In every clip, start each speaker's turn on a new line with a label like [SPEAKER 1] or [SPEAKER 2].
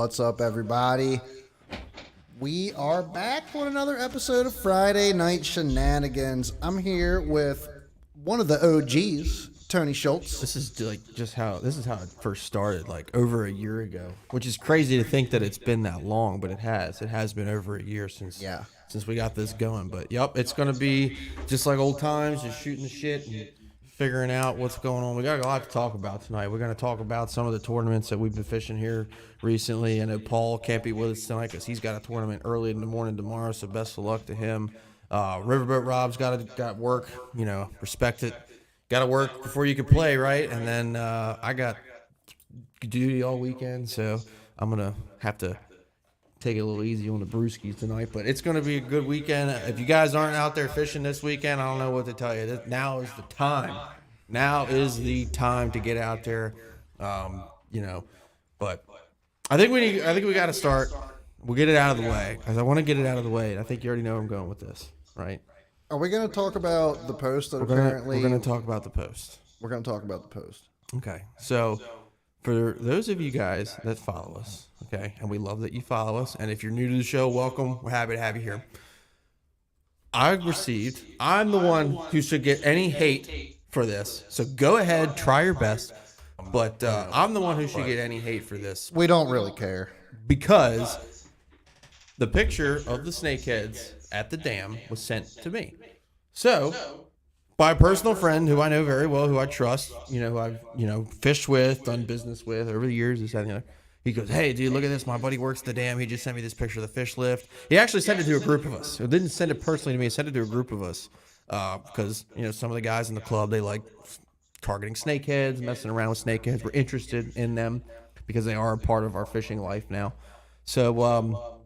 [SPEAKER 1] What's up, everybody? We are back with another episode of Friday Night Shenanigans. I'm here with one of the OGs, Tony Schultz.
[SPEAKER 2] This is how it first started, like over a year ago, which is crazy to think that it's been that long, but it has. It has been over a year since we got this going. But yep, it's gonna be just like old times, just shooting the shit and figuring out what's going on. We got a lot to talk about tonight. We're gonna talk about some of the tournaments that we've been fishing here recently. I know Paul can't be with us tonight because he's got a tournament early in the morning tomorrow, so best of luck to him. Riverboat Rob's got work, respect it. Got to work before you can play, right? And then I got duty all weekend, so I'm going to have to take it a little easy on the brewskis tonight. But it's going to be a good weekend. If you guys aren't out there fishing this weekend, I don't know what to tell you. Now is the time. Now is the time to get out there, But I think we got to start. We'll get it out of the way, because I want to get it out of the way. And I think you already know where I'm going with this, right?
[SPEAKER 1] Are we going to talk about the post that
[SPEAKER 2] We're going to talk about the post.
[SPEAKER 1] We're going to talk about the post.
[SPEAKER 2] Okay. So for those of you guys that follow us, okay, and we love that you follow us, and if you're new to the show, welcome. We're happy to have you here. I'm the one who should get any hate for this. So go ahead, try your best. But I'm the one who should get any hate for this.
[SPEAKER 1] We don't really care.
[SPEAKER 2] Because the picture of the snakeheads at the dam was sent to me. So, by a personal friend who I know very well, who I trust, who I've, fished with, done business with over the years, this, that, and the other. He goes, "Hey, dude, look at this. My buddy works at the dam. He just sent me this picture of the fish lift." He actually sent it to a group of us. He didn't send it personally to me. He sent it to a group of us because, some of the guys in the club, they like targeting snakeheads, messing around with snakeheads. We're interested in them because they are a part of our fishing life now. So,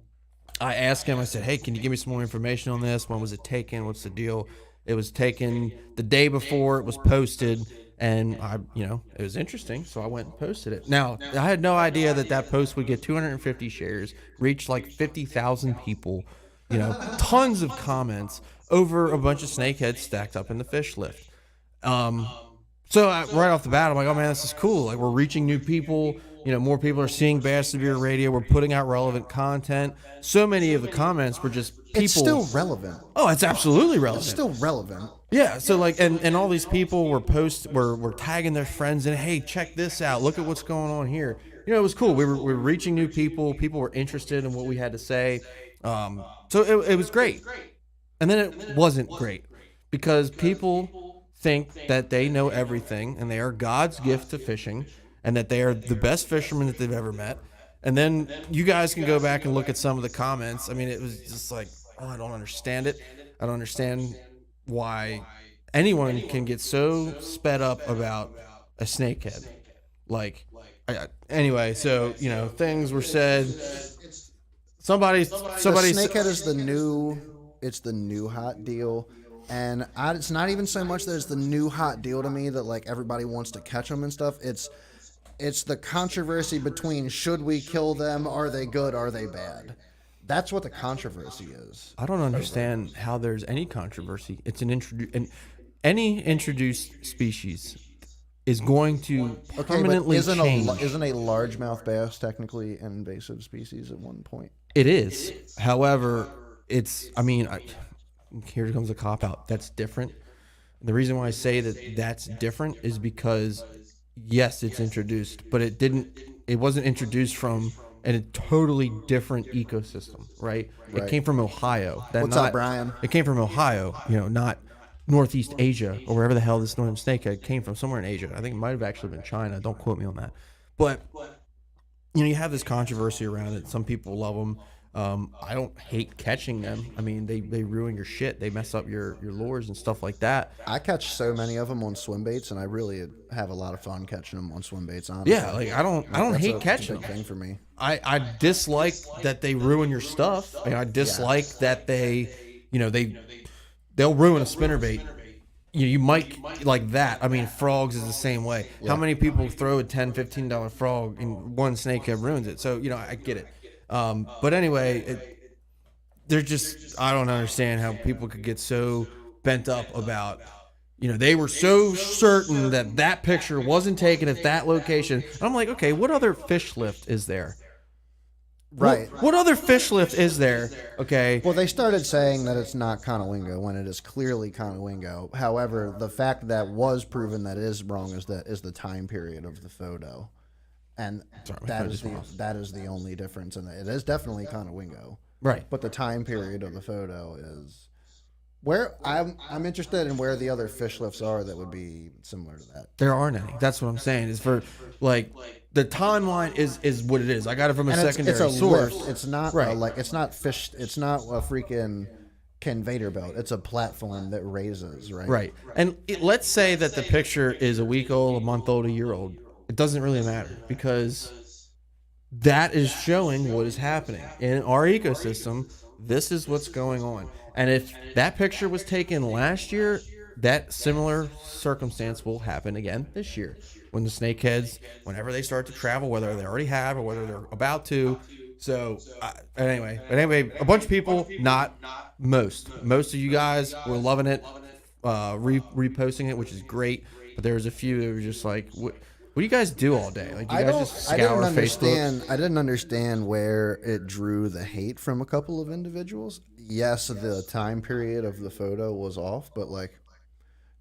[SPEAKER 2] I asked him, I said, "Hey, can you give me some more information on this? When was it taken? What's the deal?" It was taken the day before it was posted, and it was interesting, so I went and posted it. Now, I had no idea that post would get 250 shares, reach like 50,000 people, tons of comments over a bunch of snakeheads stacked up in the fish lift. So right off the bat, I'm like, "Oh man, this is cool. Like, we're reaching new people. More people are seeing Bass Severe Radio. We're putting out relevant content." So many of the comments were just people.
[SPEAKER 1] It's still relevant.
[SPEAKER 2] Oh, it's absolutely relevant.
[SPEAKER 1] It's still relevant.
[SPEAKER 2] Yeah. So like, and all these people were tagging their friends and, "Hey, check this out. Look at what's going on here." It was cool. We were reaching new people. People were interested in what we had to say. So it was great. And then it wasn't great because people think that they know everything and they are God's gift to fishing, and that they are the best fishermen that they've ever met. And then you guys can go back and look at some of the comments. I mean, it was just like, "Oh, I don't understand it. I don't understand why anyone can get so sped up about a snakehead." Anyway, so, things were said. Somebody
[SPEAKER 1] The snakehead is the new hot deal. And it's not even so much that it's the new hot deal to me that like everybody wants to catch them and stuff. It's the controversy between, should we kill them? Are they good? Are they bad? That's what the controversy is.
[SPEAKER 2] I don't understand how there's any controversy. It's any introduced species is going to permanently change.
[SPEAKER 1] Isn't a largemouth bass technically an invasive species at one point?
[SPEAKER 2] It is. However, here comes a cop-out. That's different. The reason why I say that's different is because, yes, it's introduced, but it wasn't introduced from a totally different ecosystem, right? It came from Ohio.
[SPEAKER 1] What's up, Brian?
[SPEAKER 2] It came from Ohio, not Northeast Asia or wherever the hell this northern snakehead came from, somewhere in Asia. I think it might have actually been China. Don't quote me on that. But, you have this controversy around it. Some people love them. I don't hate catching them. I mean, they ruin your shit. They mess up your lures and stuff like that.
[SPEAKER 1] I catch so many of them on swim baits, and I really have a lot of fun catching them on swim baits. Honestly,
[SPEAKER 2] yeah, like I don't hate catching them.
[SPEAKER 1] Thing for me.
[SPEAKER 2] I dislike that they ruin your stuff. I dislike that they'll ruin a spinnerbait. You might like that. I mean, frogs is the same way. Yeah. How many people throw a $10, $15 frog and one snakehead ruins it? So I get it. But anyway, they're just, I don't understand how people could get so bent up about, they were so certain that picture wasn't taken at that location. And I'm like, okay, what other fish lift is there?
[SPEAKER 1] Right.
[SPEAKER 2] What other fish lift is there? Okay.
[SPEAKER 1] Well, they started saying that it's not Conowingo when it is clearly Conowingo. However, the fact that was proven that it is wrong is the time period of the photo, and that is the only difference. And it is definitely Conowingo,
[SPEAKER 2] Right.
[SPEAKER 1] but the time period of the photo is where I'm interested in where the other fish lifts are that would be similar to that.
[SPEAKER 2] There aren't any. That's what I'm saying. Is for like the timeline is what it is. I got it from a
[SPEAKER 1] And
[SPEAKER 2] secondary
[SPEAKER 1] it's a
[SPEAKER 2] source.
[SPEAKER 1] lift. It's not
[SPEAKER 2] Right.
[SPEAKER 1] it's not fish. It's not a freaking conveyor belt. It's a platform that raises, right?
[SPEAKER 2] Right. And let's say that the picture is a week old, a month old, a year old. It doesn't really matter because that is showing what is happening in our ecosystem. This is what's going on. And if that picture was taken last year, that similar circumstance will happen again this year when the snakeheads, whenever they start to travel, whether they already have or whether they're about to. So anyway, a bunch of people, not most of you guys were loving it, reposting it, which is great. But there was a few that were just like, what do you guys do all day? Like, you guys just scour Facebook?
[SPEAKER 1] I didn't understand where it drew the hate from a couple of individuals. Yes, the time period of the photo was off, but like,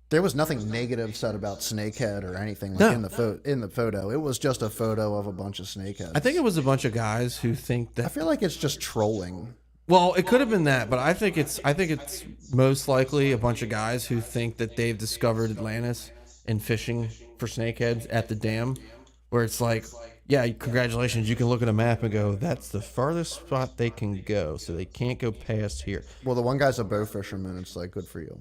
[SPEAKER 1] there was nothing negative said about Snakehead or anything like in the photo. It was just a photo of a bunch of snakeheads.
[SPEAKER 2] I think it was a bunch of guys who think that.
[SPEAKER 1] I feel like it's just trolling.
[SPEAKER 2] Well, it could have been that, but I think it's most likely a bunch of guys who think that they've discovered Atlantis and fishing for snakeheads at the dam, where it's like, yeah, congratulations, you can look at a map and go, that's the farthest spot they can go, so they can't go past here.
[SPEAKER 1] Well, the one guy's a bow fisherman. It's like, good for you.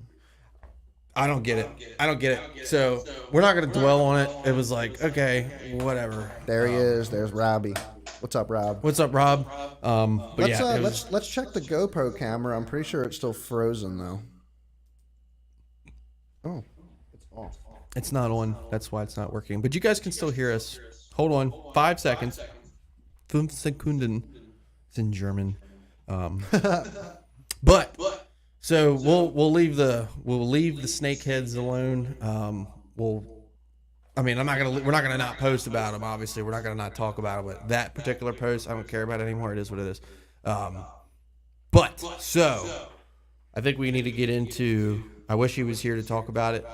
[SPEAKER 2] I don't get it. So we're not going to dwell on it. It was like, okay, whatever.
[SPEAKER 1] There he is. There's Robbie. What's up, Rob?
[SPEAKER 2] What's up, Rob? But
[SPEAKER 1] Let's check the GoPro camera. I'm pretty sure it's still frozen though. Oh, it's off.
[SPEAKER 2] It's not on. That's why it's not working. But you guys can still hear us. Hold on. 5 seconds. 5 Sekunden. It's in German. But so we'll leave the snakeheads alone. We're not gonna not post about them. Obviously, we're not gonna not talk about it. But that particular post, I don't care about it anymore. It is what it is. But so I think we need to get into. I wish he was here to talk about it.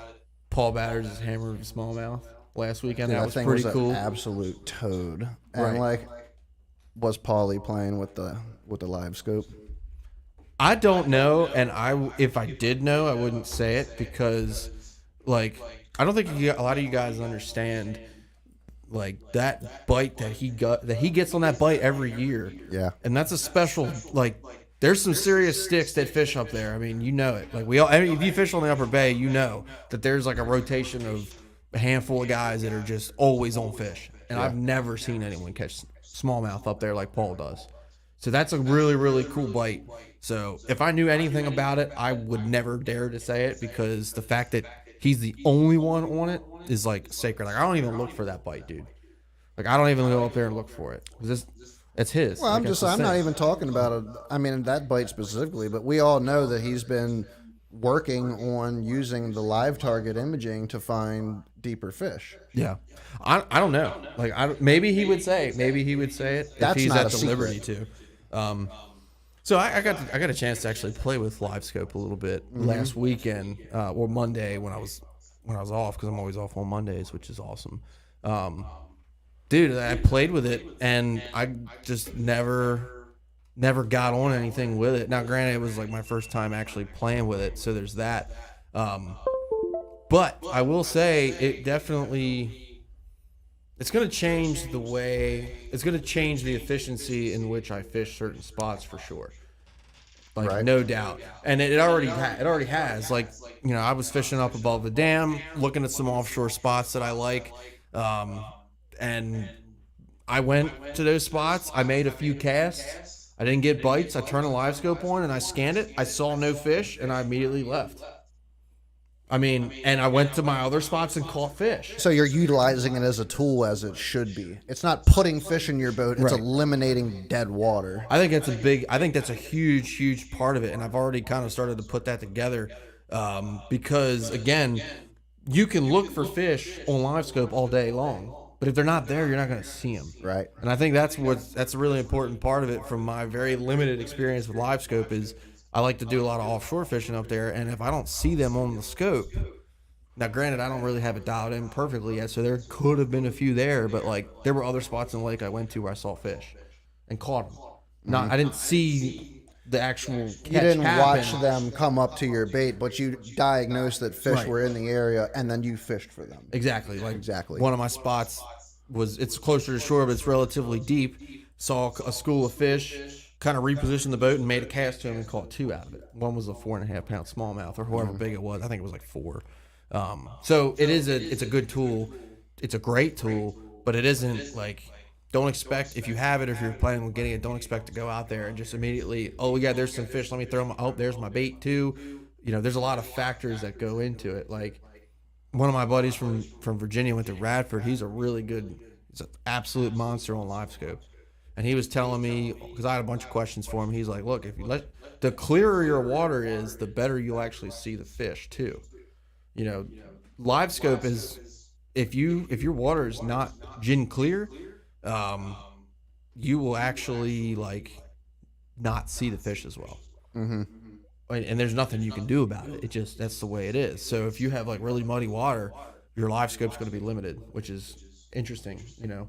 [SPEAKER 2] Paul Batters' hammer of smallmouth last weekend.
[SPEAKER 1] Dude,
[SPEAKER 2] that was
[SPEAKER 1] thing
[SPEAKER 2] pretty
[SPEAKER 1] was
[SPEAKER 2] cool.
[SPEAKER 1] An absolute toad. And
[SPEAKER 2] Right.
[SPEAKER 1] like, was Paulie playing with the live scope?
[SPEAKER 2] I don't know, and if I did know, I wouldn't say it because, like, I don't think a lot of you guys understand, like, that bite that he gets on that bite every year.
[SPEAKER 1] Yeah.
[SPEAKER 2] And that's a special, like, there's some serious sticks that fish up there. I mean, you know it. Like, if you fish on the Upper Bay, you know that there's like a rotation of a handful of guys that are just always on fish. And I've never seen anyone catch smallmouth up there like Paul does. So that's a really, really cool bite. So if I knew anything about it, I would never dare to say it because the fact that he's the only one on it is like sacred. Like, I don't even look for that bite, dude. Like, I don't even go up there and look for it. It's his.
[SPEAKER 1] Well, I'm not even talking about it. I mean, that bite specifically, but we all know that he's been working on using the live target imaging to find deeper fish.
[SPEAKER 2] Yeah, I don't know. Like, maybe he would say it
[SPEAKER 1] That's
[SPEAKER 2] if he's
[SPEAKER 1] not
[SPEAKER 2] at
[SPEAKER 1] a
[SPEAKER 2] the
[SPEAKER 1] secret.
[SPEAKER 2] liberty to. So I got a chance to actually play with Live Scope a little bit last weekend or Monday when I was off because I'm always off on Mondays, which is awesome. Dude, I played with it and I just never got on anything with it. Now, granted, it was like my first time actually playing with it, so there's that. But I will say it definitely, it's going to change it's going to change the efficiency in which I fish certain spots for sure. Like,
[SPEAKER 1] Right.
[SPEAKER 2] no doubt. And it already has. Like, you know, I was fishing up above the dam, looking at some offshore spots that I like. And I went to those spots. I made a few casts. I didn't get bites. I turned a live scope on and I scanned it. I saw no fish and I immediately left. I mean, and I went to my other spots and caught fish.
[SPEAKER 1] So you're utilizing it as a tool as it should be. It's not putting fish in your boat. It's
[SPEAKER 2] Right.
[SPEAKER 1] eliminating dead water.
[SPEAKER 2] I think that's a huge part of it. And I've already kind of started to put that together because, again, you can look for fish on live scope all day long. But if they're not there, you're not going to see them.
[SPEAKER 1] Right.
[SPEAKER 2] And I think that's a really important part of it from my very limited experience with live scope is I like to do a lot of offshore fishing up there. And if I don't see them on the scope, now granted, I don't really have it dialed in perfectly yet, so there could have been a few there, but like there were other spots in the lake I went to where I saw fish and caught them. Not, I didn't see the actual catch
[SPEAKER 1] You didn't
[SPEAKER 2] happen.
[SPEAKER 1] watch them come up to your bait, but you diagnosed that fish
[SPEAKER 2] Right.
[SPEAKER 1] were in the area, and then you fished for them.
[SPEAKER 2] Exactly. Like
[SPEAKER 1] Exactly.
[SPEAKER 2] one of my spots it's closer to shore, but it's relatively deep. Saw a school of fish, kind of repositioned the boat and made a cast to him and caught 2 out of it. One was a 4.5 pound smallmouth or however big it was. I think it was like 4. So it's a good tool. It's a great tool, but it isn't like, don't expect, if you have it or if you're planning on getting it, don't expect to go out there and just immediately, oh, yeah, there's some fish. Let me throw them. Oh, there's my bait too. You know, there's a lot of factors that go into it. Like one of my buddies from Virginia went to Radford. He's an absolute monster on live scope. And he was telling me, because I had a bunch of questions for him, he's like, look, the clearer your water is, the better you'll actually see the fish too. You know, live scope is, if your water is not gin clear, you will actually like not see the fish as well. Mm-hmm. And there's nothing you can do about it. That's the way it is. So if you have like really muddy water, your live scope's going to be limited, which is interesting. You know,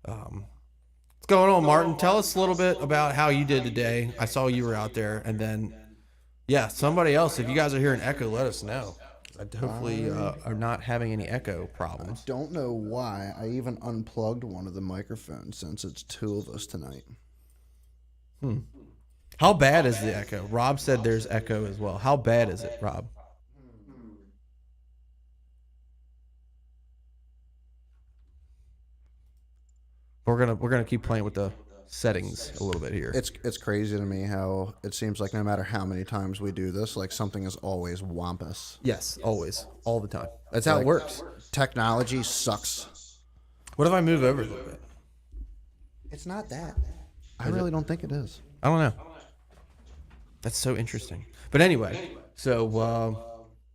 [SPEAKER 2] what's going on, Martin? Tell us a little bit about how you did today. I saw you were out there, and then somebody else. If you guys are hearing echo, let us know. Hopefully, are not having any echo problems.
[SPEAKER 1] Don't know why I even unplugged one of the microphones since it's 2 of us tonight.
[SPEAKER 2] How bad is the echo? Rob said there's echo as well. How bad is it, Rob? We're gonna keep playing with the settings a little bit here.
[SPEAKER 1] It's crazy to me how it seems like no matter how many times we do this, like something is always wampus.
[SPEAKER 2] Yes, always, all the time. That's how it works.
[SPEAKER 1] Technology sucks.
[SPEAKER 2] What if I move over a little bit?
[SPEAKER 1] It's not that. I really don't think it is.
[SPEAKER 2] I don't know. That's so interesting. But anyway, so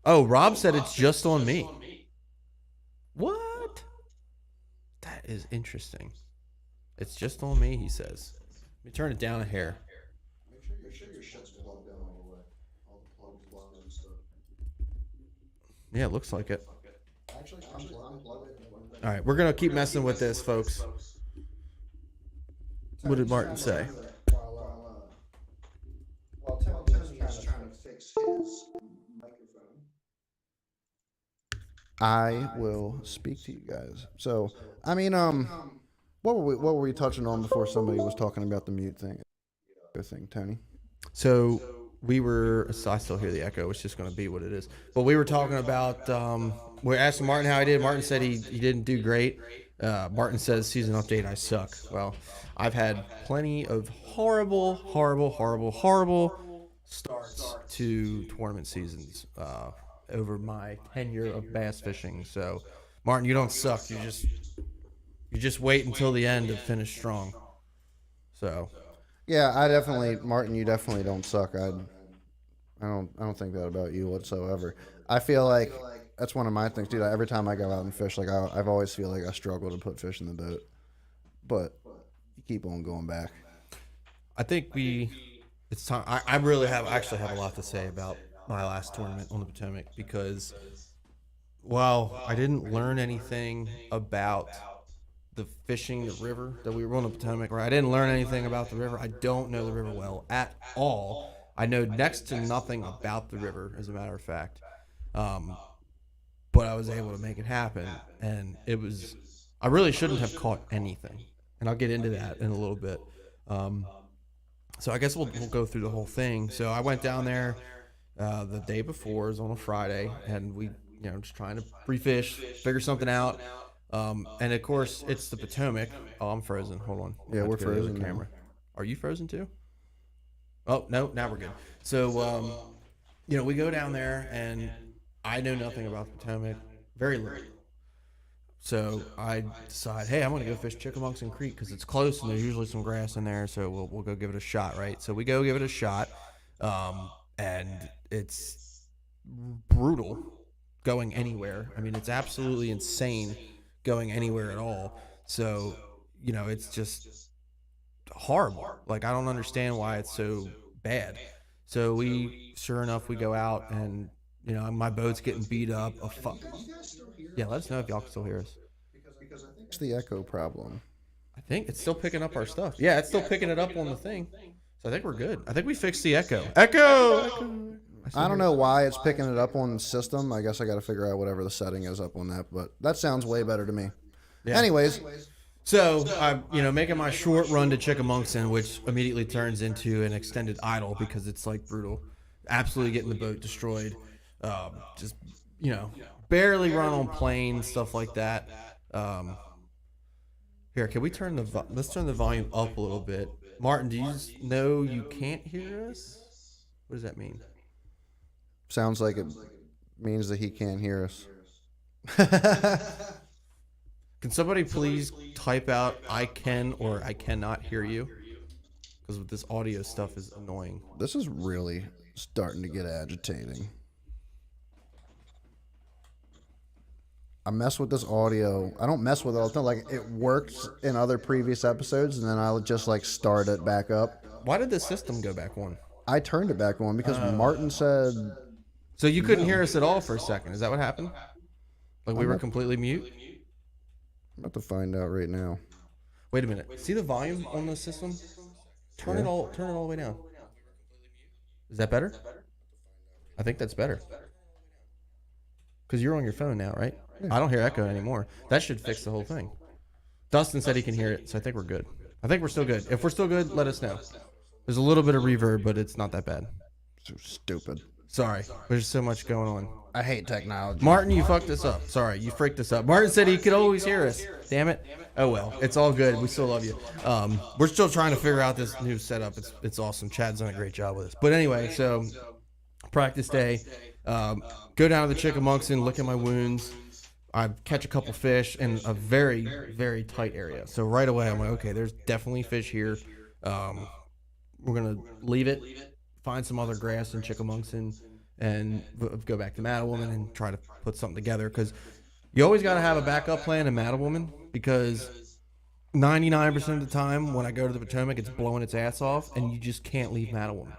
[SPEAKER 2] Rob said it's just on me. What? That is interesting. It's just on me, he says. Let me turn it down a hair.
[SPEAKER 1] Make sure your shit's plugged in all the way. All the plugs plugged and stuff.
[SPEAKER 2] Yeah, it looks like it.
[SPEAKER 1] Actually, unplug it.
[SPEAKER 2] All right, we're gonna keep messing with this, folks. What did Martin say?
[SPEAKER 1] While Tony's trying to fix his microphone, I will speak to you guys. So, I mean, what were we touching on before somebody was talking about the mute thing, Tony?
[SPEAKER 2] So I still hear the echo. It's just going to be what it is. But we were talking about, we're asking Martin how he did. Martin said he didn't do great. Martin says season update, I suck. Well, I've had plenty of horrible starts to tournament seasons over my tenure of bass fishing. So, Martin, you don't suck. You just wait until the end to finish strong. So,
[SPEAKER 1] yeah, Martin, you definitely don't suck. I don't think that about you whatsoever. I feel like that's one of my things, dude. Every time I go out and fish, like I've always feel like I struggle to put fish in the boat, but you keep on going back.
[SPEAKER 2] I think it's time. I really actually have a lot to say about my last tournament on the Potomac because while I didn't learn anything about the fishing the river that we were on the Potomac, right? I didn't learn anything about the river. I don't know the river well at all. I know next to nothing about the river, as a matter of fact. But I was able to make it happen, and I really shouldn't have caught anything, and I'll get into that in a little bit. So I guess we'll go through the whole thing. So I went down there the day before, it was on a Friday, and we, just trying to pre-fish, figure something out. And of course, it's the Potomac. Oh, I'm frozen. Hold on.
[SPEAKER 1] Yeah, we're frozen.
[SPEAKER 2] Camera. Are you frozen too? Oh no, now we're good. So, we go down there, and I know nothing about the Potomac, very little. So I decide, hey, I'm going to go fish Chickamunxin Creek because it's close and there's usually some grass in there, so we'll go give it a shot, right? So we go give it a shot, and it's brutal going anywhere. I mean, it's absolutely insane going anywhere at all. So, it's just horrible. Like, I don't understand why it's so bad. So sure enough, we go out and, my boat's getting beat up. Yeah, let us know if y'all can still hear us.
[SPEAKER 1] It's the echo problem.
[SPEAKER 2] I think it's still picking up our stuff. Yeah, it's still picking it up on the thing. So I think we're good. I think we fixed the echo. Echo!
[SPEAKER 1] I don't know why it's picking it up on the system. I guess I got to figure out whatever the setting is up on that, but that sounds way better to me.
[SPEAKER 2] Yeah.
[SPEAKER 1] Anyways,
[SPEAKER 2] so I'm, making my short run to Chickamauga, which immediately turns into an extended idle because it's like brutal. Absolutely getting the boat destroyed. Just, barely run on planes, stuff like that. Here, can we let's turn the volume up a little bit. Martin, do you know you can't hear us? What does that mean?
[SPEAKER 1] sounds like it means that he can't hear us.
[SPEAKER 2] Can somebody please type out I can or I cannot hear you? Because with this audio stuff is annoying.
[SPEAKER 1] This is really starting to get agitating. I mess with this audio. I don't mess with it all the time. Like, it worked in other previous episodes, and then I'll just, like, start it back up.
[SPEAKER 2] Why did the system go back on?
[SPEAKER 1] I turned it back on because Martin said...
[SPEAKER 2] So you couldn't hear us at all for a second. Is that what happened? Like, we were completely mute?
[SPEAKER 1] I'm about to find out right now.
[SPEAKER 2] Wait a minute. See the volume on the system? Turn it all the way down. Is that better? I think that's better. Because you're on your phone now, right? Yeah. I don't hear echo anymore. That should fix the whole thing. Dustin said he can hear it, so I think we're good. I think we're still good. If we're still good, let us know. There's a little bit of reverb, but it's not that bad.
[SPEAKER 1] So stupid.
[SPEAKER 2] Sorry. There's so much going on.
[SPEAKER 1] I hate technology.
[SPEAKER 2] Martin, you fucked us up. Sorry, you freaked us up. Martin said he could always hear us. Damn it. Oh well, it's all good. We still love you. We're still trying to figure out this new setup. It's awesome. Chad's done a great job with this. But anyway, so practice day. Go down to the Chickamauga, look at my wounds. I catch a couple fish in a very, very tight area. So right away, I'm like, okay, there's definitely fish here. We're going to leave it, find some other grass in Chickamauga, and go back to Mattawoman and try to put something together. Because you always got to have a backup plan in Mattawoman, because 99% of the time when I go to the Potomac, it's blowing its ass off, and you just can't leave Mattawoman.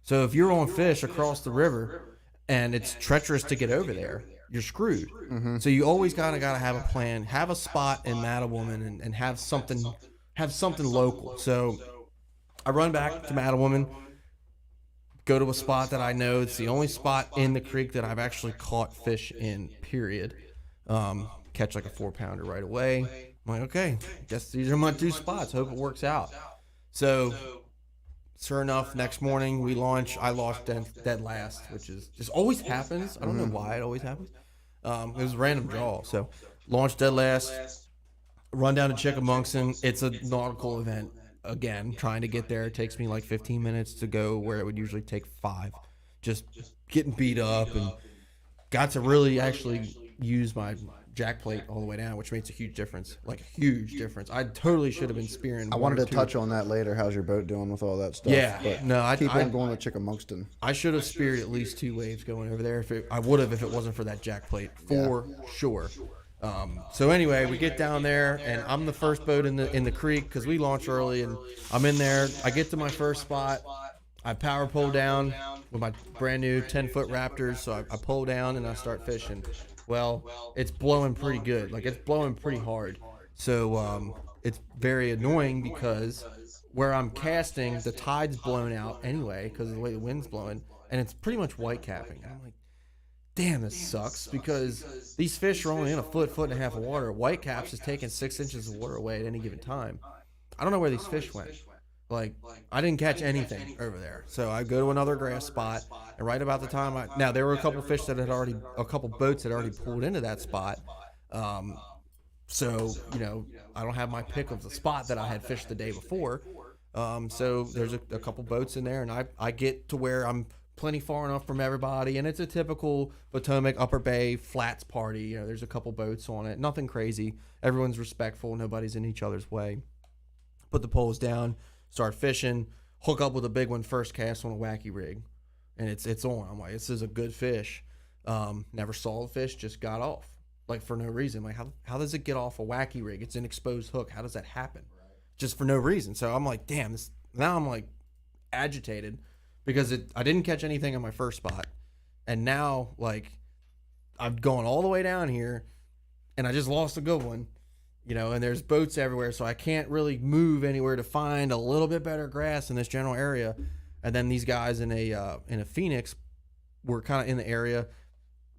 [SPEAKER 2] So if you're on fish across the river and it's treacherous to get over there, you're screwed. Mm-hmm. So you always gotta have a plan, have a spot in Mattawoman, and have something local. So I run back to Mattawoman, go to a spot that I know it's the only spot in the creek that I've actually caught fish in, period. Catch like a 4-pounder right away. I'm like, okay, guess these are my 2 spots. Hope it works out. So sure enough, next morning we launch. I launched dead last, which is just always happens. I don't know why it always happens. It was a random draw. So launched dead last, run down to Chickamauga. It's a nautical event again. Trying to get there, it takes me like 15 minutes to go where it would usually take 5. Just getting beat up, and got to really actually use my jack plate all the way down, which makes a huge difference. Like a huge difference. I totally should have been spearing.
[SPEAKER 1] I wanted to touch on that later. How's your boat doing with all that stuff?
[SPEAKER 2] Yeah,
[SPEAKER 1] but
[SPEAKER 2] no, I
[SPEAKER 1] keep on going to Chickamauga.
[SPEAKER 2] I should have speared at least 2 waves going over there. I would have if it wasn't for that jack plate, for sure. So anyway, we get down there, and I'm the first boat in the creek because we launch early, and I'm in there. I get to my first spot. I power pull down with my brand new 10-foot Raptors. So I pull down and I start fishing. Well, it's blowing pretty good. Like, it's blowing pretty hard. So it's very annoying because where I'm casting, the tide's blown out anyway because of the way the wind's blowing, and it's pretty much white capping. And I'm like, damn, this sucks, because these fish are only in a foot and a half of water. White caps is taking 6 inches of water away at any given time. I don't know where these fish went. Like, I didn't catch anything over there. So I go to another grass spot, and right about the time now there were a couple fish that a couple boats had already pulled into that spot. So, I don't have my pick of the spot that I had fished the day before. So there's a couple boats in there, and I get to where I'm plenty far enough from everybody, and it's a typical Potomac Upper Bay flats party. There's a couple boats on it, nothing crazy. Everyone's respectful, nobody's in each other's way. Put the poles down, start fishing, hook up with a big one first cast on a wacky rig, and it's on. I'm like, this is a good fish. Never saw the fish, just got off. like for no reason. Like how does it get off a wacky rig? It's an exposed hook. How does that happen? Just for no reason. So I'm like, damn, this now I'm like agitated because I didn't catch anything on my first spot. And now like I'm going all the way down here and I just lost a good one. You know, and there's boats everywhere, so I can't really move anywhere to find a little bit better grass in this general area. And then these guys in a Phoenix were kind of in the area.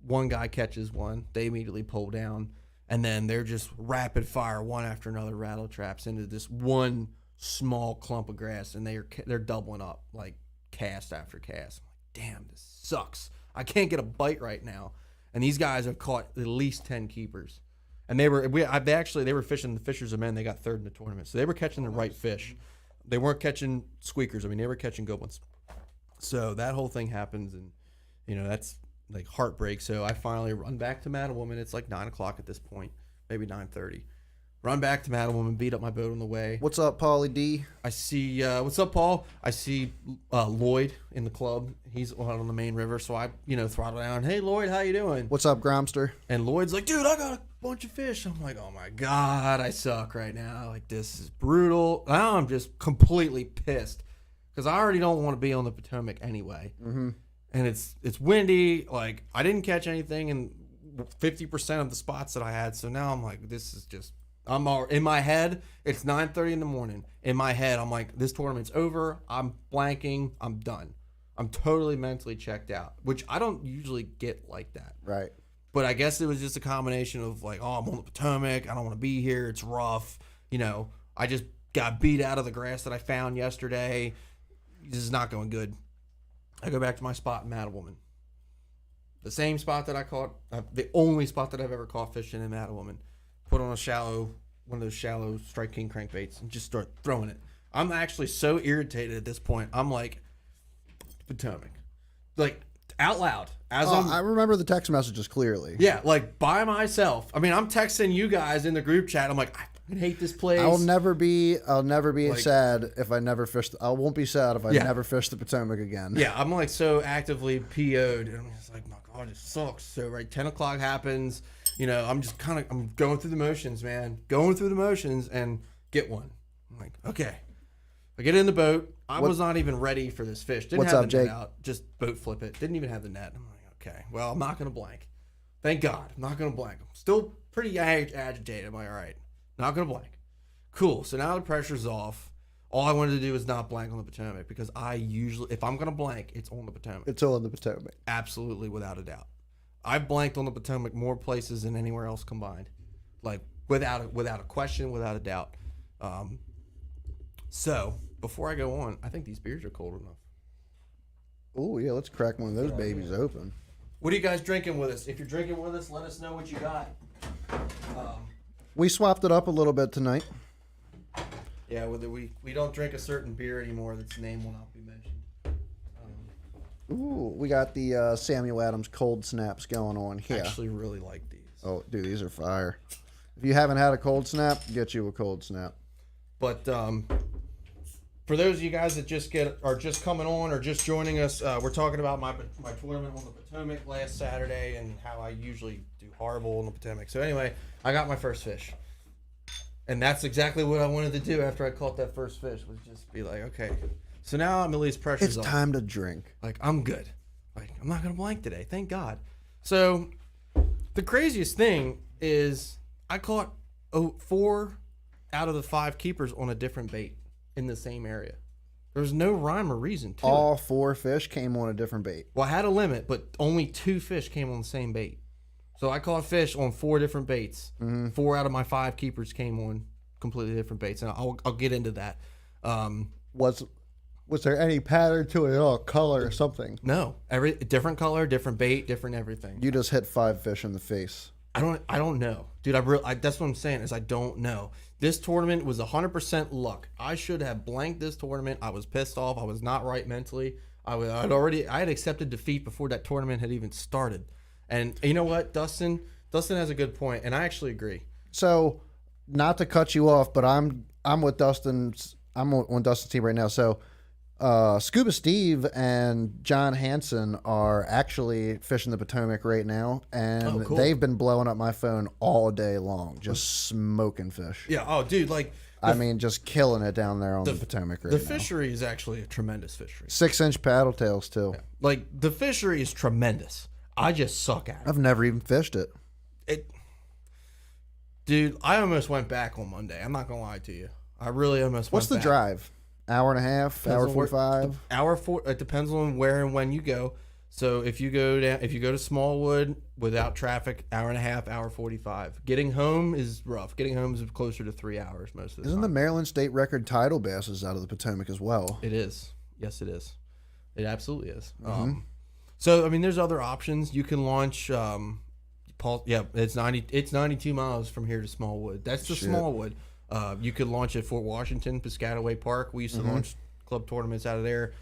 [SPEAKER 2] One guy catches one, they immediately pull down, and then they're just rapid fire one after another rattle traps into this one small clump of grass, and they're doubling up like cast after cast. I'm like, damn, this sucks. I can't get a bite right now. And these guys have caught at least 10 keepers. And they were fishing the Fishers of Men. They got third in the tournament, so they were catching the right fish. They weren't catching squeakers. I mean, they were catching good ones. So that whole thing happens, and you know that's like heartbreak. So I finally run back to Mattawoman. It's like 9:00 at this point, maybe 9:30. Run back to Mattawoman, beat up my boat on the way.
[SPEAKER 1] What's up, Paulie D?
[SPEAKER 2] I see, what's up, Paul? I see Lloyd in the club. He's out on the main river, so I, throttle down. Hey, Lloyd, how you doing?
[SPEAKER 1] What's up, Gromster?
[SPEAKER 2] And Lloyd's like, dude, I got a bunch of fish. I'm like, oh my God, I suck right now. Like, this is brutal. Now I'm just completely pissed because I already don't want to be on the Potomac anyway. Mm-hmm. And it's windy. Like, I didn't catch anything in 50% of the spots that I had. So now I'm like, this is just... in my head, it's 9:30 in the morning. In my head, I'm like, this tournament's over. I'm blanking. I'm done. I'm totally mentally checked out, which I don't usually get like that.
[SPEAKER 1] Right.
[SPEAKER 2] But I guess it was just a combination of like, oh, I'm on the Potomac. I don't want to be here. It's rough. I just got beat out of the grass that I found yesterday. This is not going good. I go back to my spot in Mattawoman. The same spot that I caught, the only spot that I've ever caught fishing in Mattawoman. Put on one of those shallow Strike King crankbaits and just start throwing it. I'm actually so irritated at this point. I'm like, Potomac. Like, out loud.
[SPEAKER 1] I remember the text messages clearly.
[SPEAKER 2] Yeah, like, by myself. I mean, I'm texting you guys in the group chat. I'm like, I fucking hate this place.
[SPEAKER 1] I'll never be like, sad if I never fish. I won't be sad if I never fish the Potomac again.
[SPEAKER 2] Yeah, I'm like so actively PO'd. And I'm just like, my God, it sucks. So, right, 10 o'clock happens. I'm just I'm going through the motions, man. Going through the motions and get one. I'm like, okay. I get in the boat. I was not even ready for this fish. Didn't have the net out. Just boat flip it. Didn't even have the net. I'm like, okay. Well, I'm not going to blank. Thank God. I'm not going to blank. I'm still pretty agitated. I'm like, all right. Not going to blank. Cool. So now the pressure's off. All I wanted to do is not blank on the Potomac because I usually, if I'm going to blank, it's on the Potomac.
[SPEAKER 1] It's on the Potomac.
[SPEAKER 2] Absolutely, without a doubt. I've blanked on the Potomac more places than anywhere else combined, like without a question, without a doubt. So before I go on, I think these beers are cold enough.
[SPEAKER 1] Oh yeah, let's crack one of those babies open.
[SPEAKER 2] What are you guys drinking with us? If you're drinking with us, let us know what you got.
[SPEAKER 1] We swapped it up a little bit tonight.
[SPEAKER 2] Yeah, whether we don't drink a certain beer anymore, its name will not be mentioned.
[SPEAKER 1] Ooh, we got the Samuel Adams cold snaps going on here.
[SPEAKER 2] I actually really like these.
[SPEAKER 1] Oh, dude, these are fire. If you haven't had a cold snap, get you a cold snap.
[SPEAKER 2] But for those of you guys that are just coming on or just joining us, we're talking about my tournament on the Potomac last Saturday and how I usually do horrible on the Potomac. So anyway, I got my first fish. And that's exactly what I wanted to do after I caught that first fish, was just be like, okay. So now I'm at least pressure's
[SPEAKER 1] off.
[SPEAKER 2] off.
[SPEAKER 1] It's time to drink.
[SPEAKER 2] Like, I'm good. Like, I'm not going to blank today. Thank God. So the craziest thing is I caught 4 out of the 5 keepers on a different bait in the same area. There's no rhyme or reason to
[SPEAKER 1] All
[SPEAKER 2] it.
[SPEAKER 1] 4 fish came on a different bait.
[SPEAKER 2] Well, I had a limit, but only 2 fish came on the same bait. So I caught fish on 4 different baits. Mm-hmm. 4 out of my 5 keepers came on completely different baits, and I'll get into that.
[SPEAKER 1] Was there any pattern to it at all, color or something?
[SPEAKER 2] No, every different color, different bait, different everything.
[SPEAKER 1] You just hit 5 fish in the face.
[SPEAKER 2] I don't know, dude. That's what I'm saying is I don't know. This tournament was 100% luck. I should have blanked this tournament. I was pissed off. I was not right mentally. I had accepted defeat before that tournament had even started. And you know what, Dustin has a good point, and I actually agree.
[SPEAKER 1] So, not to cut you off, but I'm with Dustin's. I'm on Dustin's team right now. So, Scuba Steve and John Hansen are actually fishing the Potomac right now, and
[SPEAKER 2] Oh, cool.
[SPEAKER 1] they've been blowing up my phone all day long, just smoking fish.
[SPEAKER 2] Yeah. Oh, dude, like
[SPEAKER 1] I mean, just killing it down there on the Potomac right
[SPEAKER 2] the
[SPEAKER 1] now.
[SPEAKER 2] fishery is actually a tremendous fishery.
[SPEAKER 1] 6-inch paddle tails too.
[SPEAKER 2] Like the fishery is tremendous. I just suck at it.
[SPEAKER 1] I've never even fished it.
[SPEAKER 2] Dude, I almost went back on Monday. I'm not gonna lie to you. I really almost.
[SPEAKER 1] What's the
[SPEAKER 2] went back.
[SPEAKER 1] drive? Hour and a half,
[SPEAKER 2] Depends
[SPEAKER 1] hour
[SPEAKER 2] on where-
[SPEAKER 1] 45.
[SPEAKER 2] Hour 4. It depends on where and when you go. So if you go to Smallwood without traffic, hour and a half, hour 45. Getting home is rough. Getting home is closer to 3 hours most of the
[SPEAKER 1] Isn't the
[SPEAKER 2] time.
[SPEAKER 1] Maryland state record tidal bass is out of the Potomac as well?
[SPEAKER 2] It is. Yes, it is. It absolutely is.
[SPEAKER 1] Mm-hmm.
[SPEAKER 2] So I mean, there's other options. You can launch. Paul, yeah, it's 92 miles from here to Smallwood. That's the
[SPEAKER 1] Shit.
[SPEAKER 2] Smallwood. You could launch at Fort Washington, Piscataway Park. We used to launch club tournaments out of there.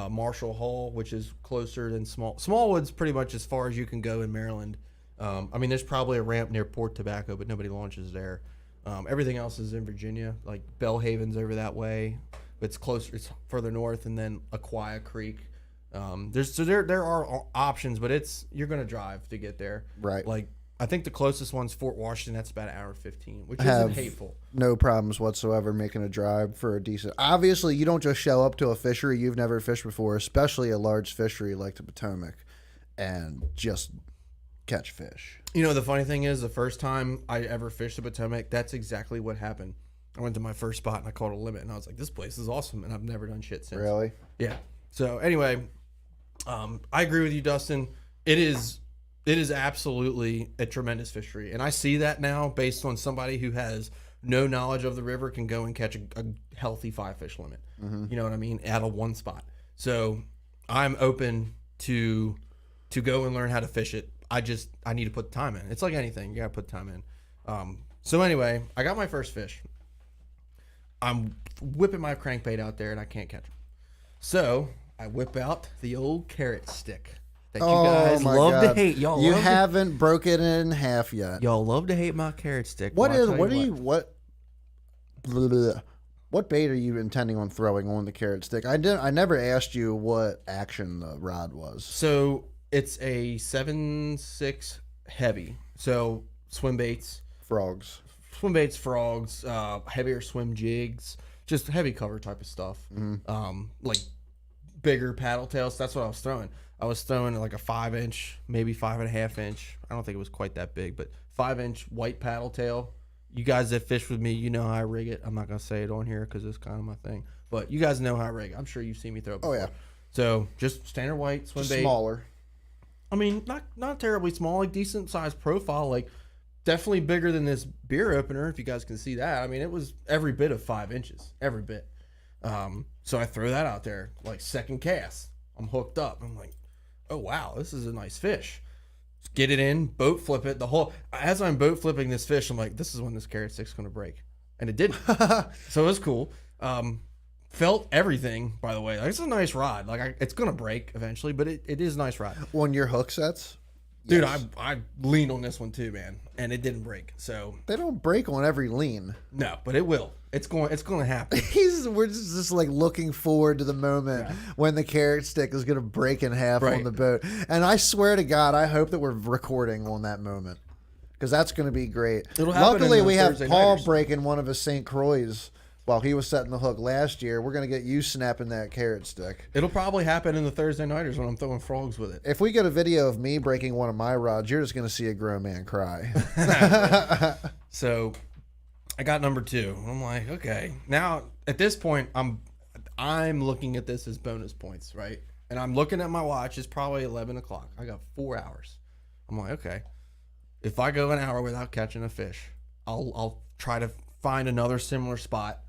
[SPEAKER 2] Marshall Hall, which is closer than Smallwood's pretty much as far as you can go in Maryland. I mean, there's probably a ramp near Port Tobacco, but nobody launches there. Everything else is in Virginia, like Bellhaven's over that way. It's closer, it's further north, and then Aquia Creek. There are options, but you're gonna drive to get there.
[SPEAKER 1] Right.
[SPEAKER 2] Like I think the closest one's Fort Washington. That's about an hour 15, which
[SPEAKER 1] Have
[SPEAKER 2] isn't hateful.
[SPEAKER 1] no problems whatsoever making a drive for a decent. Obviously, you don't just show up to a fishery you've never fished before, especially a large fishery like the Potomac, and just catch fish.
[SPEAKER 2] You know, the funny thing is, the first time I ever fished the Potomac, that's exactly what happened. I went to my first spot and I caught a limit, and I was like, "This place is awesome," and I've never done shit since.
[SPEAKER 1] Really?
[SPEAKER 2] Yeah. So anyway, I agree with you, Dustin. It is absolutely a tremendous fishery, and I see that now based on somebody who has no knowledge of the river can go and catch a healthy 5-fish limit. You know what I mean? Out of one spot. So I'm open to go and learn how to fish it. I need to put the time in. It's like anything, you gotta put time in. So anyway, I got my first fish. I'm whipping my crankbait out there and I can't catch him. So I whip out the old carrot stick that you guys love to hate. Y'all
[SPEAKER 1] You
[SPEAKER 2] love
[SPEAKER 1] haven't broken it in half yet.
[SPEAKER 2] y'all love to hate my carrot stick.
[SPEAKER 1] What
[SPEAKER 2] Well,
[SPEAKER 1] is?
[SPEAKER 2] I'll tell
[SPEAKER 1] What are
[SPEAKER 2] you
[SPEAKER 1] you? What? Blah, blah, blah. What bait are you intending on throwing on the carrot stick? I never asked you what action the rod was.
[SPEAKER 2] So it's a 7.6 heavy. So swim baits,
[SPEAKER 1] Frogs.
[SPEAKER 2] frogs, heavier swim jigs, just heavy cover type of stuff. Like bigger paddle tails. That's what I was throwing. I was throwing like a 5-inch, maybe 5.5-inch. I don't think it was quite that big, but 5-inch white paddle tail. You guys that fish with me, you know how I rig it. I'm not gonna say it on here because it's kind of my thing, but you guys know how I rig it. I'm sure you've seen me throw it before.
[SPEAKER 1] yeah.
[SPEAKER 2] So just standard white swim
[SPEAKER 1] Just
[SPEAKER 2] bait.
[SPEAKER 1] smaller.
[SPEAKER 2] I mean, not terribly small, like decent sized profile, like definitely bigger than this beer opener, if you guys can see that. I mean, it was every bit of 5 inches, every bit. So I throw that out there, like second cast. I'm hooked up. I'm like, oh wow, this is a nice fish. Just get it in, boat flip it. As I'm boat flipping this fish, I'm like, this is when this carrot stick's gonna break, and it didn't. So it was cool. Felt everything, by the way. Like, it's a nice rod. Like it's gonna break eventually, but it is a nice rod.
[SPEAKER 1] On your hook sets,
[SPEAKER 2] Dude,
[SPEAKER 1] yes.
[SPEAKER 2] I leaned on this one too, man, and it didn't break. So
[SPEAKER 1] They don't break on every lean.
[SPEAKER 2] no, but it will. It's going to happen.
[SPEAKER 1] We're just like looking forward to the moment when the carrot stick is gonna break in half on
[SPEAKER 2] Right.
[SPEAKER 1] the boat. And I swear to God, I hope that we're recording on that moment because that's gonna be great.
[SPEAKER 2] It'll happen
[SPEAKER 1] Luckily,
[SPEAKER 2] in the
[SPEAKER 1] we have
[SPEAKER 2] Thursday
[SPEAKER 1] Paul
[SPEAKER 2] nighters.
[SPEAKER 1] breaking one of his St. Croix while he was setting the hook last year. We're gonna get you snapping that carrot stick.
[SPEAKER 2] It'll probably happen in the Thursday nighters when I'm throwing frogs with it.
[SPEAKER 1] If we get a video of me breaking one of my rods, you're just gonna see a grown man cry.
[SPEAKER 2] So I got number 2. I'm like, okay. Now at this point, I'm looking at this as bonus points, right? And I'm looking at my watch. It's probably 11 o'clock. I got 4 hours. I'm like, okay. If I go an hour without catching a fish, I'll try to find another similar spot.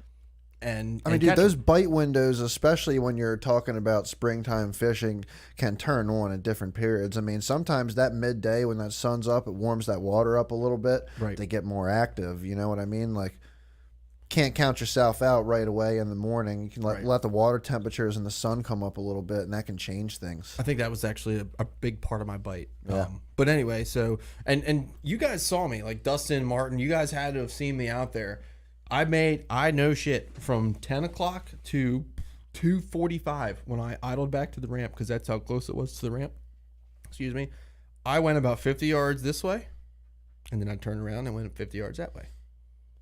[SPEAKER 2] And
[SPEAKER 1] I mean, dude, those bite windows, especially when you're talking about springtime fishing, can turn on at different periods. I mean, sometimes that midday when that sun's up, it warms that water up a little bit.
[SPEAKER 2] Right.
[SPEAKER 1] They get more active. You know what I mean? Like, can't count yourself out right away in the morning. You can
[SPEAKER 2] Right.
[SPEAKER 1] let the water temperatures and the sun come up a little bit, and that can change things.
[SPEAKER 2] I think that was actually a big part of my bite.
[SPEAKER 1] Yeah.
[SPEAKER 2] But anyway, so and you guys saw me, like Dustin, Martin, you guys had to have seen me out there. I know shit from 10 o'clock to 2:45 when I idled back to the ramp because that's how close it was to the ramp. Excuse me. I went about 50 yards this way, and then I turned around and went 50 yards that way.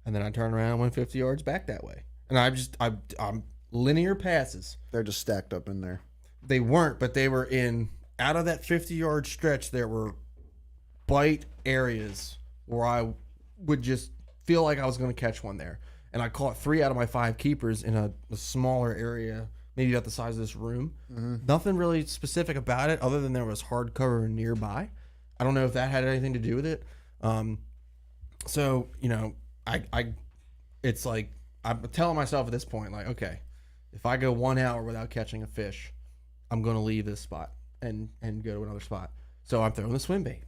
[SPEAKER 2] And then I turned around and went 50 yards back that way. And I'm linear passes.
[SPEAKER 1] They're just stacked up in there.
[SPEAKER 2] They weren't, but they were in, out of that 50-yard stretch, there were bite areas where I would just feel like I was going to catch one there. And I caught 3 out of my 5 keepers in a smaller area, maybe about the size of this room. Nothing really specific about it other than there was hard cover nearby. I don't know if that had anything to do with it. So, you know, it's like, I'm telling myself at this point, like, okay, if I go 1 hour without catching a fish, I'm going to leave this spot and go to another spot. So I'm throwing the swim bait.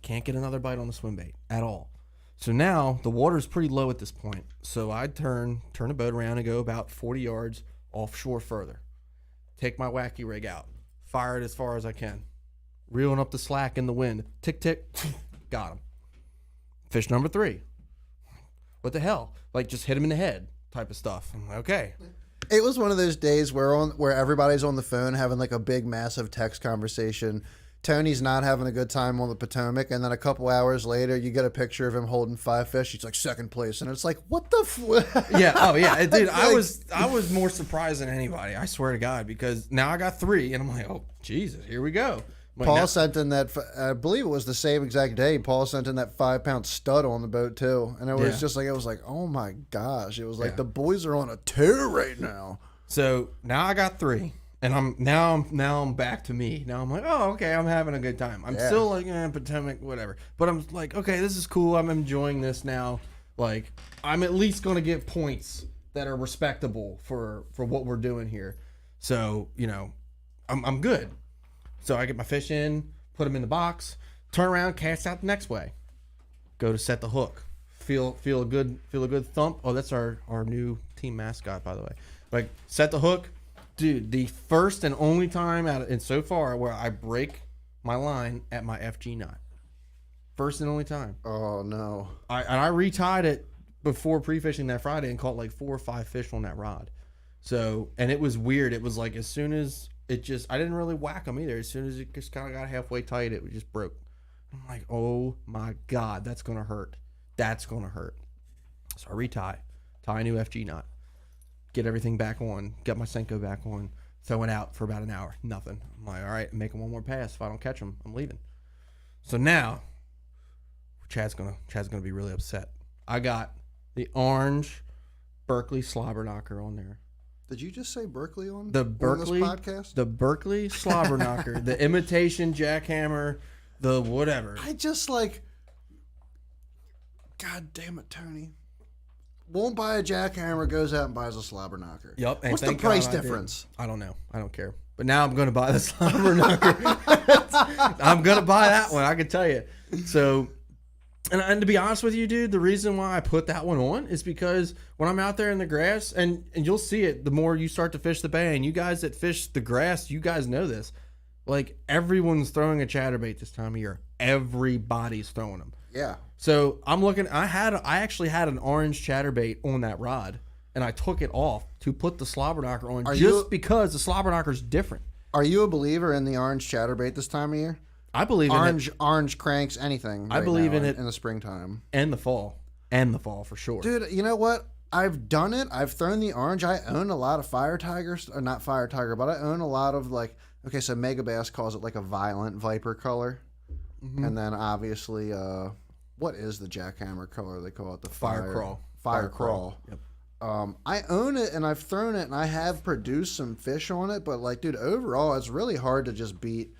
[SPEAKER 2] Can't get another bite on the swim bait at all. So now the water's pretty low at this point. So I turn the boat around and go about 40 yards offshore further. Take my wacky rig out. Fire it as far as I can. Reeling up the slack in the wind. Tick, tick. Got him. Fish number 3. What the hell? Like, just hit him in the head type of stuff. I'm like, okay.
[SPEAKER 1] It was one of those days where everybody's on the phone having like a big, massive text conversation. Tony's not having a good time on the Potomac, and then a couple hours later, you get a picture of him holding 5 fish. He's like second place, and it's like, what the?
[SPEAKER 2] Yeah, oh yeah, dude. I was more surprised than anybody. I swear to God, because now I got 3, and I'm like, oh Jesus, here we go. Like,
[SPEAKER 1] Paul sent in that, I believe it was the same exact day. Paul sent in that 5-pound stud on the boat too, and it was just like, it was like, oh my gosh, it was like the boys are on a tear right now.
[SPEAKER 2] So now I got 3. And I'm back to me. Now I'm like, oh, okay, I'm having a good time. I'm still like, Potomac, whatever. But I'm like, okay, this is cool. I'm enjoying this now. Like, I'm at least going to get points that are respectable for what we're doing here. So, you know, I'm good. So I get my fish in, put them in the box, turn around, cast out the next way. Go to set the hook. Feel a good thump. Oh, that's our new team mascot, by the way. Like, set the hook. Dude, the first and only time and so far where I break my line at my FG knot. First and only time.
[SPEAKER 1] Oh no!
[SPEAKER 2] I retied it before pre-fishing that Friday and caught like 4 or 5 fish on that rod. So, and it was weird. It was like as soon as it just, I didn't really whack them either. As soon as it just kind of got halfway tight, it just broke. I'm like, oh my God, that's gonna hurt. That's gonna hurt. So I tie a new FG knot. Get everything back on, get my Senko back on, throw it out for about an hour. Nothing. I'm like, all right, making one more pass. If I don't catch him, I'm leaving. So now, Chad's gonna be really upset. I got the orange Berkley slobber knocker on there.
[SPEAKER 1] Did you just say Berkeley on
[SPEAKER 2] this podcast? The Berkley slobber knocker, the imitation jackhammer, the whatever.
[SPEAKER 1] I just like, God damn it, Tony. Won't buy a jackhammer, goes out and buys a slobber knocker.
[SPEAKER 2] Yep.
[SPEAKER 1] What's the price difference?
[SPEAKER 2] I don't know. I don't care. But now I'm going to buy the slobber knocker. I'm going to buy that one. I can tell you. So, and to be honest with you, dude, the reason why I put that one on is because when I'm out there in the grass, and you'll see it the more you start to fish the bay, and you guys that fish the grass, you guys know this. Like, everyone's throwing a chatterbait this time of year. Everybody's throwing them.
[SPEAKER 1] Yeah.
[SPEAKER 2] So I'm looking. I actually had an orange chatterbait on that rod, and I took it off to put the slobber knocker on because the slobber knocker is different.
[SPEAKER 1] Are you a believer in the orange chatterbait this time of year?
[SPEAKER 2] I believe in it.
[SPEAKER 1] Orange cranks, anything.
[SPEAKER 2] I believe in it
[SPEAKER 1] in the springtime
[SPEAKER 2] and the fall, for sure.
[SPEAKER 1] Dude, you know what? I've done it. I've thrown the orange. I own a lot of Fire Tigers, or not Fire Tiger, but I own a lot of like. Okay, so Mega Bass calls it like a violent viper color, and then obviously. What is the jackhammer color? They call it the
[SPEAKER 2] Fire Crawl.
[SPEAKER 1] Fire Crawl.
[SPEAKER 2] Yep.
[SPEAKER 1] I own it and I've thrown it and I have produced some fish on it, but like, dude, overall, it's really hard to just beat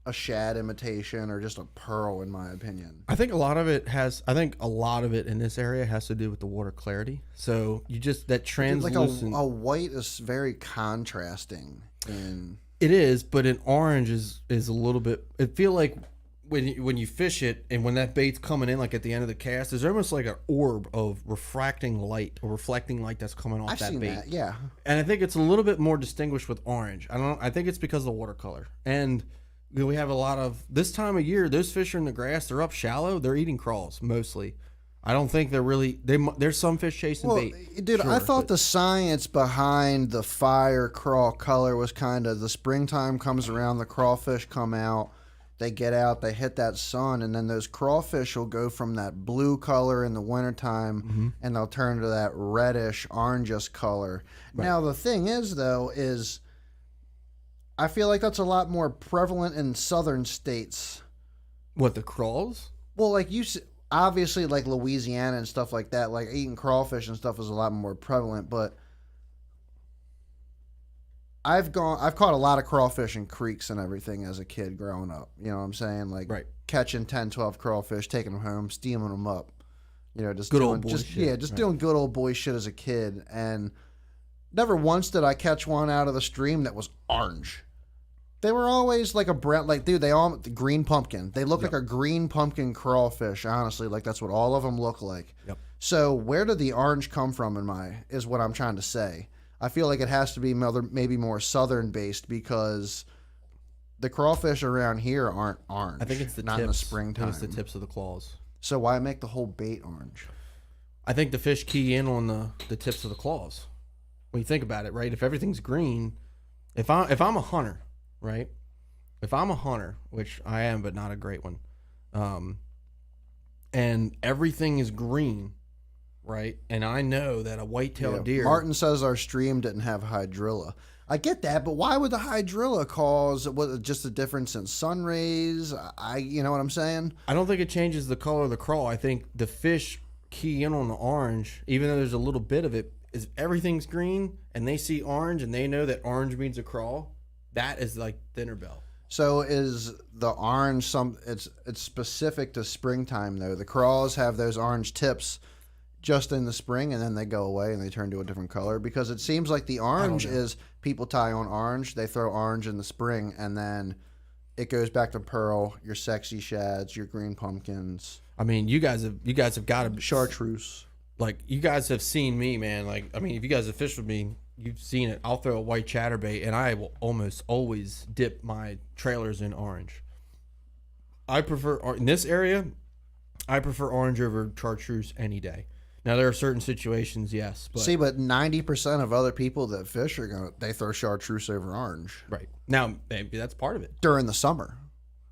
[SPEAKER 1] a shad imitation or just a pearl, in my opinion.
[SPEAKER 2] I think a lot of it in this area has to do with the water clarity. So you just that translucent.
[SPEAKER 1] Like a white is very contrasting.
[SPEAKER 2] It is, but an orange is a little bit. It feel like. When you fish it and when that bait's coming in, like at the end of the cast, there's almost like an orb of refracting light or reflecting light that's coming off that bait. That,
[SPEAKER 1] yeah.
[SPEAKER 2] And I think it's a little bit more distinguished with orange. I think it's because of the watercolor. And we have a lot of this time of year. Those fish are in the grass. They're up shallow. They're eating crawls mostly. I don't think they're really. There's some fish chasing
[SPEAKER 1] Well,
[SPEAKER 2] bait.
[SPEAKER 1] dude, I
[SPEAKER 2] sure,
[SPEAKER 1] thought
[SPEAKER 2] but-
[SPEAKER 1] the science behind the fire crawl color was kind of the springtime comes around, the crawfish come out, they get out, they hit that sun, and then those crawfish will go from that blue color in the wintertime and they'll turn to that reddish, orangish color. Now, the thing is, though, is I feel like that's a lot more prevalent in southern states.
[SPEAKER 2] What, the crawls?
[SPEAKER 1] Well, like obviously, like Louisiana and stuff like that, like eating crawfish and stuff is a lot more prevalent. But I've caught a lot of crawfish in creeks and everything as a kid growing up. You know what I'm saying? Like
[SPEAKER 2] Right.
[SPEAKER 1] catching 10, 12 crawfish, taking them home, steaming them up. You know, just
[SPEAKER 2] Good
[SPEAKER 1] doing,
[SPEAKER 2] old boy
[SPEAKER 1] just,
[SPEAKER 2] shit,
[SPEAKER 1] yeah, just
[SPEAKER 2] right.
[SPEAKER 1] doing good old boy shit as a kid. And never once did I catch one out of the stream that was orange. They were always like a brown, like, dude, the green pumpkin. They look like a green pumpkin crawfish, honestly. Like, that's what all of them look like.
[SPEAKER 2] Yep.
[SPEAKER 1] So, where did the orange come from is what I'm trying to say. I feel like it has to be maybe more southern based because the crawfish around here aren't orange.
[SPEAKER 2] I think it's the
[SPEAKER 1] not
[SPEAKER 2] tips.
[SPEAKER 1] in the
[SPEAKER 2] I
[SPEAKER 1] springtime.
[SPEAKER 2] think it's the tips of the claws.
[SPEAKER 1] So, why make the whole bait orange?
[SPEAKER 2] I think the fish key in on the tips of the claws. When you think about it, right? If everything's green, if I'm a hunter, right? If I'm a hunter, which I am, but not a great one, and everything is green, right? And I know that a white-tailed deer.
[SPEAKER 1] Martin says our stream didn't have hydrilla. I get that, but why would the hydrilla cause just a difference in sun rays? You know what I'm saying?
[SPEAKER 2] I don't think it changes the color of the crawl. I think the fish key in on the orange, even though there's a little bit of it, is everything's green and they see orange and they know that orange means a crawl. That is like dinner bell.
[SPEAKER 1] So is the orange it's specific to springtime though. The craws have those orange tips just in the spring and then they go away and they turn to a different color because it seems like the orange is people tie on orange, they throw orange in the spring and then it goes back to pearl, your sexy shads, your green pumpkins.
[SPEAKER 2] I mean, you guys have got to
[SPEAKER 1] Chartreuse.
[SPEAKER 2] like you guys have seen me, man. Like I mean, if you guys have fished with me, you've seen it. I'll throw a white chatterbait and I will almost always dip my trailers in orange. I prefer in this area, I prefer orange over chartreuse any day. Now there are certain situations, yes, but
[SPEAKER 1] See, but 90% of other people that fish they throw chartreuse over orange
[SPEAKER 2] right now maybe that's part of it.
[SPEAKER 1] during the summer.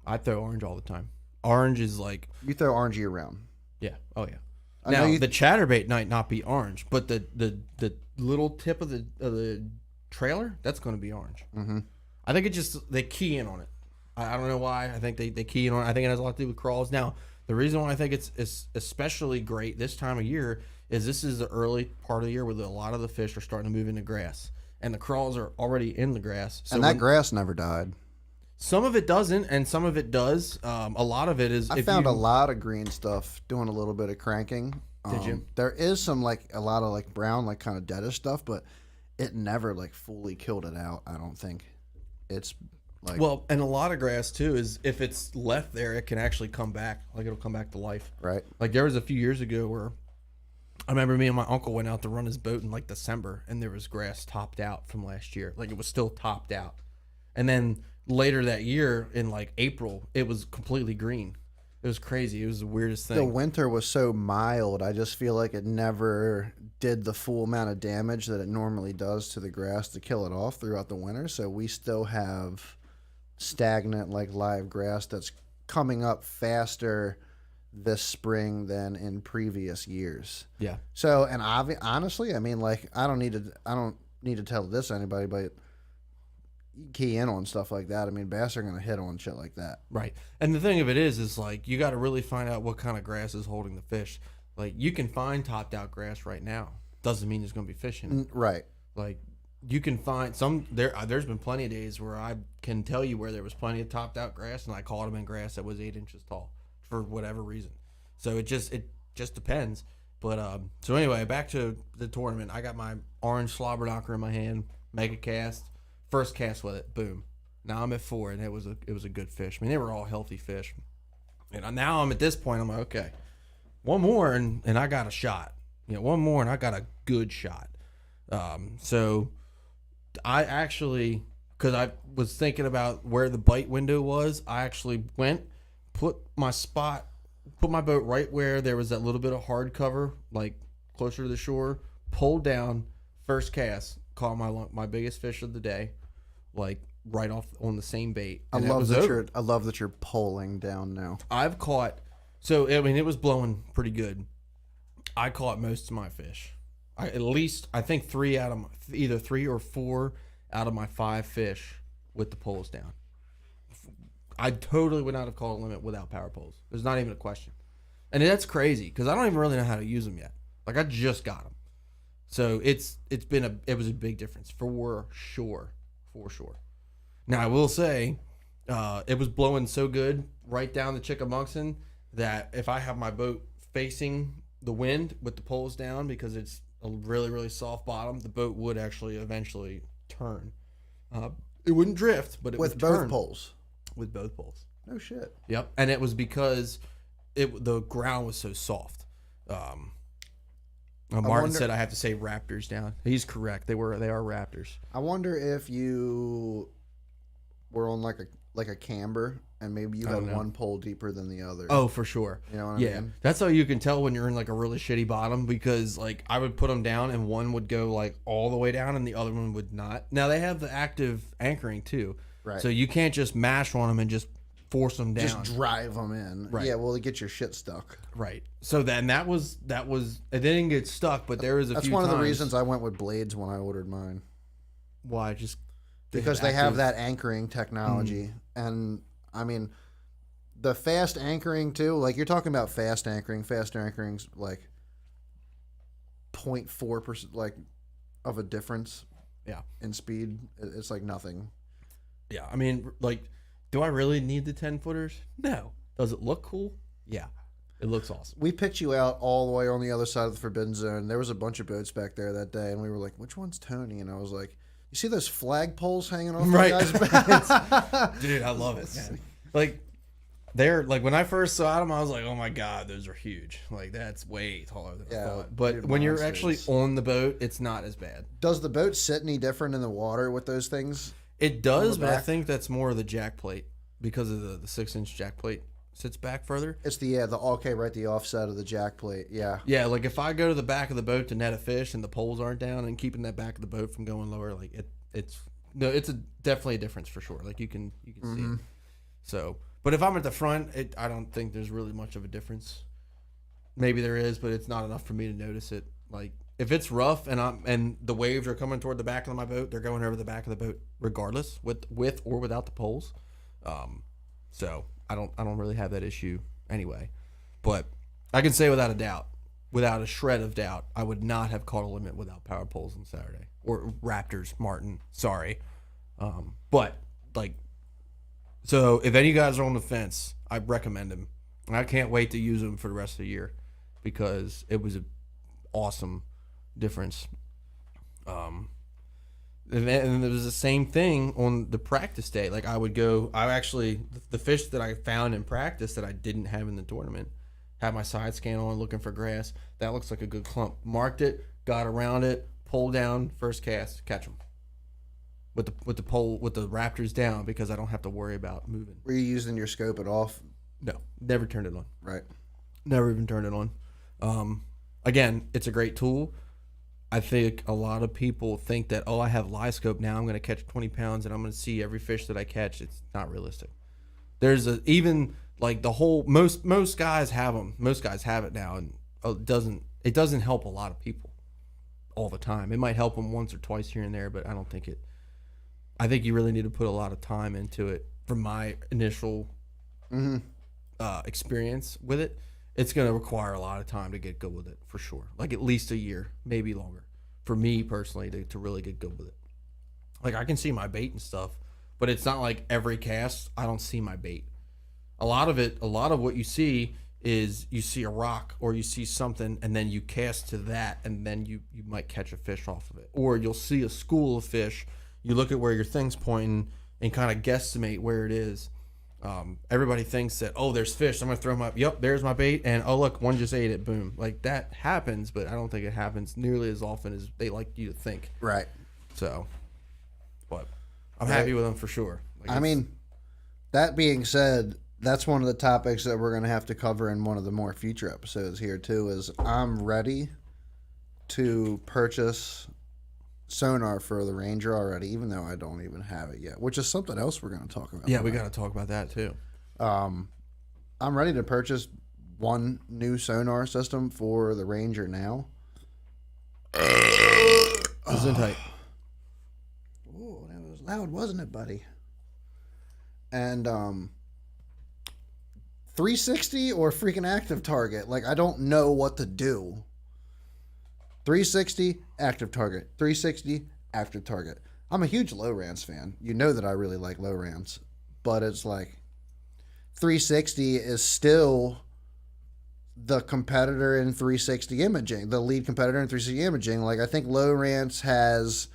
[SPEAKER 2] I throw orange all the time. Orange is like
[SPEAKER 1] You throw orange year round.
[SPEAKER 2] yeah, oh yeah.
[SPEAKER 1] I
[SPEAKER 2] Now
[SPEAKER 1] know you-
[SPEAKER 2] the chatterbait might not be orange, but the little tip of the trailer that's going to be orange. Mm-hmm. I think it just they key in on it. I don't know why. I think they key in on it. I think it has a lot to do with crawls. Now the reason why I think it's especially great this time of year is this is the early part of the year where a lot of the fish are starting to move into grass, and the crawls are already in the grass. So
[SPEAKER 1] And that
[SPEAKER 2] when-
[SPEAKER 1] grass never died.
[SPEAKER 2] some of it doesn't, and some of it does. A lot of it is.
[SPEAKER 1] I found a lot of green stuff doing a little bit of cranking.
[SPEAKER 2] Did you?
[SPEAKER 1] There is some a lot of brown, kind of deadish stuff, but it never fully killed it out. I don't think. It's
[SPEAKER 2] Well, and a lot of grass too is if it's left there, it can actually come back. Like it'll come back to life.
[SPEAKER 1] right.
[SPEAKER 2] Like there was a few years ago where I remember me and my uncle went out to run his boat in December, and there was grass topped out from last year. Like it was still topped out, and then later that year in April, it was completely green. It was crazy. It was the weirdest
[SPEAKER 1] The
[SPEAKER 2] thing.
[SPEAKER 1] winter was so mild. I just feel like it never did the full amount of damage that it normally does to the grass to kill it off throughout the winter. So we still have stagnant live grass that's coming up faster this spring than in previous years.
[SPEAKER 2] Yeah.
[SPEAKER 1] So, and honestly, I mean, I don't need to tell this to anybody, but you key in on stuff like that. I mean, bass are going to hit on shit like that.
[SPEAKER 2] Right. And the thing of it is you got to really find out what kind of grass is holding the fish. Like you can find topped out grass right now. Doesn't mean there's going to be fish in it.
[SPEAKER 1] Right.
[SPEAKER 2] Like you can find some there's been plenty of days where I can tell you where there was plenty of topped out grass and I caught them in grass that was 8 inches tall for whatever reason. So it just depends. But so anyway, back to the tournament. I got my orange slobber knocker in my hand, make a cast, first cast with it, boom. Now I'm at 4 and it was a good fish. I mean, they were all healthy fish. And now I'm at this point, I'm like, okay, one more and I got a shot. One more and I got a good shot. So I actually, because I was thinking about where the bite window was, I actually went, put my spot put my boat right where there was that little bit of hard cover, like closer to the shore. Pulled down, first cast, caught my biggest fish of the day, like right off on the same bait.
[SPEAKER 1] I
[SPEAKER 2] And
[SPEAKER 1] love
[SPEAKER 2] that was over.
[SPEAKER 1] I love that you're pulling down now.
[SPEAKER 2] I've caught, so I mean, it was blowing pretty good. I caught most of my fish. I think either 3 or 4 out of my 5 fish with the poles down. I totally would not have caught a limit without power poles. There's not even a question. And that's crazy because I don't even really know how to use them yet. Like I just got them. So it was a big difference for sure. Now I will say, it was blowing so good right down the Chickamauga that if I have my boat facing the wind with the poles down because it's a really, really soft bottom, the boat would actually eventually turn. It wouldn't drift, but it
[SPEAKER 1] With
[SPEAKER 2] would
[SPEAKER 1] both
[SPEAKER 2] turn.
[SPEAKER 1] poles.
[SPEAKER 2] With both poles.
[SPEAKER 1] No shit.
[SPEAKER 2] Yep, and it was because the ground was so soft. Martin said I have to say Raptors down. He's correct. They are Raptors.
[SPEAKER 1] I wonder if you were on like a camber and maybe you had one pole deeper than the other.
[SPEAKER 2] Oh, for sure.
[SPEAKER 1] You know what I mean?
[SPEAKER 2] That's how you can tell when you're in like a really shitty bottom because like I would put them down and one would go like all the way down and the other one would not. Now they have the active anchoring too.
[SPEAKER 1] Right.
[SPEAKER 2] So you can't just mash on them and just force them down.
[SPEAKER 1] Just drive them in.
[SPEAKER 2] Right.
[SPEAKER 1] Yeah, well, to get your shit stuck.
[SPEAKER 2] Right. So then that was it didn't get stuck, but there was a
[SPEAKER 1] That's
[SPEAKER 2] few
[SPEAKER 1] one of the
[SPEAKER 2] times-
[SPEAKER 1] reasons I went with blades when I ordered mine.
[SPEAKER 2] Why just
[SPEAKER 1] Because they have that anchoring technology. And I mean, the fast anchoring too, like you're talking about fast anchoring's like 0.4% like of a difference
[SPEAKER 2] Yeah.
[SPEAKER 1] in speed. It's like nothing.
[SPEAKER 2] Yeah, I mean, like, do I really need the 10 footers? No. Does it look cool? Yeah, it looks awesome.
[SPEAKER 1] We picked you out all the way on the other side of the Forbidden Zone. There was a bunch of boats back there that day, and we were like, which one's Tony? And I was like, you see those flag poles hanging off
[SPEAKER 2] Right.
[SPEAKER 1] the guy's back?
[SPEAKER 2] Dude, I love it, man. Like, they're, like, when I first saw them, I was like, oh my God, those are huge. Like, that's way taller than I thought. But
[SPEAKER 1] dude,
[SPEAKER 2] when you're
[SPEAKER 1] monsters.
[SPEAKER 2] actually on the boat, it's not as bad.
[SPEAKER 1] Does the boat sit any different in the water with those things?
[SPEAKER 2] It does,
[SPEAKER 1] the
[SPEAKER 2] but I
[SPEAKER 1] back?
[SPEAKER 2] think that's more of the jack plate because of the 6-inch jack plate sits back further.
[SPEAKER 1] It's the offset of the jack plate. Yeah.
[SPEAKER 2] Yeah, like if I go to the back of the boat to net a fish and the poles aren't down and keeping that back of the boat from going lower, like it's definitely a difference for sure. Like you can see it. So, but if I'm at the front, I don't think there's really much of a difference. Maybe there is, but it's not enough for me to notice it. Like if it's rough and the waves are coming toward the back of my boat, they're going over the back of the boat regardless, with or without the poles. So I don't really have that issue anyway. But I can say without a doubt, without a shred of doubt, I would not have caught a limit without power poles on Saturday or Raptors. Martin, sorry, but like, so if any guys are on the fence, I recommend them. I can't wait to use them for the rest of the year because it was an awesome difference. And it was the same thing on the practice day. Like the fish that I found in practice that I didn't have in the tournament, had my side scan on looking for grass. That looks like a good clump. Marked it, got around it, pulled down, first cast, catch them. With the pole, with the Raptors down because I don't have to worry about moving.
[SPEAKER 1] Were you using your scope at off?
[SPEAKER 2] No, never turned it on.
[SPEAKER 1] Right.
[SPEAKER 2] Never even turned it on. Again, it's a great tool. I think a lot of people think that, I have live scope now. I'm going to catch 20 pounds and I'm going to see every fish that I catch. It's not realistic. There's most guys have them. Most guys have it now, and it doesn't help a lot of people all the time. It might help them once or twice here and there, but I don't think it. I think you really need to put a lot of time into it. From my initial experience with it, it's going to require a lot of time to get good with it, for sure. Like at least a year, maybe longer. For me personally, to really get good with it. Like I can see my bait and stuff, but it's not like every cast I don't see my bait. A lot of what you see is you see a rock or you see something and then you cast to that and then you might catch a fish off of it. Or you'll see a school of fish, you look at where your thing's pointing and kind of guesstimate where it is. Everybody thinks that, there's fish, I'm gonna throw them up. Yep, there's my bait, and look, one just ate it. Boom. Like that happens, but I don't think it happens nearly as often as they like you to think.
[SPEAKER 1] Right.
[SPEAKER 2] So, but I'm happy with them for sure. Like
[SPEAKER 1] I mean, that being said, that's one of the topics that we're going to have to cover in one of the more future episodes here too. Is I'm ready to purchase sonar for the Ranger already, even though I don't even have it yet, which is something else we're going to talk about.
[SPEAKER 2] Yeah, we got to talk about that too.
[SPEAKER 1] I'm ready to purchase one new sonar system for the Ranger now.
[SPEAKER 2] Gesundheit.
[SPEAKER 1] Oh, that was loud, wasn't it, buddy? And 360 or freaking active target. Like, I don't know what to do. 360, active target. 360, active target. I'm a huge Lowrance fan. You know that I really like Lowrance. But it's like 360 is still the competitor in 360 imaging, the lead competitor in 360 imaging. Like, I think Lowrance has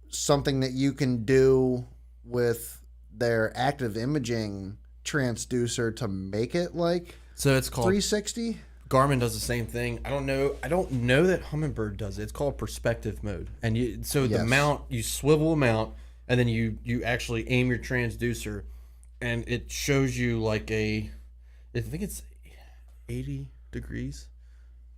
[SPEAKER 1] something that you can do with their active imaging transducer to make it like
[SPEAKER 2] So it's called
[SPEAKER 1] 360.
[SPEAKER 2] Garmin does the same thing. I don't know that Humminbird does it. It's called perspective mode. And the
[SPEAKER 1] Yes.
[SPEAKER 2] mount, you swivel a mount and then you actually aim your transducer and it shows you like I think it's 80 degrees.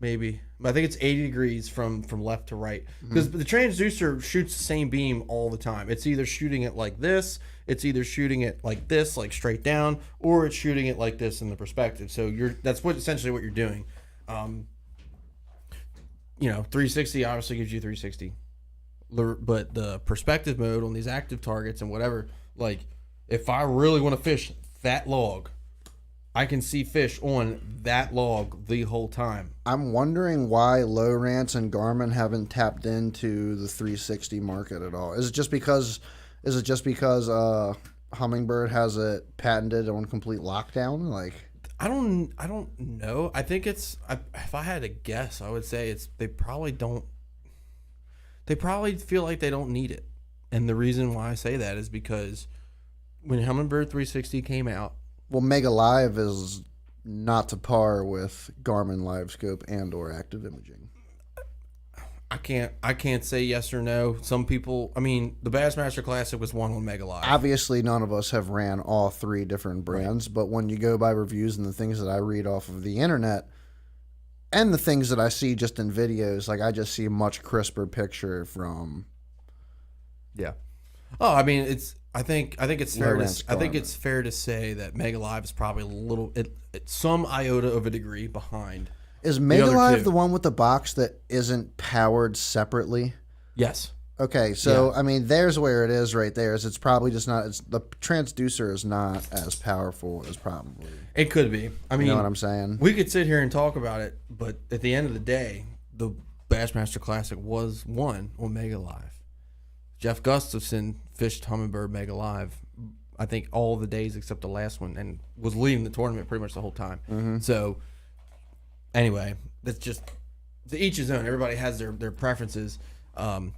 [SPEAKER 2] Maybe. I think it's 80 degrees from left to right. Because the transducer shoots the same beam all the time. It's either shooting it like this, it's either shooting it like this, like straight down, or it's shooting it like this in the perspective. So that's essentially what you're doing. 360 obviously gives you 360. But the perspective mode on these active targets and whatever, like if I really want to fish that log, I can see fish on that log the whole time.
[SPEAKER 1] I'm wondering why Lowrance and Garmin haven't tapped into the 360 market at all. Is it just because Humminbird has it patented on complete lockdown? Like,
[SPEAKER 2] I don't know. I think if I had to guess, I would say they probably feel like they don't need it. And the reason why I say that is because when Humminbird 360 came out,
[SPEAKER 1] well, Mega Live is not to par with Garmin LiveScope and or active imaging.
[SPEAKER 2] I can't say yes or no. Some people, I mean, the Bassmaster Classic was one on Mega Live.
[SPEAKER 1] Obviously, none of us have ran all three different brands, but when you go by reviews and the things that I read off of the internet and the things that I see just in videos, like I just see a much crisper picture from.
[SPEAKER 2] Yeah. Oh, I mean, I think it's fair
[SPEAKER 1] Lowrance
[SPEAKER 2] to I think
[SPEAKER 1] Garmin.
[SPEAKER 2] it's fair to say that Mega Live is probably a little some iota of a degree behind.
[SPEAKER 1] Is Mega
[SPEAKER 2] other
[SPEAKER 1] Live
[SPEAKER 2] two.
[SPEAKER 1] the one with the box that isn't powered separately?
[SPEAKER 2] Yes.
[SPEAKER 1] Okay, so I mean, there's where it is right there. Is it's probably just not. It's the transducer is not as powerful as probably.
[SPEAKER 2] It could be. I mean,
[SPEAKER 1] You know what I'm saying?
[SPEAKER 2] we could sit here and talk about it, but at the end of the day, the Bassmaster Classic was won on Mega Live. Jeff Gustafson fished Humminbird Mega Live, I think all the days except the last one, and was leading the tournament pretty much the whole time. So, anyway, that's just to each his own. Everybody has their preferences. But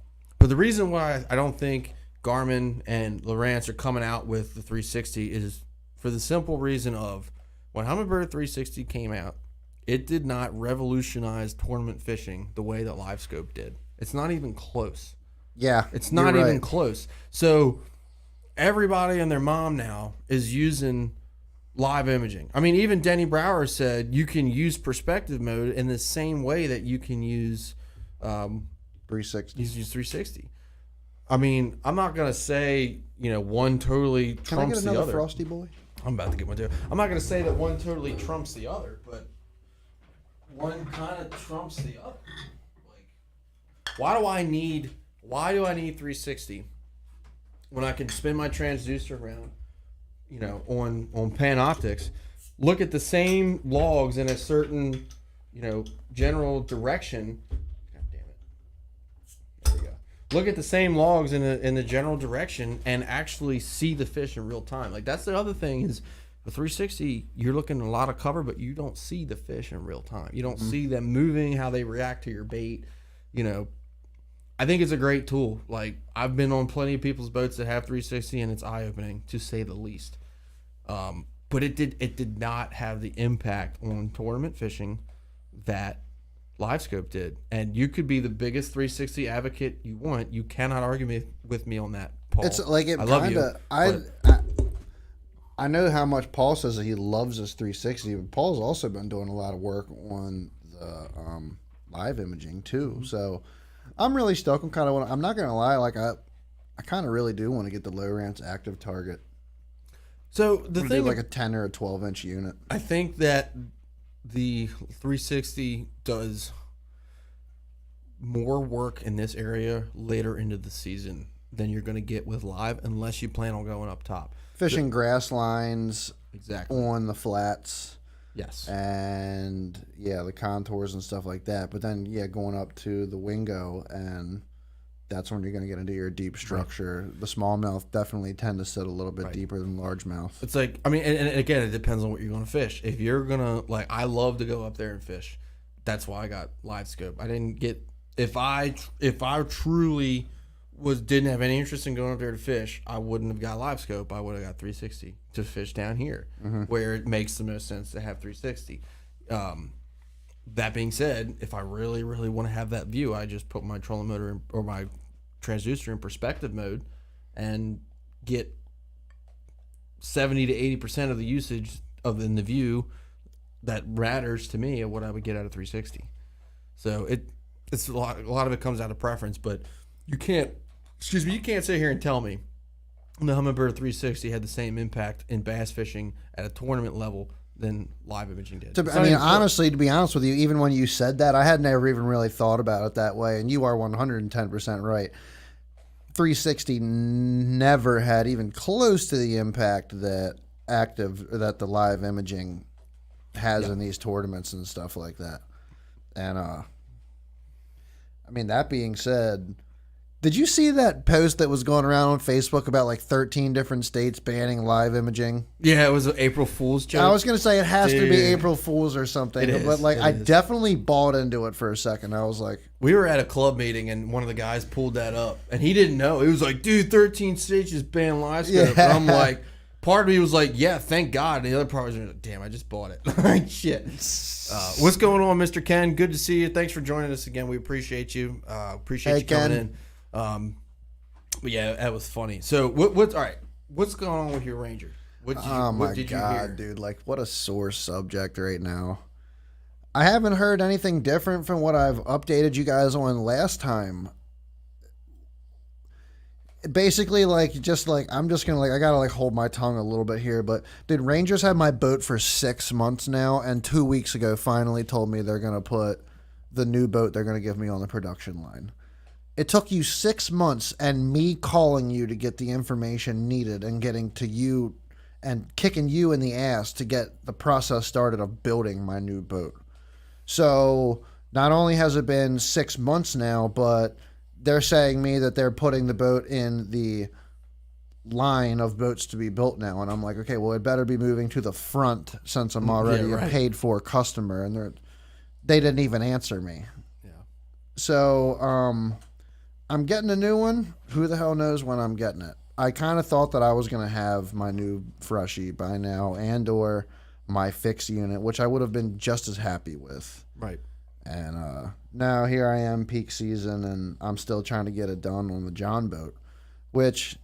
[SPEAKER 2] the reason why I don't think Garmin and Lowrance are coming out with the 360 is for the simple reason of when Humminbird 360 came out, it did not revolutionize tournament fishing the way that LiveScope did. It's not even close.
[SPEAKER 1] Yeah,
[SPEAKER 2] It's not
[SPEAKER 1] you're
[SPEAKER 2] even
[SPEAKER 1] right.
[SPEAKER 2] close. So everybody and their mom now is using live imaging. I mean, even Denny Brower said you can use perspective mode in the same way that you can use
[SPEAKER 1] 360.
[SPEAKER 2] use 360. I mean, I'm not gonna say one totally
[SPEAKER 1] Can I get
[SPEAKER 2] trumps the
[SPEAKER 1] another
[SPEAKER 2] other.
[SPEAKER 1] Frosty Boy?
[SPEAKER 2] I'm about to get one too. I'm not gonna say that one totally trumps the other, but one kind of trumps the other. Like, why do I need 360 when I can spin my transducer around, on Panoptix, look at the same logs in a certain, general direction. God damn it. There we go. Look at the same logs in the general direction and actually see the fish in real time. Like, that's the other thing is the 360, you're looking at a lot of cover, but you don't see the fish in real time. You don't see them moving, how they react to your bait. I think it's a great tool. Like, I've been on plenty of people's boats that have 360 and it's eye-opening, to say the least. But it did not have the impact on tournament fishing that LiveScope did. And you could be the biggest 360 advocate you want. You cannot argue with me on that, Paul.
[SPEAKER 1] It's like it
[SPEAKER 2] I love
[SPEAKER 1] kind
[SPEAKER 2] you,
[SPEAKER 1] of.
[SPEAKER 2] but
[SPEAKER 1] I know how much Paul says that he loves his 360, but Paul's also been doing a lot of work on the live imaging too. So I'm really stoked. I'm not gonna lie, like I kind of really do want to get the Lowrance active target.
[SPEAKER 2] So the
[SPEAKER 1] Do
[SPEAKER 2] thing,
[SPEAKER 1] like a 10 or a 12-inch unit.
[SPEAKER 2] I think that the 360 does more work in this area later into the season than you're going to get with live, unless you plan on going up top.
[SPEAKER 1] Fishing grass lines
[SPEAKER 2] Exactly.
[SPEAKER 1] on the flats.
[SPEAKER 2] Yes.
[SPEAKER 1] And yeah, the contours and stuff like that. But then yeah, going up to the Wingo, and that's when you're going to get into your deep structure. Right. The smallmouth definitely tend to sit a little bit deeper than largemouth.
[SPEAKER 2] It's like, I mean, and again, it depends on what you're going to fish. If you're going to, like, I love to go up there and fish. That's why I got live scope. I didn't get, if I truly didn't have any interest in going up there to fish, I wouldn't have got live scope. I would have got 360 to fish down here, where it makes the most sense to have 360. That being said, if I really, really want to have that view, I just put my trolling motor or my transducer in perspective mode and get 70 to 80% of the usage in the view that matters to me of what I would get out of 360. So it's a lot of it comes out of preference, but you can't sit here and tell me the Humminbird 360 had the same impact in bass fishing at a tournament level than live imaging did.
[SPEAKER 1] Honestly, to be honest with you, even when you said that, I had never even really thought about it that way, and you are 110% right. 360 never had even close to the impact that the live imaging has in these tournaments and stuff like that. And I mean, that being said, did you see that post that was going around on Facebook about like 13 different states banning live imaging?
[SPEAKER 2] Yeah, it was an April Fool's joke.
[SPEAKER 1] I was going to say it has to be April Fool's or something, but like I definitely bought into it for a second. I was like,
[SPEAKER 2] we were at a club meeting and one of the guys pulled that up and he didn't know. He was like, dude, 13 states just banned live scope. Yeah. And I'm like, part of me was like, yeah, thank God. And the other part was like, damn, I just bought it. Like, shit. What's going on, Mr. Ken? Good to see you. Thanks for joining us again. We appreciate you. Appreciate you coming in. But yeah, that was funny. So what's all right? What's going on with your Ranger? What did you hear?
[SPEAKER 1] Dude! Like, what a sore subject right now. I haven't heard anything different from what I've updated you guys on last time. Basically, I'm just gonna I gotta hold my tongue a little bit here. But dude, Rangers had my boat for 6 months now, and 2 weeks ago finally told me they're gonna put the new boat they're gonna give me on the production line. It took you 6 months and me calling you to get the information needed and getting to you and kicking you in the ass to get the process started of building my new boat. So not only has it been 6 months now, but they're saying me that they're putting the boat in the line of boats to be built now. And I'm like, okay, well, it better be moving to the front since I'm already a paid for customer. And they didn't even answer me. Yeah. So, I'm getting a new one. Who the hell knows when I'm getting it? I kind of thought that I was going to have my new Freshie by now and or my fixed unit, which I would have been just as happy with.
[SPEAKER 2] Right.
[SPEAKER 1] And now here I am, peak season, and I'm still trying to get it done on the John boat, which,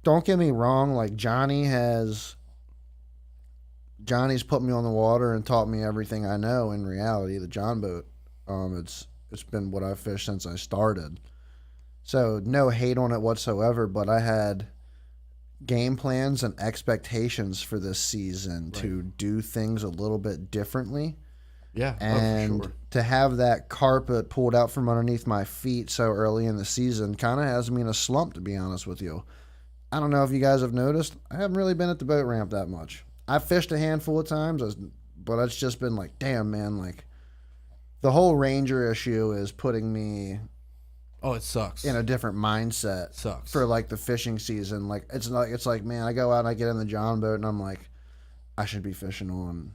[SPEAKER 1] don't get me wrong, like Johnny's put me on the water and taught me everything I know. In reality, the John boat, it's been what I've fished since I started. So no hate on it whatsoever, but I had game plans and expectations for this season to do things a little bit differently.
[SPEAKER 2] Yeah,
[SPEAKER 1] and
[SPEAKER 2] for sure.
[SPEAKER 1] To have that carpet pulled out from underneath my feet so early in the season kind of has me in a slump, to be honest with you. I don't know if you guys have noticed. I haven't really been at the boat ramp that much. I've fished a handful of times, but it's just been like, damn, man, like the whole Ranger issue is putting me...
[SPEAKER 2] Oh, it sucks.
[SPEAKER 1] In a different mindset.
[SPEAKER 2] Sucks. For
[SPEAKER 1] like the fishing season. Like it's like, man, I go out and I get in the John boat and I'm like, I should be fishing on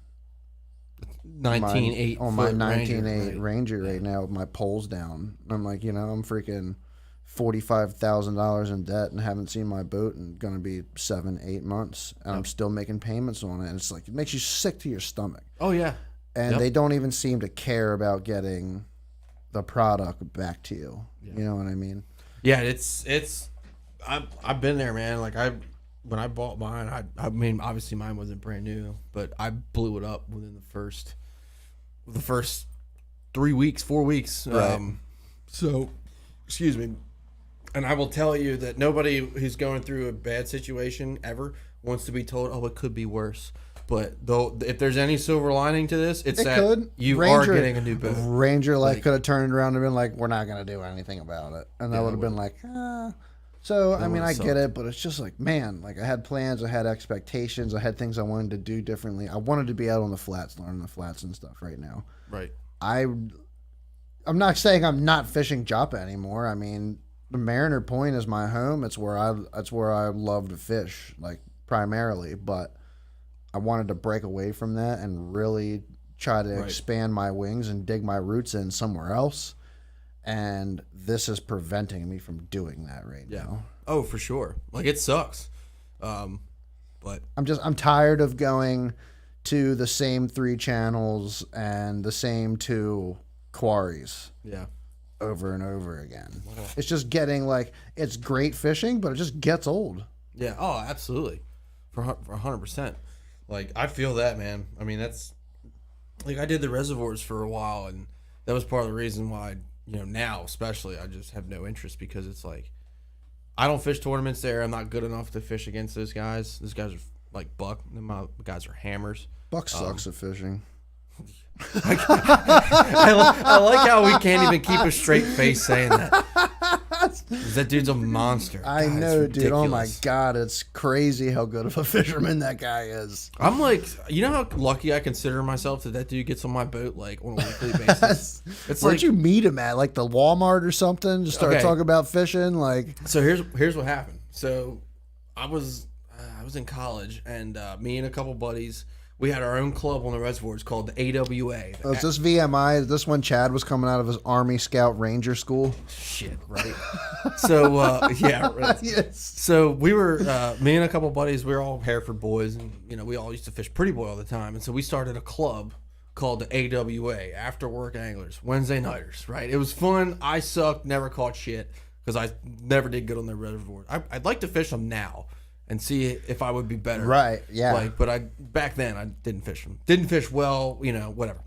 [SPEAKER 2] 19.8
[SPEAKER 1] on my 19.8 Ranger right now with my poles down. And I'm like, I'm freaking $45,000 in debt and haven't seen my boat in gonna be 7-8 months. And I'm still making payments on it. And it's like it makes you sick to your stomach.
[SPEAKER 2] Oh yeah.
[SPEAKER 1] And they don't even seem to care about getting the product back to you. You know what I mean?
[SPEAKER 2] Yeah, I've been there, man. Like when I bought mine, I mean, obviously mine wasn't brand new, but I blew it up within the first 3 weeks, 4 weeks.
[SPEAKER 1] Right.
[SPEAKER 2] So, excuse me. And I will tell you that nobody who's going through a bad situation ever wants to be told, "Oh, it could be worse." But though, if there's any silver lining to this, it's that
[SPEAKER 1] could.
[SPEAKER 2] you
[SPEAKER 1] Ranger,
[SPEAKER 2] are getting a new boat.
[SPEAKER 1] Ranger could have turned around and been like, "We're not gonna do anything about it," and I would have been like, ah. So I mean, I get it, but it's just like, man, like I had plans, I had expectations, I had things I wanted to do differently. I wanted to be out on the flats, learning the flats and stuff. Right now,
[SPEAKER 2] Right.
[SPEAKER 1] I'm not saying I'm not fishing Joppa anymore. I mean, the Mariner Point is my home. It's where I love to fish, like primarily. But I wanted to break away from that and really try to expand my wings and dig my roots in somewhere else. And this is preventing me from doing that right now.
[SPEAKER 2] Oh, for sure. Like it sucks. But
[SPEAKER 1] I'm tired of going to the same 3 channels and the same 2 quarries.
[SPEAKER 2] yeah.
[SPEAKER 1] Over and over again. It's just getting it's great fishing, but it just gets old.
[SPEAKER 2] Yeah. Oh, absolutely. For 100%. Like I feel that, man. I mean, that's like I did the reservoirs for a while, and that was part of the reason why, now especially I just have no interest, because it's like I don't fish tournaments there. I'm not good enough to fish against those guys. Those guys are like buck. My guys are hammers.
[SPEAKER 1] Buck sucks at fishing.
[SPEAKER 2] I like how we can't even keep a straight face saying that. That dude's a monster.
[SPEAKER 1] I
[SPEAKER 2] God,
[SPEAKER 1] know,
[SPEAKER 2] it's
[SPEAKER 1] dude. Oh my
[SPEAKER 2] ridiculous.
[SPEAKER 1] God, it's crazy how good of a fisherman that guy is.
[SPEAKER 2] I'm like, you know how lucky I consider myself that dude gets on my boat like on a weekly basis. It's
[SPEAKER 1] Where'd
[SPEAKER 2] like,
[SPEAKER 1] you meet him at? Like the Walmart or something? Just start
[SPEAKER 2] Okay.
[SPEAKER 1] talking about fishing? Like,
[SPEAKER 2] so here's what happened. So I was in college, and me and a couple buddies, we had our own club on the reservoir. It's called the AWA.
[SPEAKER 1] is this VMI? Is this when Chad was coming out of his Army Scout Ranger school?
[SPEAKER 2] Shit, right? So yeah, right.
[SPEAKER 1] Yes.
[SPEAKER 2] So we were, me and a couple buddies, we were all Hereford boys, and we all used to fish Pretty Boy all the time. And so we started a club called the AWA, After Work Anglers, Wednesday nighters. Right? It was fun. I sucked, never caught shit because I never did good on the reservoir. I'd like to fish them now and see if I would be better.
[SPEAKER 1] Right, yeah.
[SPEAKER 2] But back then I didn't fish them. Didn't fish well, whatever.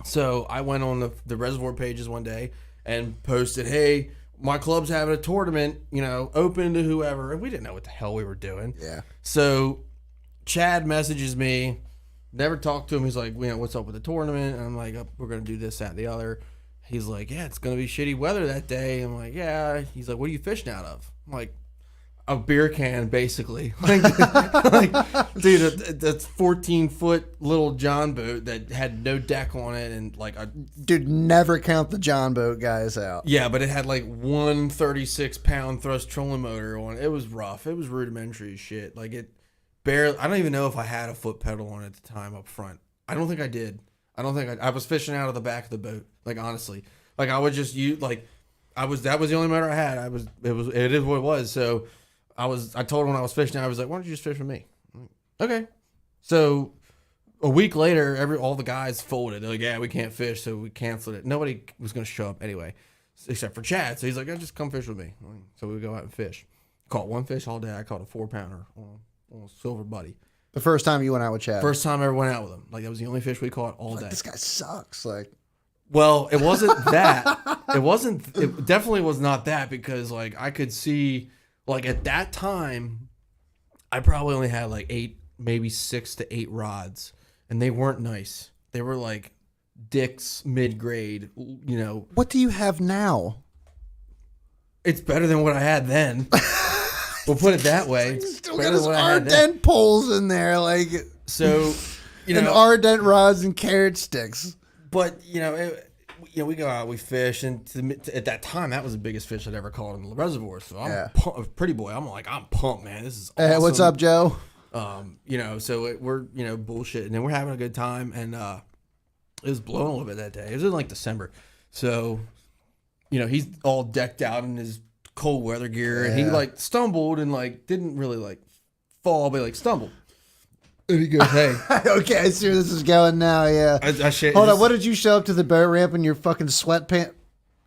[SPEAKER 2] So I went on the reservoir pages one day and posted, "Hey, my club's having a tournament, open to whoever." And we didn't know what the hell we were doing.
[SPEAKER 1] Yeah.
[SPEAKER 2] So Chad messages me, never talked to him. He's like, "What's up with the tournament?" And I'm like, "Oh, we're going to do this, that, and the other." He's like, "Yeah, it's going to be shitty weather that day." I'm like, "Yeah." He's like, "What are you fishing out of?" I'm like, "A beer can, basically." Like, dude, that's 14-foot little John boat that had no deck on it, and
[SPEAKER 1] Dude, never count the John boat guys out.
[SPEAKER 2] yeah, but it had like 136-pound thrust trolling motor on it. It was rough. It was rudimentary as shit. Like it barely. I don't even know if I had a foot pedal on it at the time up front. I don't think I did. I was fishing out of the back of the boat. Like honestly, like I would just use that was the only motor I had. It is what it was. So I told him when I was fishing, I was like, "Why don't you just fish with me?" I'm like, okay. So a week later, all the guys folded. They're like, "Yeah, we can't fish," so we canceled it. Nobody was going to show up anyway, except for Chad. So he's like, just come fish with me." So we go out and fish. Caught one fish all day. I caught a 4-pounder on a silver buddy.
[SPEAKER 1] The first time you went out with Chad.
[SPEAKER 2] First time I ever went out with him. Like that was the only fish we caught all day.
[SPEAKER 1] This guy sucks. Like,
[SPEAKER 2] Well, it wasn't that. It definitely was not that, because I could see, at that time, I probably only had 8, maybe 6 to 8 rods, and they weren't nice. They were Dick's mid-grade,
[SPEAKER 1] what do you have now?
[SPEAKER 2] It's better than what I had then. We'll put it that way.
[SPEAKER 1] Still
[SPEAKER 2] Better
[SPEAKER 1] got his
[SPEAKER 2] than what I had then.
[SPEAKER 1] Ardent poles in there,
[SPEAKER 2] So,
[SPEAKER 1] and Ardent rods and carrot sticks.
[SPEAKER 2] But we go out, we fish, and at that time, that was the biggest fish I'd ever caught in the reservoir. So I'm Pretty Boy. I'm pumped, man. This is awesome.
[SPEAKER 1] Hey, what's up, Joe?
[SPEAKER 2] So we're bullshitting, and we're having a good time, and it was blowing a little bit that day. It was in December, so he's all decked out in his cold weather gear, and he stumbled and didn't really fall, but stumbled. And he goes, "Hey."
[SPEAKER 1] Okay, I see where this is going now. Yeah.
[SPEAKER 2] I
[SPEAKER 1] Hold on. What did you show up to the boat ramp in your fucking sweatpants?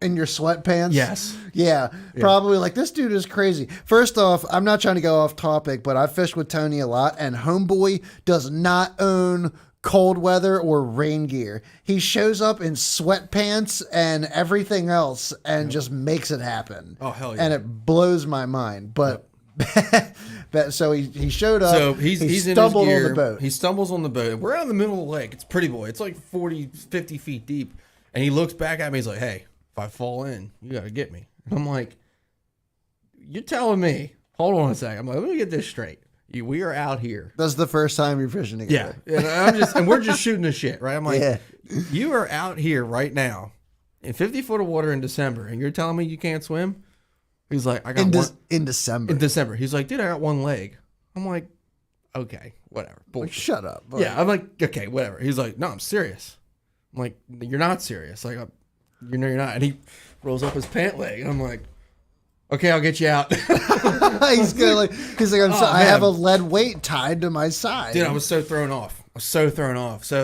[SPEAKER 1] In your sweatpants?
[SPEAKER 2] Yes.
[SPEAKER 1] Yeah, probably like this dude is crazy. First off, I'm not trying to go off topic, but I fished with Tony a lot, and homeboy does not own cold weather or rain gear. He shows up in sweatpants and everything else and just makes it happen.
[SPEAKER 2] Oh, hell yeah.
[SPEAKER 1] And it blows my mind. But so he showed up.
[SPEAKER 2] So he's in his
[SPEAKER 1] stumbled
[SPEAKER 2] gear.
[SPEAKER 1] on the boat.
[SPEAKER 2] He stumbles on the boat. We're out in the middle of the lake. It's Pretty Boy. It's like 40, 50 feet deep. And he looks back at me. He's like, hey, if I fall in, you got to get me. And I'm like, you're telling me. Hold on a second. I'm like, let me get this straight. We are out here.
[SPEAKER 1] That's the first time you're fishing together.
[SPEAKER 2] Yeah. And we're just shooting the shit, right? I'm like,
[SPEAKER 1] Yeah.
[SPEAKER 2] you are out here right now in 50 foot of water in December, and you're telling me you can't swim? He's like, I got
[SPEAKER 1] in December.
[SPEAKER 2] In December. He's like, dude, I got one leg. I'm like, okay, whatever. Bullshit.
[SPEAKER 1] Shut up. Bud.
[SPEAKER 2] Yeah, I'm like, okay, whatever. He's like, no, I'm serious. I'm like, you're not serious. Like, you know you're not. And he rolls up his pant leg. And I'm like, okay, I'll get you out.
[SPEAKER 1] he's like, I have a lead weight tied to my side.
[SPEAKER 2] Dude, I was so thrown off. So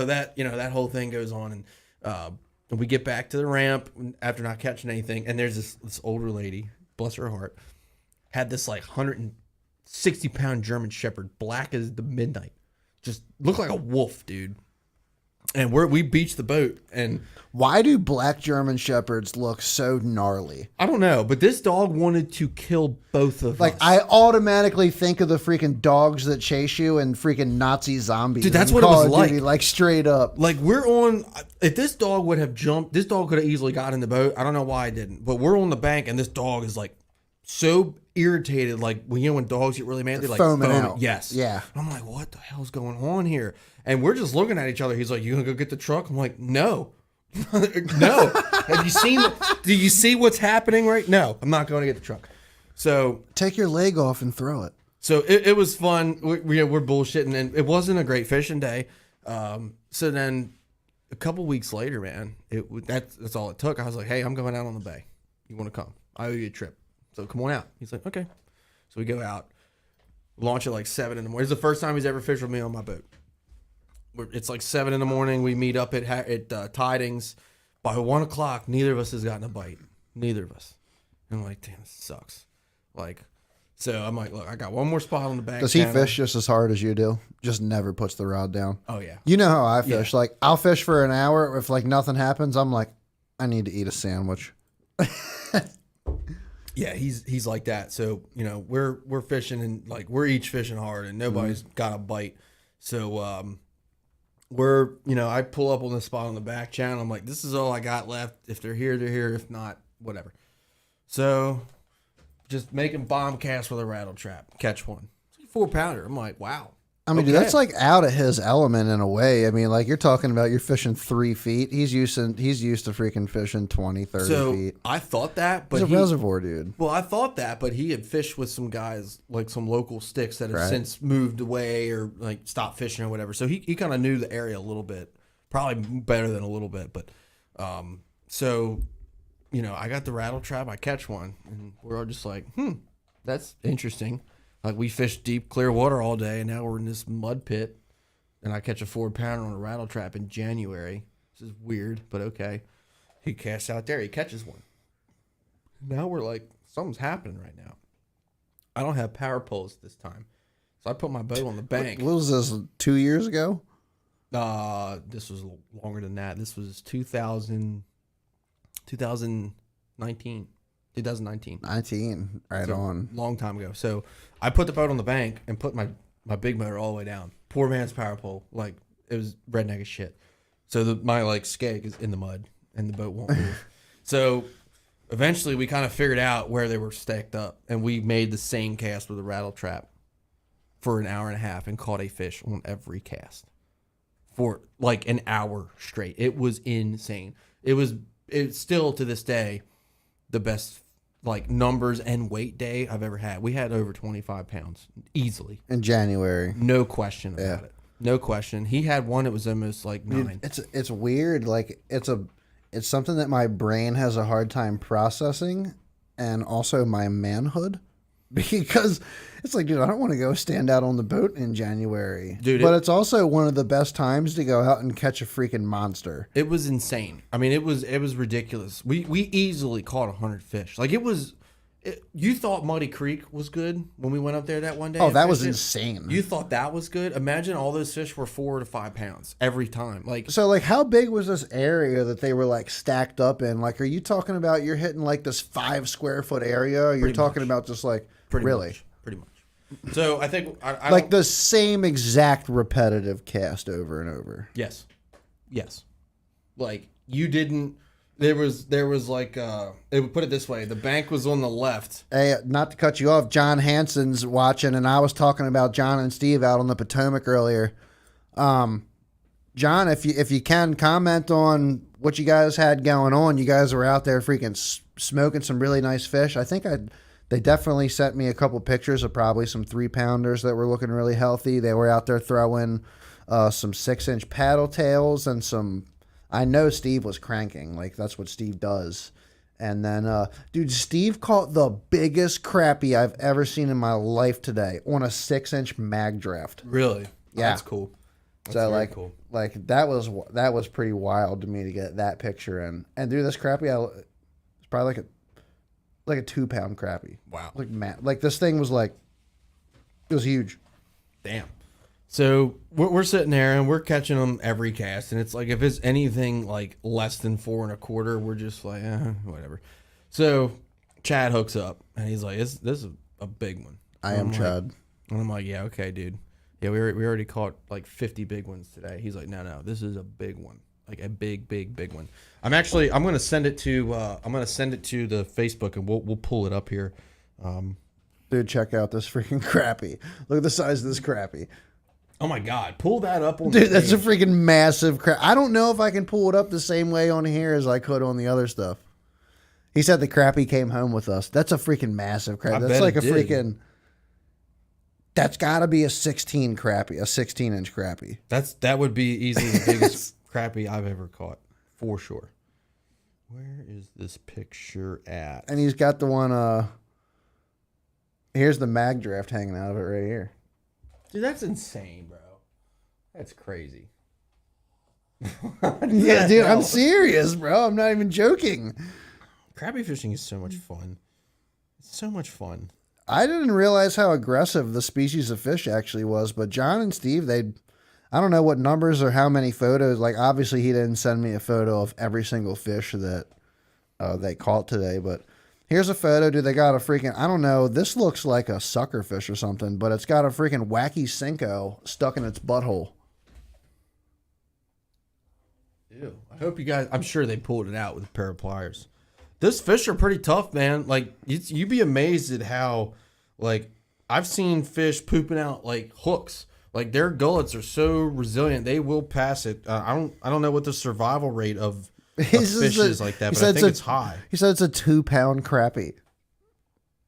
[SPEAKER 2] that, that whole thing goes on. And we get back to the ramp after not catching anything. And there's this older lady, bless her heart, had this like 160-pound German Shepherd, black as the midnight. Just looked like a wolf, dude. And we beached the boat. And
[SPEAKER 1] why do black German Shepherds look so gnarly?
[SPEAKER 2] I don't know, but this dog wanted to kill both of us.
[SPEAKER 1] Like, I automatically think of the freaking dogs that chase you and freaking Nazi zombies.
[SPEAKER 2] Dude, that's
[SPEAKER 1] in
[SPEAKER 2] what it
[SPEAKER 1] Call
[SPEAKER 2] was
[SPEAKER 1] of
[SPEAKER 2] like.
[SPEAKER 1] Duty, like straight up.
[SPEAKER 2] Like, we're on, if this dog would have jumped, this dog could have easily got in the boat. I don't know why I didn't, but we're on the bank and this dog is like so irritated. Like, when dogs get really mad, they're like
[SPEAKER 1] foaming out.
[SPEAKER 2] Yes.
[SPEAKER 1] Yeah.
[SPEAKER 2] And I'm like, what the hell's going on here? And we're just looking at each other. He's like, you gonna go get the truck? I'm like, no. No. Do you see what's happening right? No, I'm not going to get the truck. So
[SPEAKER 1] Take your leg off and throw it.
[SPEAKER 2] So it was fun. We're bullshitting, and it wasn't a great fishing day. So then a couple weeks later, man, that's all it took. I was like, hey, I'm going out on the bay. You want to come? I owe you a trip. So come on out. He's like, okay. So we go out, launch at like 7 in the morning. It's the first time he's ever fished with me on my boat. It's like 7 in the morning. We meet up at Tidings. By 1 o'clock, neither of us has gotten a bite. Neither of us. And I'm like, damn, this sucks. Like, so I'm like, look, I got one more spot on the bank.
[SPEAKER 1] Does he fish just as hard as you do? Just never puts the rod down.
[SPEAKER 2] Oh yeah.
[SPEAKER 1] You know how I fish. Yeah. Like, I'll fish for an hour. If like nothing happens, I'm like, I need to eat a sandwich.
[SPEAKER 2] Yeah, he's like that. So, we're fishing and like we're each fishing hard and nobody's got a bite. So I pull up on the spot on the back channel. I'm like, this is all I got left. If they're here, they're here. If not, whatever. So just making bomb casts with a rattle trap. Catch one. It's a 4-pounder. I'm like, wow.
[SPEAKER 1] I mean, dude, that's like out of his element in a way. I mean, like you're talking about you're fishing 3 feet. He's used to freaking fishing 20, 30 feet.
[SPEAKER 2] I thought that, but
[SPEAKER 1] he's a reservoir dude.
[SPEAKER 2] Well, I thought that, but he had fished with some guys, like some local sticks that have since moved away or like stopped fishing or whatever. So he kind of knew the area a little bit, probably better than a little bit. But so I got the rattle trap. I catch one, and we're all just like, that's interesting. Like, we fished deep, clear water all day, and now we're in this mud pit, and I catch a 4-pounder on a rattle trap in January. This is weird, but okay. He casts out there. He catches one. Now we're like, something's happening right now. I don't have power poles this time. So I put my boat on the bank.
[SPEAKER 1] What was this, 2 years ago?
[SPEAKER 2] This was longer than that. This was 2019. 2019.
[SPEAKER 1] 19, right
[SPEAKER 2] so,
[SPEAKER 1] on.
[SPEAKER 2] Long time ago. So I put the boat on the bank and put my big motor all the way down. Poor man's power pole. Like, it was redneck as shit. So my like skeg is in the mud and the boat won't move. So eventually we kind of figured out where they were stacked up, and we made the same cast with a rattle trap for an hour and a half and caught a fish on every cast for like an hour straight. It was insane. It's still to this day the best like numbers and weight day I've ever had. We had over 25 pounds easily
[SPEAKER 1] in January.
[SPEAKER 2] No question about it. No question. He had one that was almost like 9.
[SPEAKER 1] It's weird. Like it's something that my brain has a hard time processing, and also my manhood. because it's like, dude, I don't want to go stand out on the boat in January.
[SPEAKER 2] Dude,
[SPEAKER 1] but it's also one of the best times to go out and catch a freaking monster.
[SPEAKER 2] It was insane. I mean, it was ridiculous. We easily caught 100 fish. Like you thought Muddy Creek was good when we went up there that one day.
[SPEAKER 1] Oh,
[SPEAKER 2] and
[SPEAKER 1] that was
[SPEAKER 2] fished it?
[SPEAKER 1] insane.
[SPEAKER 2] You thought that was good? Imagine all those fish were 4 to 5 pounds every time. Like,
[SPEAKER 1] So, like, how big was this area that they were, like, stacked up in? Like, are you talking about you're hitting, like, this 5 square foot area? Or you're talking about just, like, really?
[SPEAKER 2] pretty much. So I think I
[SPEAKER 1] Like
[SPEAKER 2] don't-
[SPEAKER 1] the same exact repetitive cast over and over.
[SPEAKER 2] yes. Like you didn't. There was like it would put it this way. The bank was on the left.
[SPEAKER 1] Hey, not to cut you off, John Hansen's watching, and I was talking about John and Steve out on the Potomac earlier. John, if you can comment on what you guys had going on, you guys were out there freaking smoking some really nice fish. I think they definitely sent me a couple pictures of probably some 3-pounders that were looking really healthy. They were out there throwing some 6-inch paddle tails and some. I know Steve was cranking, like that's what Steve does. And then, dude, Steve caught the biggest crappie I've ever seen in my life today on a 6-inch mag draft.
[SPEAKER 2] Really?
[SPEAKER 1] Yeah.
[SPEAKER 2] That's cool. That's
[SPEAKER 1] So
[SPEAKER 2] very cool.
[SPEAKER 1] like that was pretty wild to me to get that picture in. And dude, this crappie, it's probably like a 2-pound crappie.
[SPEAKER 2] Wow.
[SPEAKER 1] Like this thing was like, it was huge.
[SPEAKER 2] Damn. So we're sitting there and we're catching them every cast, and it's like if it's anything like less than 4 1/4, we're just like whatever. So Chad hooks up and he's like, "This is a big one."
[SPEAKER 1] I am Chad.
[SPEAKER 2] And I'm like, "Yeah, okay, dude. Yeah, we already caught like 50 big ones today." He's like, "No, this is a big one, like a big one." I'm gonna send it to the Facebook and we'll pull it up here.
[SPEAKER 1] Dude, check out this freaking crappie. Look at the size of this crappie.
[SPEAKER 2] Oh my God, pull that up on
[SPEAKER 1] Dude,
[SPEAKER 2] the
[SPEAKER 1] that's a
[SPEAKER 2] page.
[SPEAKER 1] freaking massive crap. I don't know if I can pull it up the same way on here as I could on the other stuff. He said the crappie came home with us. That's a freaking massive crap.
[SPEAKER 2] I
[SPEAKER 1] That's
[SPEAKER 2] bet
[SPEAKER 1] like a
[SPEAKER 2] it did.
[SPEAKER 1] freaking. That's got to be a 16 crappie, a 16-inch crappie.
[SPEAKER 2] That would be easily the biggest crappie I've ever caught, for sure. Where is this picture at?
[SPEAKER 1] And he's got the one. Here's the mag draft hanging out of it right here.
[SPEAKER 2] Dude, that's insane, bro. That's crazy.
[SPEAKER 1] Yeah, dude, I'm serious, bro. I'm not even joking.
[SPEAKER 2] Crappie fishing is so much fun. It's so much fun.
[SPEAKER 1] I didn't realize how aggressive the species of fish actually was, but John and Steve, I don't know what numbers or how many photos. Like, obviously, he didn't send me a photo of every single fish that they caught today, but here's a photo, dude. They got a freaking, I don't know, this looks like a sucker fish or something, but it's got a freaking wacky Cinco stuck in its butthole.
[SPEAKER 2] Ew. I hope you guys, I'm sure they pulled it out with a pair of pliers. Those fish are pretty tough, man. Like, you'd be amazed at how, like, I've seen fish pooping out, like, hooks. Like, their gullets are so resilient, they will pass it. I don't know what the survival rate of fish is like that, but I think it's high.
[SPEAKER 1] He said it's a 2-pound crappie.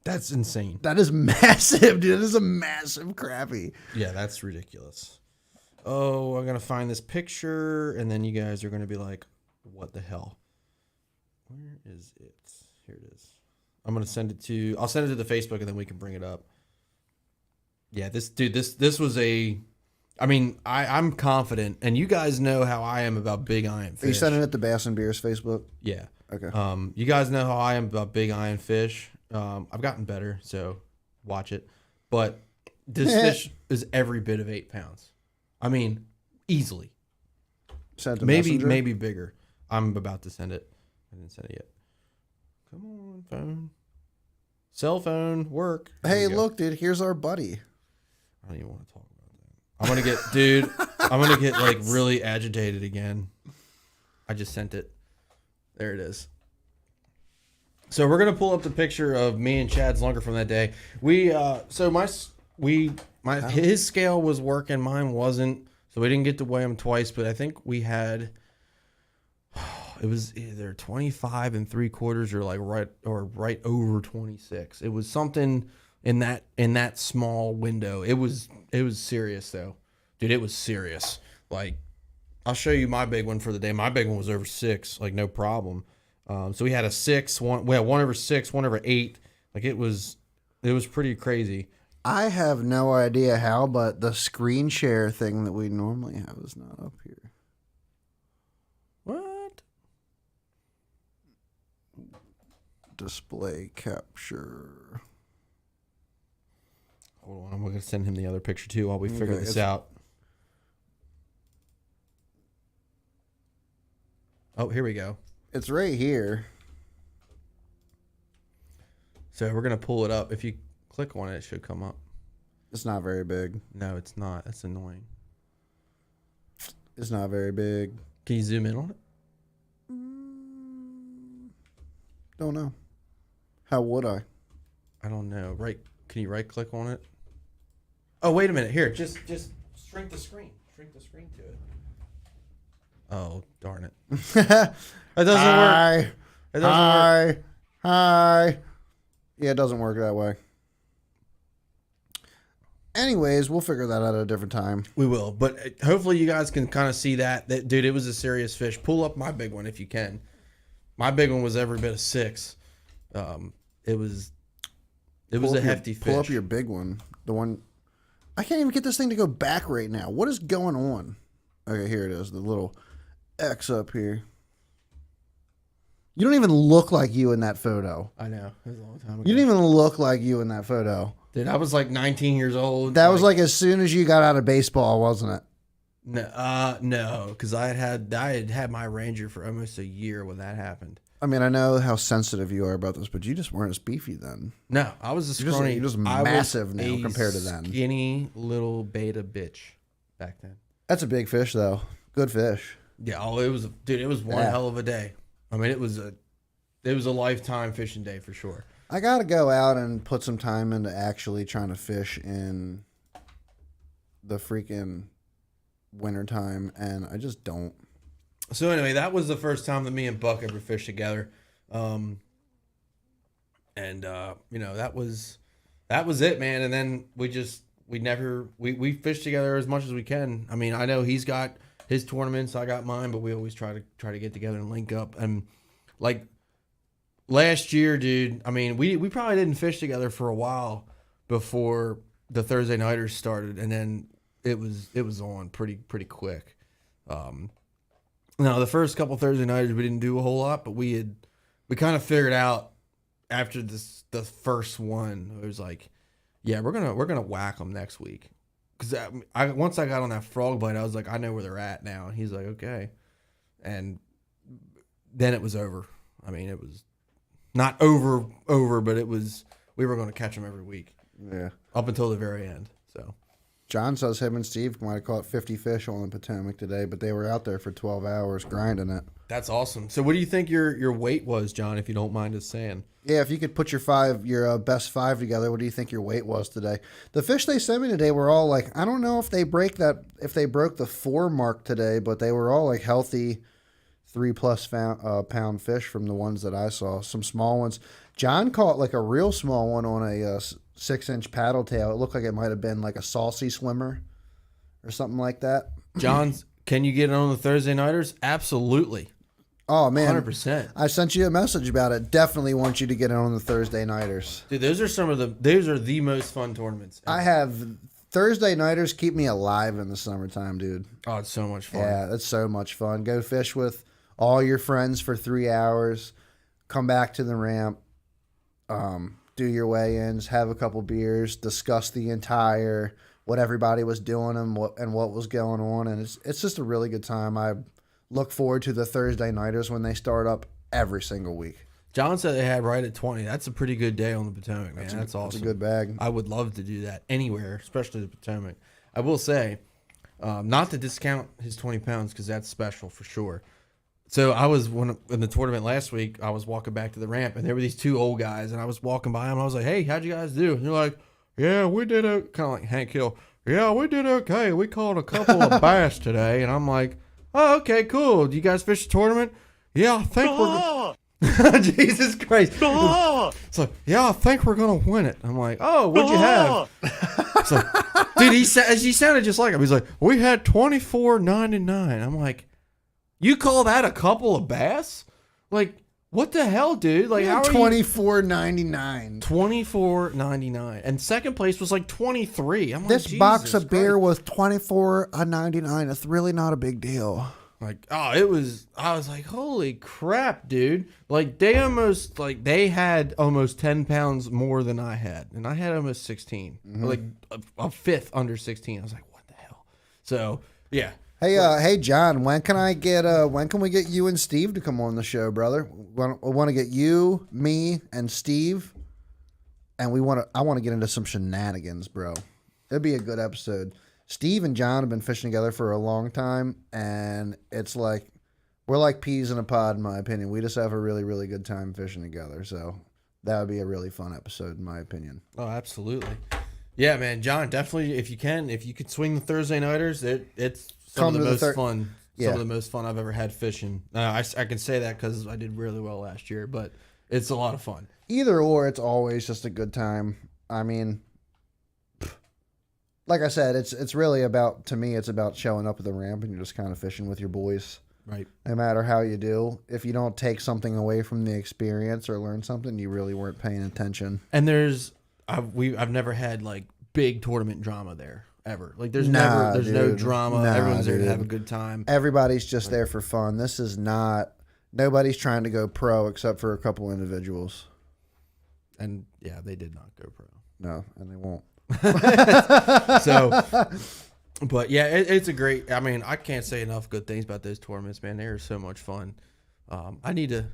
[SPEAKER 2] That's insane.
[SPEAKER 1] That is massive, dude. That is a massive crappie.
[SPEAKER 2] Yeah, that's ridiculous. Oh, I'm going to find this picture, and then you guys are going to be like, what the hell? Where is it? Here it is. I'll send it to the Facebook, and then we can bring it up. Yeah, this was I'm confident, and you guys know how I am about big iron fish.
[SPEAKER 1] Are you sending it to Bass and Beers Facebook?
[SPEAKER 2] Yeah.
[SPEAKER 1] Okay.
[SPEAKER 2] You guys know how I am about big iron fish. I've gotten better, so watch it. But this fish is every bit of 8 pounds. I mean, easily.
[SPEAKER 1] Send it to
[SPEAKER 2] Maybe
[SPEAKER 1] Messenger?
[SPEAKER 2] bigger. I'm about to send it. I didn't send it yet. Come on, phone. Cell phone, work. There
[SPEAKER 1] Hey,
[SPEAKER 2] we go.
[SPEAKER 1] look, dude. Here's our buddy.
[SPEAKER 2] I don't even want to talk about that. I'm gonna get like really agitated again. I just sent it. There it is. So we're gonna pull up the picture of me and Chad's lunker from that day. His scale was working, mine wasn't, so we didn't get to weigh him twice. But I think we had, it was either 25 3/4 or right over 26. It was something in that small window. It was serious though, dude. It was serious. Like, I'll show you my big one for the day. My big one was over 6, like no problem. So we had a 6, one over 6, one over 8. Like it was It was pretty crazy.
[SPEAKER 1] I have no idea how, but the screen share thing that we normally have is not up here.
[SPEAKER 2] What?
[SPEAKER 1] Display capture.
[SPEAKER 2] Hold on, I'm going to send him the other picture too while we figure
[SPEAKER 1] Okay,
[SPEAKER 2] this out. Oh, here we go.
[SPEAKER 1] It's right here.
[SPEAKER 2] So we're going to pull it up. If you click on it, it should come up.
[SPEAKER 1] It's not very big.
[SPEAKER 2] No, it's not. That's annoying.
[SPEAKER 1] It's not very big.
[SPEAKER 2] Can you zoom in on it?
[SPEAKER 1] Don't know. How would I?
[SPEAKER 2] I don't know. Can you right click on it? Oh, wait a minute. Here, just shrink the screen. Shrink the screen to it. Oh, darn it. It doesn't work. It doesn't work.
[SPEAKER 1] Hi. Yeah, it doesn't work that way. Anyways, we'll figure that out at a different time.
[SPEAKER 2] We will, but hopefully you guys can kind of see that. Dude, it was a serious fish. Pull up my big one if you can. My big one was every bit of 6. It was a hefty fish.
[SPEAKER 1] Pull up your big one. The one. I can't even get this thing to go back right now. What is going on? Okay, here it is. The little X up here. You don't even look like you in that photo.
[SPEAKER 2] I know. It was a long time ago.
[SPEAKER 1] You didn't even look like you in that photo.
[SPEAKER 2] Dude, I was like 19 years old.
[SPEAKER 1] That was like as soon as you got out of baseball, wasn't it?
[SPEAKER 2] No, because I had my Ranger for almost a year when that happened.
[SPEAKER 1] I mean, I know how sensitive you are about this, but you just weren't as beefy then.
[SPEAKER 2] No, I was a scrawny.
[SPEAKER 1] You're just massive now compared to then.
[SPEAKER 2] Skinny little beta bitch back then.
[SPEAKER 1] That's a big fish, though. Good fish.
[SPEAKER 2] Yeah. Oh, it was one hell of a day. I mean, it was a lifetime fishing day for sure.
[SPEAKER 1] I got to go out and put some time into actually trying to fish in the freaking wintertime, and I just don't.
[SPEAKER 2] So anyway, that was the first time that me and Buck ever fished together. You know, that was it, man. And then we fished together as much as we can. I mean, I know he's got his tournaments, I got mine, but we always try to get together and link up. And like last year, dude, I mean, we probably didn't fish together for a while before the Thursday nighters started, and then it was on pretty quick. Now the first couple Thursday nighters we didn't do a whole lot, but we kind of figured out after the first one, it was like, yeah, we're gonna whack them next week. Because once I got on that frog bite, I was like, I know where they're at now. And he's like, okay. And then it was over. I mean, it was not over, but we were going to catch them every week.
[SPEAKER 1] Yeah.
[SPEAKER 2] Up until the very end. So
[SPEAKER 1] John says him and Steve might have caught 50 fish on the Potomac today, but they were out there for 12 hours grinding it.
[SPEAKER 2] that's awesome. So what do you think your weight was, John, if you don't mind us saying?
[SPEAKER 1] Yeah, if you could put your best 5 together, what do you think your weight was today? The fish they sent me today were all like, I don't know if they broke the 4 mark today, but they were all like healthy 3+ pound fish from the ones that I saw. Some small ones. John caught like a real small one on a 6-inch paddle tail. It looked like it might have been like a saucy swimmer or something like that.
[SPEAKER 2] John, can you get it on the Thursday nighters? Absolutely.
[SPEAKER 1] Oh, man.
[SPEAKER 2] 100%.
[SPEAKER 1] I sent you a message about it. Definitely want you to get it on the Thursday nighters.
[SPEAKER 2] Dude, those are the most fun tournaments ever.
[SPEAKER 1] I have Thursday nighters keep me alive in the summertime, dude.
[SPEAKER 2] Oh, it's so much fun.
[SPEAKER 1] Yeah, that's so much fun. Go fish with all your friends for 3 hours. Come back to the ramp. Do your weigh-ins. Have a couple beers. Discuss what everybody was doing and what was going on. And it's just a really good time. I look forward to the Thursday nighters when they start up every single week.
[SPEAKER 2] John said they had right at 20. That's a pretty good day on the Potomac, man. That's awesome.
[SPEAKER 1] That's a good bag.
[SPEAKER 2] I would love to do that anywhere, especially the Potomac. I will say, not to discount his 20 pounds because that's special for sure. So I was in the tournament last week. I was walking back to the ramp, and there were these 2 old guys, and I was walking by them. And I was like, "Hey, how'd you guys do?" And they're like, "Yeah, we did it." Kind of like Hank Hill. "Yeah, we did okay. We caught a couple of bass today." And I'm like, "Oh, okay, cool. Do you guys fish the tournament?" "Yeah, I think we're." Jesus Christ! It's like, "Yeah, I think we're gonna win it." I'm like, "Oh, what'd you have?" It's like, dude, he sounded just like him. He's like, "We had 24.99." I'm like, "You call that a couple of bass? Like, What the hell, dude? Like, how are you?
[SPEAKER 1] $24.99.
[SPEAKER 2] $24.99, and second place was like 23. I'm like,
[SPEAKER 1] This box
[SPEAKER 2] Jesus
[SPEAKER 1] of beer
[SPEAKER 2] Christ.
[SPEAKER 1] was $24.99. It's really not a big deal.
[SPEAKER 2] Like, oh, it was. I was like, holy crap, dude! Like, they had almost 10 pounds more than I had, and I had almost 16, like a fifth under 16. I was like, what the hell? So yeah.
[SPEAKER 1] Hey, John. When can we get you and Steve to come on the show, brother? We want to get you, me, and Steve, and I want to get into some shenanigans, bro. It'd be a good episode. Steve and John have been fishing together for a long time, and it's like we're like peas in a pod, in my opinion. We just have a really, really good time fishing together. So that would be a really fun episode, in my opinion.
[SPEAKER 2] Oh, absolutely. Yeah, man, John, definitely. If you could swing the Thursday nighters, it's some of the most fun.
[SPEAKER 1] Yeah.
[SPEAKER 2] Some of the most fun I've ever had fishing. I can say that because I did really well last year, but it's a lot of fun.
[SPEAKER 1] Either or, it's always just a good time. I mean, like I said, it's really about, to me, it's about showing up at the ramp and you're just kind of fishing with your boys.
[SPEAKER 2] Right.
[SPEAKER 1] No matter how you do, if you don't take something away from the experience or learn something, you really weren't paying attention.
[SPEAKER 2] And I've never had like big tournament drama there ever. Like there's no drama. Everyone's there to have a good time.
[SPEAKER 1] Everybody's just there for fun. This is not, nobody's trying to go pro except for a couple individuals.
[SPEAKER 2] And yeah, they did not go pro.
[SPEAKER 1] No, and they won't.
[SPEAKER 2] So, but yeah, it's a great. I mean, I can't say enough good things about those tournaments, man. They are so much fun. I gotta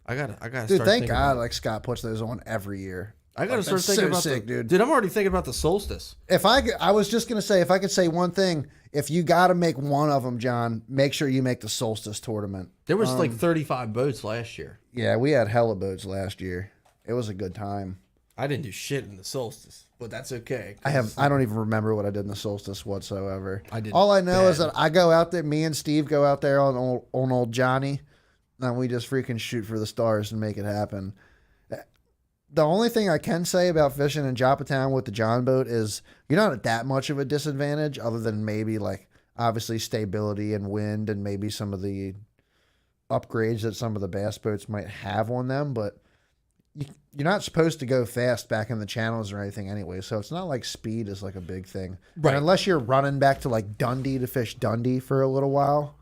[SPEAKER 1] Dude,
[SPEAKER 2] start.
[SPEAKER 1] thank
[SPEAKER 2] thinking
[SPEAKER 1] God,
[SPEAKER 2] about,
[SPEAKER 1] like Scott puts those on every year.
[SPEAKER 2] I gotta start
[SPEAKER 1] That's
[SPEAKER 2] thinking
[SPEAKER 1] so
[SPEAKER 2] about
[SPEAKER 1] sick,
[SPEAKER 2] dude.
[SPEAKER 1] dude.
[SPEAKER 2] I'm already thinking about the solstice.
[SPEAKER 1] I was just gonna say, if I could say one thing, if you got to make one of them, John, make sure you make the solstice tournament.
[SPEAKER 2] There was like 35 boats last year.
[SPEAKER 1] Yeah, we had hella boats last year. It was a good time.
[SPEAKER 2] I didn't do shit in the solstice, but that's okay.
[SPEAKER 1] I don't even remember what I did in the solstice whatsoever.
[SPEAKER 2] I did
[SPEAKER 1] All I know is
[SPEAKER 2] bad.
[SPEAKER 1] that I go out there, me and Steve go out there on old Johnny, and we just freaking shoot for the stars and make it happen. The only thing I can say about fishing in Joppatown with the John boat is you're not at that much of a disadvantage, other than maybe like obviously stability and wind and maybe some of the upgrades that some of the bass boats might have on them, but you're not supposed to go fast back in the channels or anything anyway, so it's not like speed is like a big thing.
[SPEAKER 2] Right.
[SPEAKER 1] And unless you're running back to like Dundee to fish Dundee for a little while.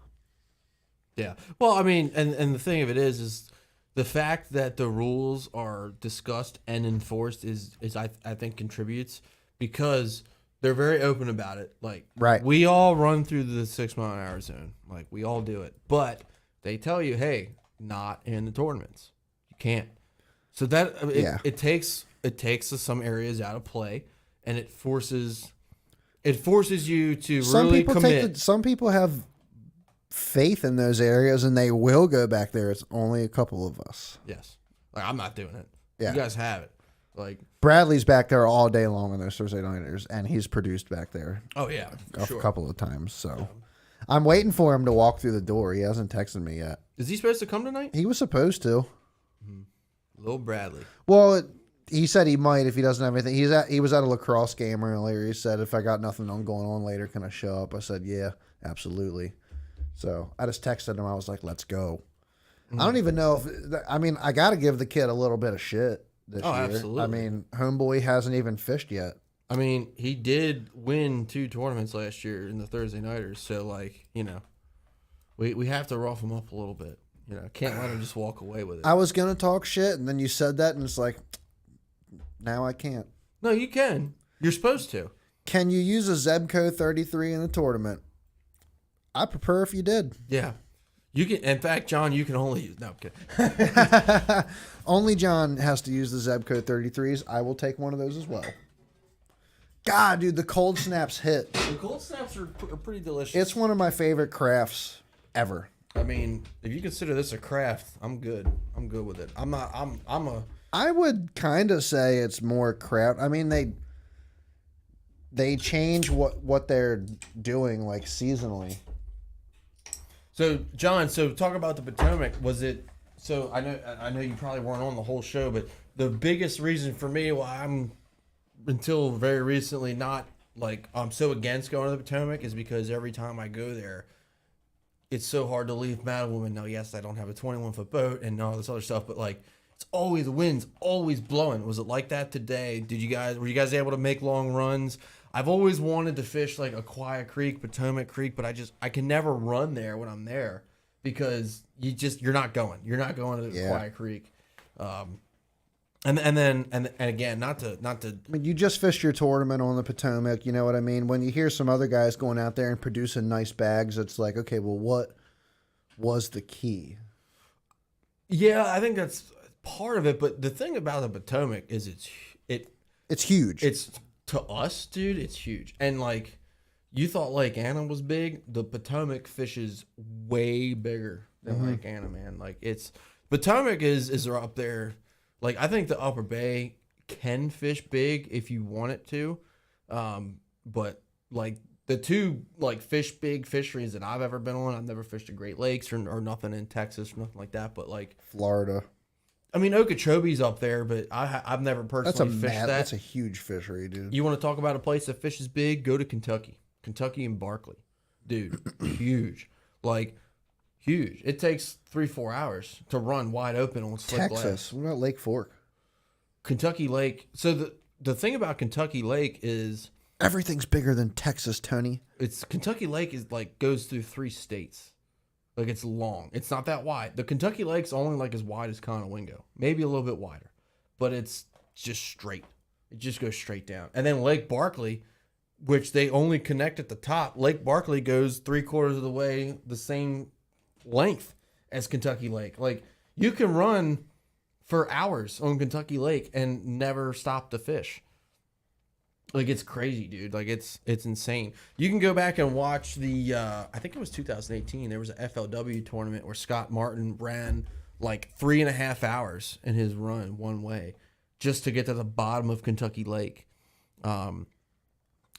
[SPEAKER 2] Yeah. Well, I mean, and the thing of it is the fact that the rules are discussed and enforced is I think contributes, because they're very open about it. Like,
[SPEAKER 1] Right.
[SPEAKER 2] we all run through the 6 mile an hour zone. Like, we all do it, but they tell you, hey, not in the tournaments. You can't. So that it takes some areas out of play, and it forces you to really commit.
[SPEAKER 1] Some people have faith in those areas and they will go back there. It's only a couple of us.
[SPEAKER 2] Yes, like I'm not doing it.
[SPEAKER 1] Yeah.
[SPEAKER 2] You guys have it. Like,
[SPEAKER 1] Bradley's back there all day long on those Thursday nighters, and he's produced back there
[SPEAKER 2] oh yeah,
[SPEAKER 1] a
[SPEAKER 2] sure.
[SPEAKER 1] couple of times. So I'm waiting for him to walk through the door. He hasn't texted me yet.
[SPEAKER 2] Is he supposed to come tonight?
[SPEAKER 1] He was supposed to.
[SPEAKER 2] Little Bradley.
[SPEAKER 1] Well, he said he might if he doesn't have anything. He was at a lacrosse game earlier. He said, if I got nothing going on later, can I show up? I said, yeah, absolutely. So I just texted him. I was like, let's go. I don't even know I got to give the kid a little bit of shit this year.
[SPEAKER 2] Absolutely.
[SPEAKER 1] I mean, homeboy hasn't even fished yet.
[SPEAKER 2] I mean, he did win 2 tournaments last year in the Thursday nighters, so like, we have to rough him up a little bit. Can't let him just walk away with it.
[SPEAKER 1] I was going to talk shit, and then you said that, and it's like, now I can't.
[SPEAKER 2] No, you can. You're supposed to.
[SPEAKER 1] Can you use a Zebco 33 in a tournament? I prefer if you did.
[SPEAKER 2] Yeah. You can. In fact, John, you can only use. No, I'm kidding.
[SPEAKER 1] Only John has to use the Zebco 33s. I will take one of those as well. God, dude, the cold snaps hit.
[SPEAKER 2] The cold snaps are pretty delicious.
[SPEAKER 1] It's one of my favorite crafts ever.
[SPEAKER 2] I mean, if you consider this a craft, I'm good. I'm good with it.
[SPEAKER 1] I would kind of say it's more craft. I mean, they change what they're doing like seasonally.
[SPEAKER 2] So, John, talk about the Potomac. Was it? So I know you probably weren't on the whole show, but the biggest reason for me why I'm until very recently not like I'm so against going to the Potomac is because every time I go there, it's so hard to leave Mattawoman. Now, yes, I don't have a 21-foot boat and all this other stuff, but like it's always the wind's always blowing. Was it like that today? Were you guys able to make long runs? I've always wanted to fish like Aquia Creek, Potomac Creek, but I can never run there when I'm there because you're not going to Aquia Creek. And again, not to.
[SPEAKER 1] I mean, you just fished your tournament on the Potomac. You know what I mean? When you hear some other guys going out there and producing nice bags, it's like, okay, well, what was the key?
[SPEAKER 2] Yeah, I think that's part of it. But the thing about the Potomac is
[SPEAKER 1] It's huge.
[SPEAKER 2] It's to us, dude. It's huge. And like, you thought Lake Anna was big. The Potomac fishes way bigger than Lake Anna, man. Like Potomac is up there. Like, I think the Upper Bay can fish big if you want it to. But, like, the two, like, big fisheries that I've ever been on, I've never fished the Great Lakes or nothing in Texas or nothing like that. But, like...
[SPEAKER 1] Florida.
[SPEAKER 2] I mean, Okeechobee's up there, but I've never personally fished that.
[SPEAKER 1] That's a huge fishery, dude.
[SPEAKER 2] You want to talk about a place that fishes big? Go to Kentucky. Kentucky and Barkley. Dude, huge. Like... Huge. It takes 3-4 hours to run wide open on slick glass.
[SPEAKER 1] Texas. What about Lake Fork?
[SPEAKER 2] Kentucky Lake. So the thing about Kentucky Lake is
[SPEAKER 1] everything's bigger than Texas, Tony.
[SPEAKER 2] It's Kentucky Lake is like goes through 3 states. Like it's long. It's not that wide. The Kentucky Lake's only like as wide as Conowingo, maybe a little bit wider, but it's just straight. It just goes straight down. And then Lake Barkley, which they only connect at the top. Lake Barkley goes 3/4 of the way the same length as Kentucky Lake. Like you can run for hours on Kentucky Lake and never stop to fish. Like it's crazy, dude. Like it's insane. You can go back and watch the I think it was 2018. There was an FLW tournament where Scott Martin ran like 3.5 hours in his run one way just to get to the bottom of Kentucky Lake.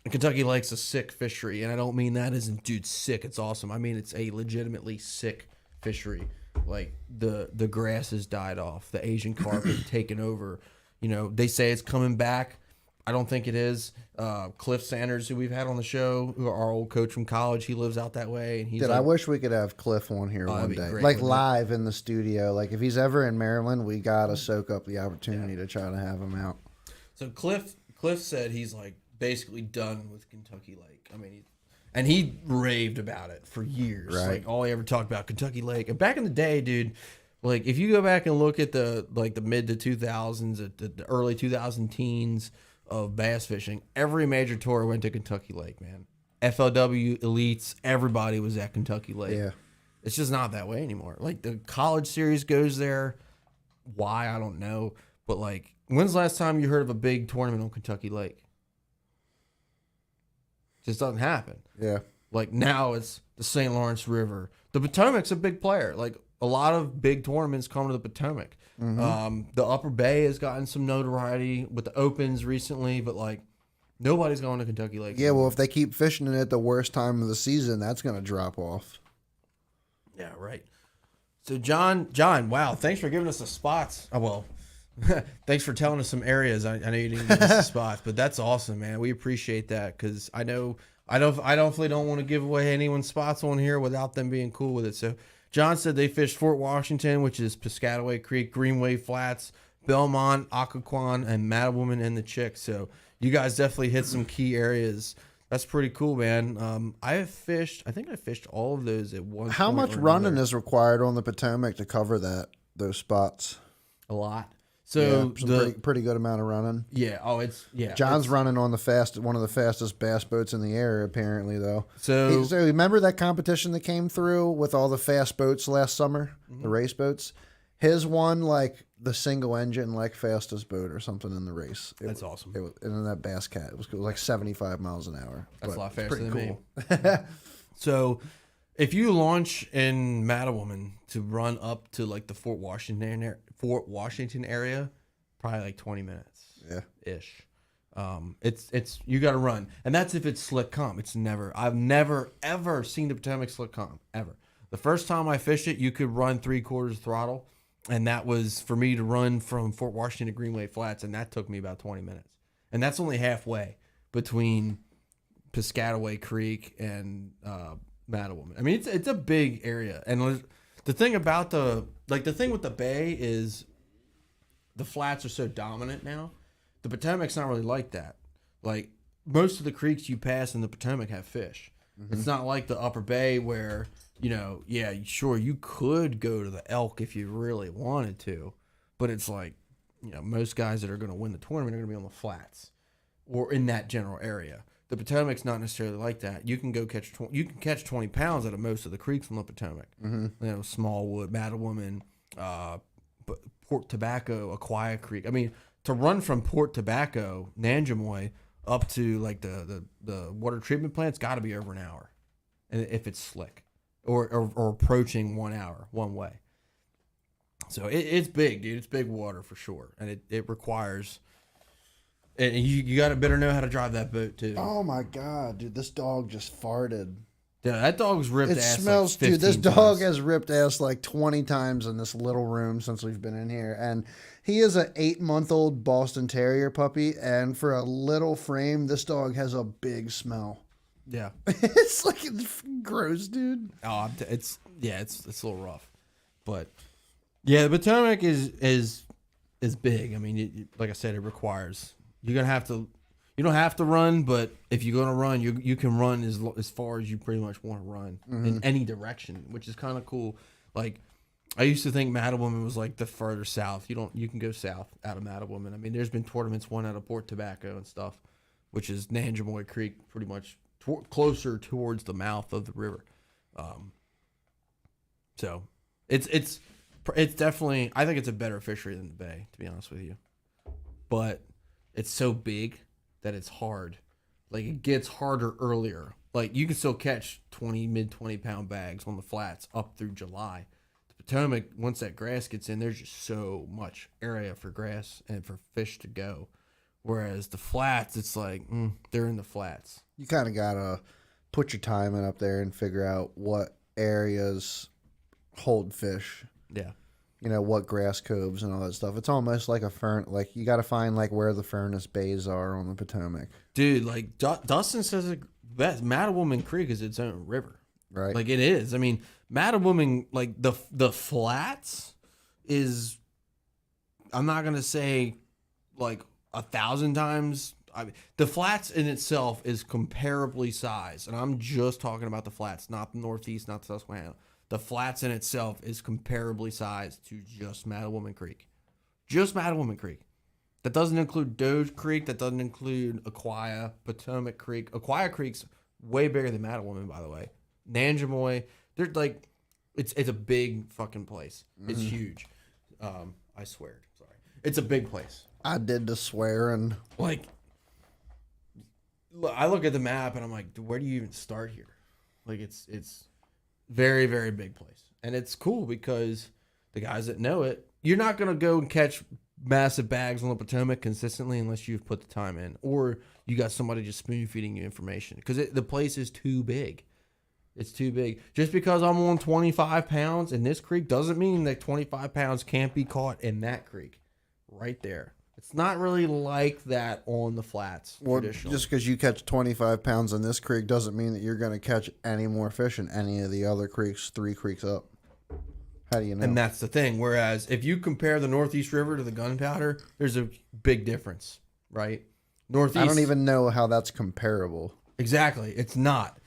[SPEAKER 2] Kentucky Lake's a sick fishery, and I don't mean that as in, dude, sick. It's awesome. I mean, it's a legitimately sick fishery. Like, the grass has died off. The Asian carp has taken over. You know, they say it's coming back. I don't think it is. Cliff Sanders, who we've had on the show, who our old coach from college, he lives out that way. And he's
[SPEAKER 1] Dude,
[SPEAKER 2] like,
[SPEAKER 1] I wish we could have Cliff on here one day.
[SPEAKER 2] great,
[SPEAKER 1] like
[SPEAKER 2] wouldn't it?
[SPEAKER 1] live in the studio. Like, if he's ever in Maryland, we got to soak up the opportunity to try to have him out.
[SPEAKER 2] So Cliff said he's like basically done with Kentucky Lake. I mean, he raved about it for years.
[SPEAKER 1] Right.
[SPEAKER 2] Like all he ever talked about Kentucky Lake. And back in the day, dude, like if you go back and look at the mid to 2000s, at the early 2000 teens of bass fishing, every major tour went to Kentucky Lake, man. FLW elites, everybody was at Kentucky Lake.
[SPEAKER 1] Yeah.
[SPEAKER 2] It's just not that way anymore. Like the college series goes there. Why, I don't know. But like, when's the last time you heard of a big tournament on Kentucky Lake? Just doesn't happen.
[SPEAKER 1] Yeah.
[SPEAKER 2] Like now it's the St. Lawrence River. The Potomac's a big player. Like a lot of big tournaments come to the Potomac. The Upper Bay has gotten some notoriety with the Opens recently, but like nobody's going to Kentucky Lake.
[SPEAKER 1] Yeah, well, if they keep fishing it at the worst time of the season, that's going to drop off.
[SPEAKER 2] Yeah, right. So John, wow, thanks for giving us the spots. Oh, well, thanks for telling us some areas. I know you didn't give us the spots, but that's awesome, man. We appreciate that because I definitely don't want to give away anyone's spots on here without them being cool with it. So John said they fished Fort Washington, which is Piscataway Creek, Greenway Flats, Belmont, Occoquan, and Mattawoman and the Chick. So you guys definitely hit some key areas. That's pretty cool, man. I think I fished all of those at one
[SPEAKER 1] How
[SPEAKER 2] point
[SPEAKER 1] much
[SPEAKER 2] or
[SPEAKER 1] running
[SPEAKER 2] another.
[SPEAKER 1] is required on the Potomac to cover those spots?
[SPEAKER 2] A lot. So
[SPEAKER 1] pretty good amount of running.
[SPEAKER 2] yeah,
[SPEAKER 1] John's running on one of the fastest bass boats in the air, apparently, though.
[SPEAKER 2] So
[SPEAKER 1] remember that competition that came through with all the fast boats last summer, the race boats? His won like the single engine, like fastest boat or something in the race.
[SPEAKER 2] That's awesome.
[SPEAKER 1] It was, and then that Bass Cat, it was like 75 miles an hour.
[SPEAKER 2] That's a lot faster
[SPEAKER 1] pretty
[SPEAKER 2] than
[SPEAKER 1] cool.
[SPEAKER 2] me. So if you launch in Mattawoman to run up to like the Fort Washington area, probably like 20 minutes.
[SPEAKER 1] Yeah.
[SPEAKER 2] Ish. It's you got to run, and that's if it's slick calm. I've never ever seen the Potomac slick calm ever. The first time I fished it, you could run 3/4 throttle, and that was for me to run from Fort Washington to Greenway Flats, and that took me about 20 minutes, and that's only halfway between Piscataway Creek and Mattawoman. I mean, it's a big area, and the thing about the thing with the bay is the flats are so dominant now. The Potomac's not really like that. Like most of the creeks you pass in the Potomac have fish. It's not like the Upper Bay where, yeah, sure, you could go to the Elk if you really wanted to, but it's like, most guys that are going to win the tournament are going to be on the flats or in that general area. The Potomac's not necessarily like that. You can go catch 20 pounds out of most of the creeks on the Potomac. Smallwood, Mattawoman, Port Tobacco, Aquia Creek. I mean, to run from Port Tobacco, Nanjamoy, up to like the water treatment plant's got to be over an hour, and if it's slick, or approaching 1 hour one way. So it's big, dude. It's big water for sure, and it requires. And you got to better know how to drive that boat too.
[SPEAKER 1] Oh my god, dude! This dog just farted.
[SPEAKER 2] Yeah, that dog's ripped
[SPEAKER 1] It
[SPEAKER 2] ass.
[SPEAKER 1] smells,
[SPEAKER 2] like 15
[SPEAKER 1] dude. This
[SPEAKER 2] times.
[SPEAKER 1] dog has ripped ass like 20 times in this little room since we've been in here, and he is an 8-month-old Boston Terrier puppy. And for a little frame, this dog has a big smell.
[SPEAKER 2] Yeah,
[SPEAKER 1] It's like it's gross, dude.
[SPEAKER 2] oh, it's a little rough, but yeah, the Potomac is big. I mean, like I said, it requires you're gonna have to. You don't have to run, but if you're gonna run, you can run as far as you pretty much want to run in any direction, which is kind of cool. Like I used to think Mattawoman was like the further south. You can go south out of Mattawoman. I mean, there's been tournaments won out of Port Tobacco and stuff, which is Nanjamoy Creek, pretty much closer towards the mouth of the river. So it's definitely, I think it's a better fishery than the bay, to be honest with you, but it's so big that it's hard. Like it gets harder earlier. Like you can still catch mid 20 pound bags on the flats up through July. The Potomac, once that grass gets in, there's just so much area for grass and for fish to go. Whereas the flats, it's like they're in the flats.
[SPEAKER 1] You kind of gotta put your time in up there and figure out what areas hold fish.
[SPEAKER 2] Yeah.
[SPEAKER 1] What grass coves and all that stuff. It's almost like a fern. Like you got to find like where the furnace bays are on the Potomac.
[SPEAKER 2] Dude, like Dustin says it best. Mattawoman Creek is its own river.
[SPEAKER 1] Right.
[SPEAKER 2] Like it is. I mean, Mattawoman, like the flats is, I'm not going to say like 1,000 times. I mean, the flats in itself is comparably sized. And I'm just talking about the flats, not the Northeast, not the Susquehanna. The flats in itself is comparably sized to just Mattawoman Creek. Just Mattawoman Creek. That doesn't include Doge Creek. That doesn't include Aquia, Potomac Creek. Aquia Creek's way bigger than Mattawoman, by the way. Nanjamoy, they're like, it's a big fucking place. It's huge. I swear. Sorry. It's a big place.
[SPEAKER 1] I did the swearing.
[SPEAKER 2] Like, I look at the map and I'm like, where do you even start here? Like, it's very, very big place. And it's cool because the guys that know it, you're not going to go and catch massive bags on the Potomac consistently unless you've put the time in. Or you got somebody just spoon feeding you information. Because the place is too big. It's too big. Just because I'm on 25 pounds in this creek doesn't mean that 25 pounds can't be caught in that creek. Right there. It's not really like that on the flats.
[SPEAKER 1] Well,
[SPEAKER 2] traditionally.
[SPEAKER 1] just because you catch 25 pounds in this creek doesn't mean that you're going to catch any more fish in any of the other creeks, 3 creeks up. How do you know?
[SPEAKER 2] And that's the thing. Whereas if you compare the Northeast River to the Gunpowder, there's a big difference, right? Northeast.
[SPEAKER 1] I don't even know how that's comparable.
[SPEAKER 2] Exactly. It's not.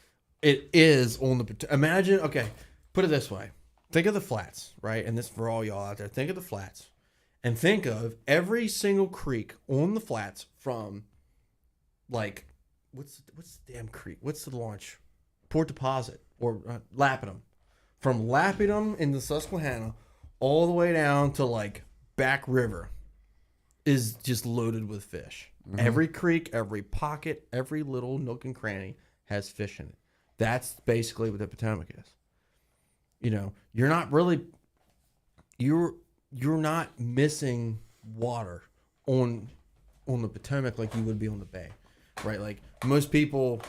[SPEAKER 2] It is on the. Imagine. Okay. Put it this way. Think of the flats, right? And this for all y'all out there. Think of the flats. And think of every single creek on the flats from, like, what's the damn creek? What's the launch? Port Deposit or Lapidum. From Lapidum in the Susquehanna all the way down to, like, Back River is just loaded with fish. Mm-hmm. Every creek, every pocket, every little nook and cranny has fish in it. That's basically what the Potomac is. You're not really... You're not missing water on the Potomac like you would be on the bay, right? Like most people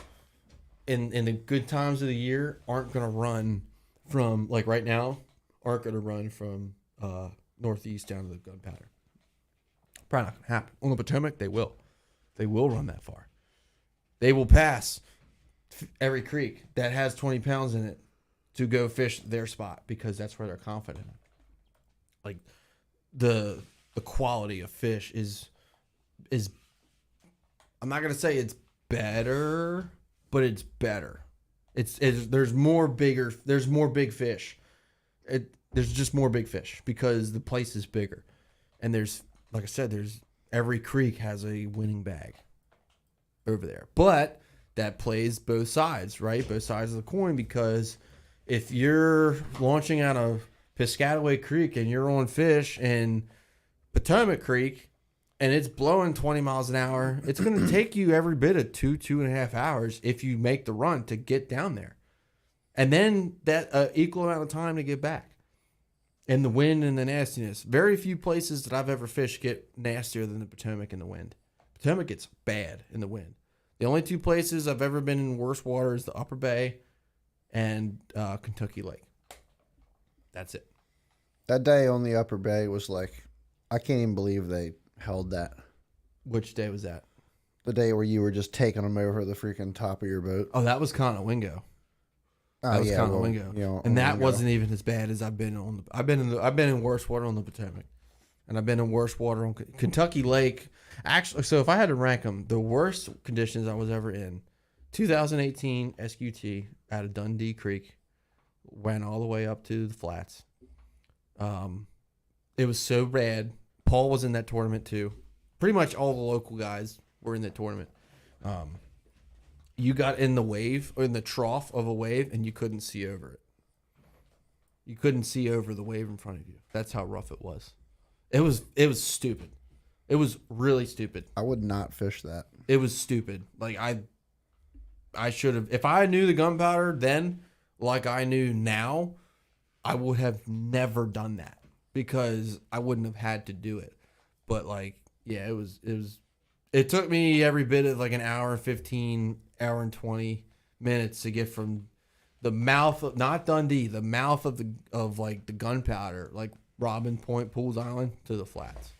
[SPEAKER 2] in the good times of the year aren't going to run from, like right now, aren't going to run from Northeast down to the Gunpowder. Probably not going to happen. On the Potomac, they will. They will run that far. They will pass every creek that has 20 pounds in it to go fish their spot because that's where they're confident. Like the quality of fish is I'm not gonna say it's better, but it's better. There's more big fish. There's just more big fish because the place is bigger, and there's, like I said, there's every creek has a winning bag over there, but that plays both sides, right? Both sides of the coin, because if you're launching out of Piscataway Creek and you're on fish in Potomac Creek and it's blowing 20 miles an hour, it's going to take you every bit of 2.5 hours if you make the run to get down there. And then that equal amount of time to get back. And the wind and the nastiness. Very few places that I've ever fished get nastier than the Potomac in the wind. Potomac gets bad in the wind. The only two places I've ever been in worse water is the Upper Bay and Kentucky Lake. That's it.
[SPEAKER 1] That day on the Upper Bay was like, I can't even believe they held that.
[SPEAKER 2] Which day was that?
[SPEAKER 1] The day where you were just taking them over the freaking top of your boat.
[SPEAKER 2] Oh, that was Conowingo.
[SPEAKER 1] Oh,
[SPEAKER 2] That was
[SPEAKER 1] yeah,
[SPEAKER 2] Conowingo.
[SPEAKER 1] you know,
[SPEAKER 2] And that
[SPEAKER 1] Wingo.
[SPEAKER 2] wasn't even as bad as I've been on the. I've been in worse water on the Potomac, and I've been in worse water on Kentucky Lake. Actually, so if I had to rank them, the worst conditions I was ever in, 2018 SQT out of Dundee Creek, went all the way up to the flats. It was so bad. Paul was in that tournament too. Pretty much all the local guys were in that tournament. You got in the wave or in the trough of a wave and you couldn't see over it. You couldn't see over the wave in front of you. That's how rough it was. It was stupid. It was really stupid.
[SPEAKER 1] I would not fish that.
[SPEAKER 2] It was stupid. Like I should have, if I knew the gunpowder then like I knew now, I would have never done that because I wouldn't have had to do it. But like, yeah, it took me every bit of like an hour and 15, hour and 20 minutes to get from the mouth of, not Dundee, the mouth of the gunpowder, like Robin Point, Pools Island, to the flats.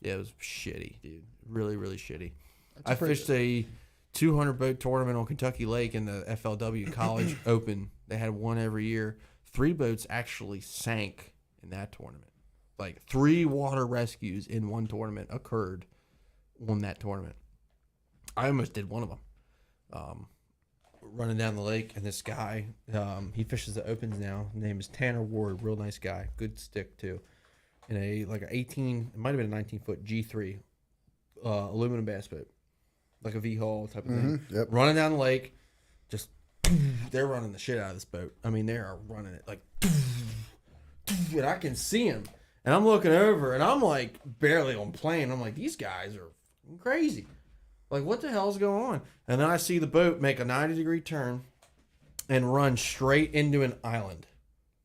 [SPEAKER 2] Yeah, it was shitty, dude. Really, really shitty. I fished a 200 boat tournament on Kentucky Lake in the FLW College Open. They had one every year. 3 boats actually sank in that tournament. Like 3 water rescues in one tournament occurred on that tournament. I almost did one of them. Running down the lake, and this guy, he fishes the Opens now. His name is Tanner Ward. Real nice guy. Good stick too. In a like an 18, it might have been a 19-foot G3 aluminum bass boat, like a V-hull type of thing.
[SPEAKER 1] Yep.
[SPEAKER 2] Running down the lake, just they're running the shit out of this boat. I mean, they are running it like, and I can see him. And I'm looking over, and I'm like barely on plane. I'm like, these guys are crazy. Like, what the hell's going on? And then I see the boat make a 90-degree turn and run straight into an island,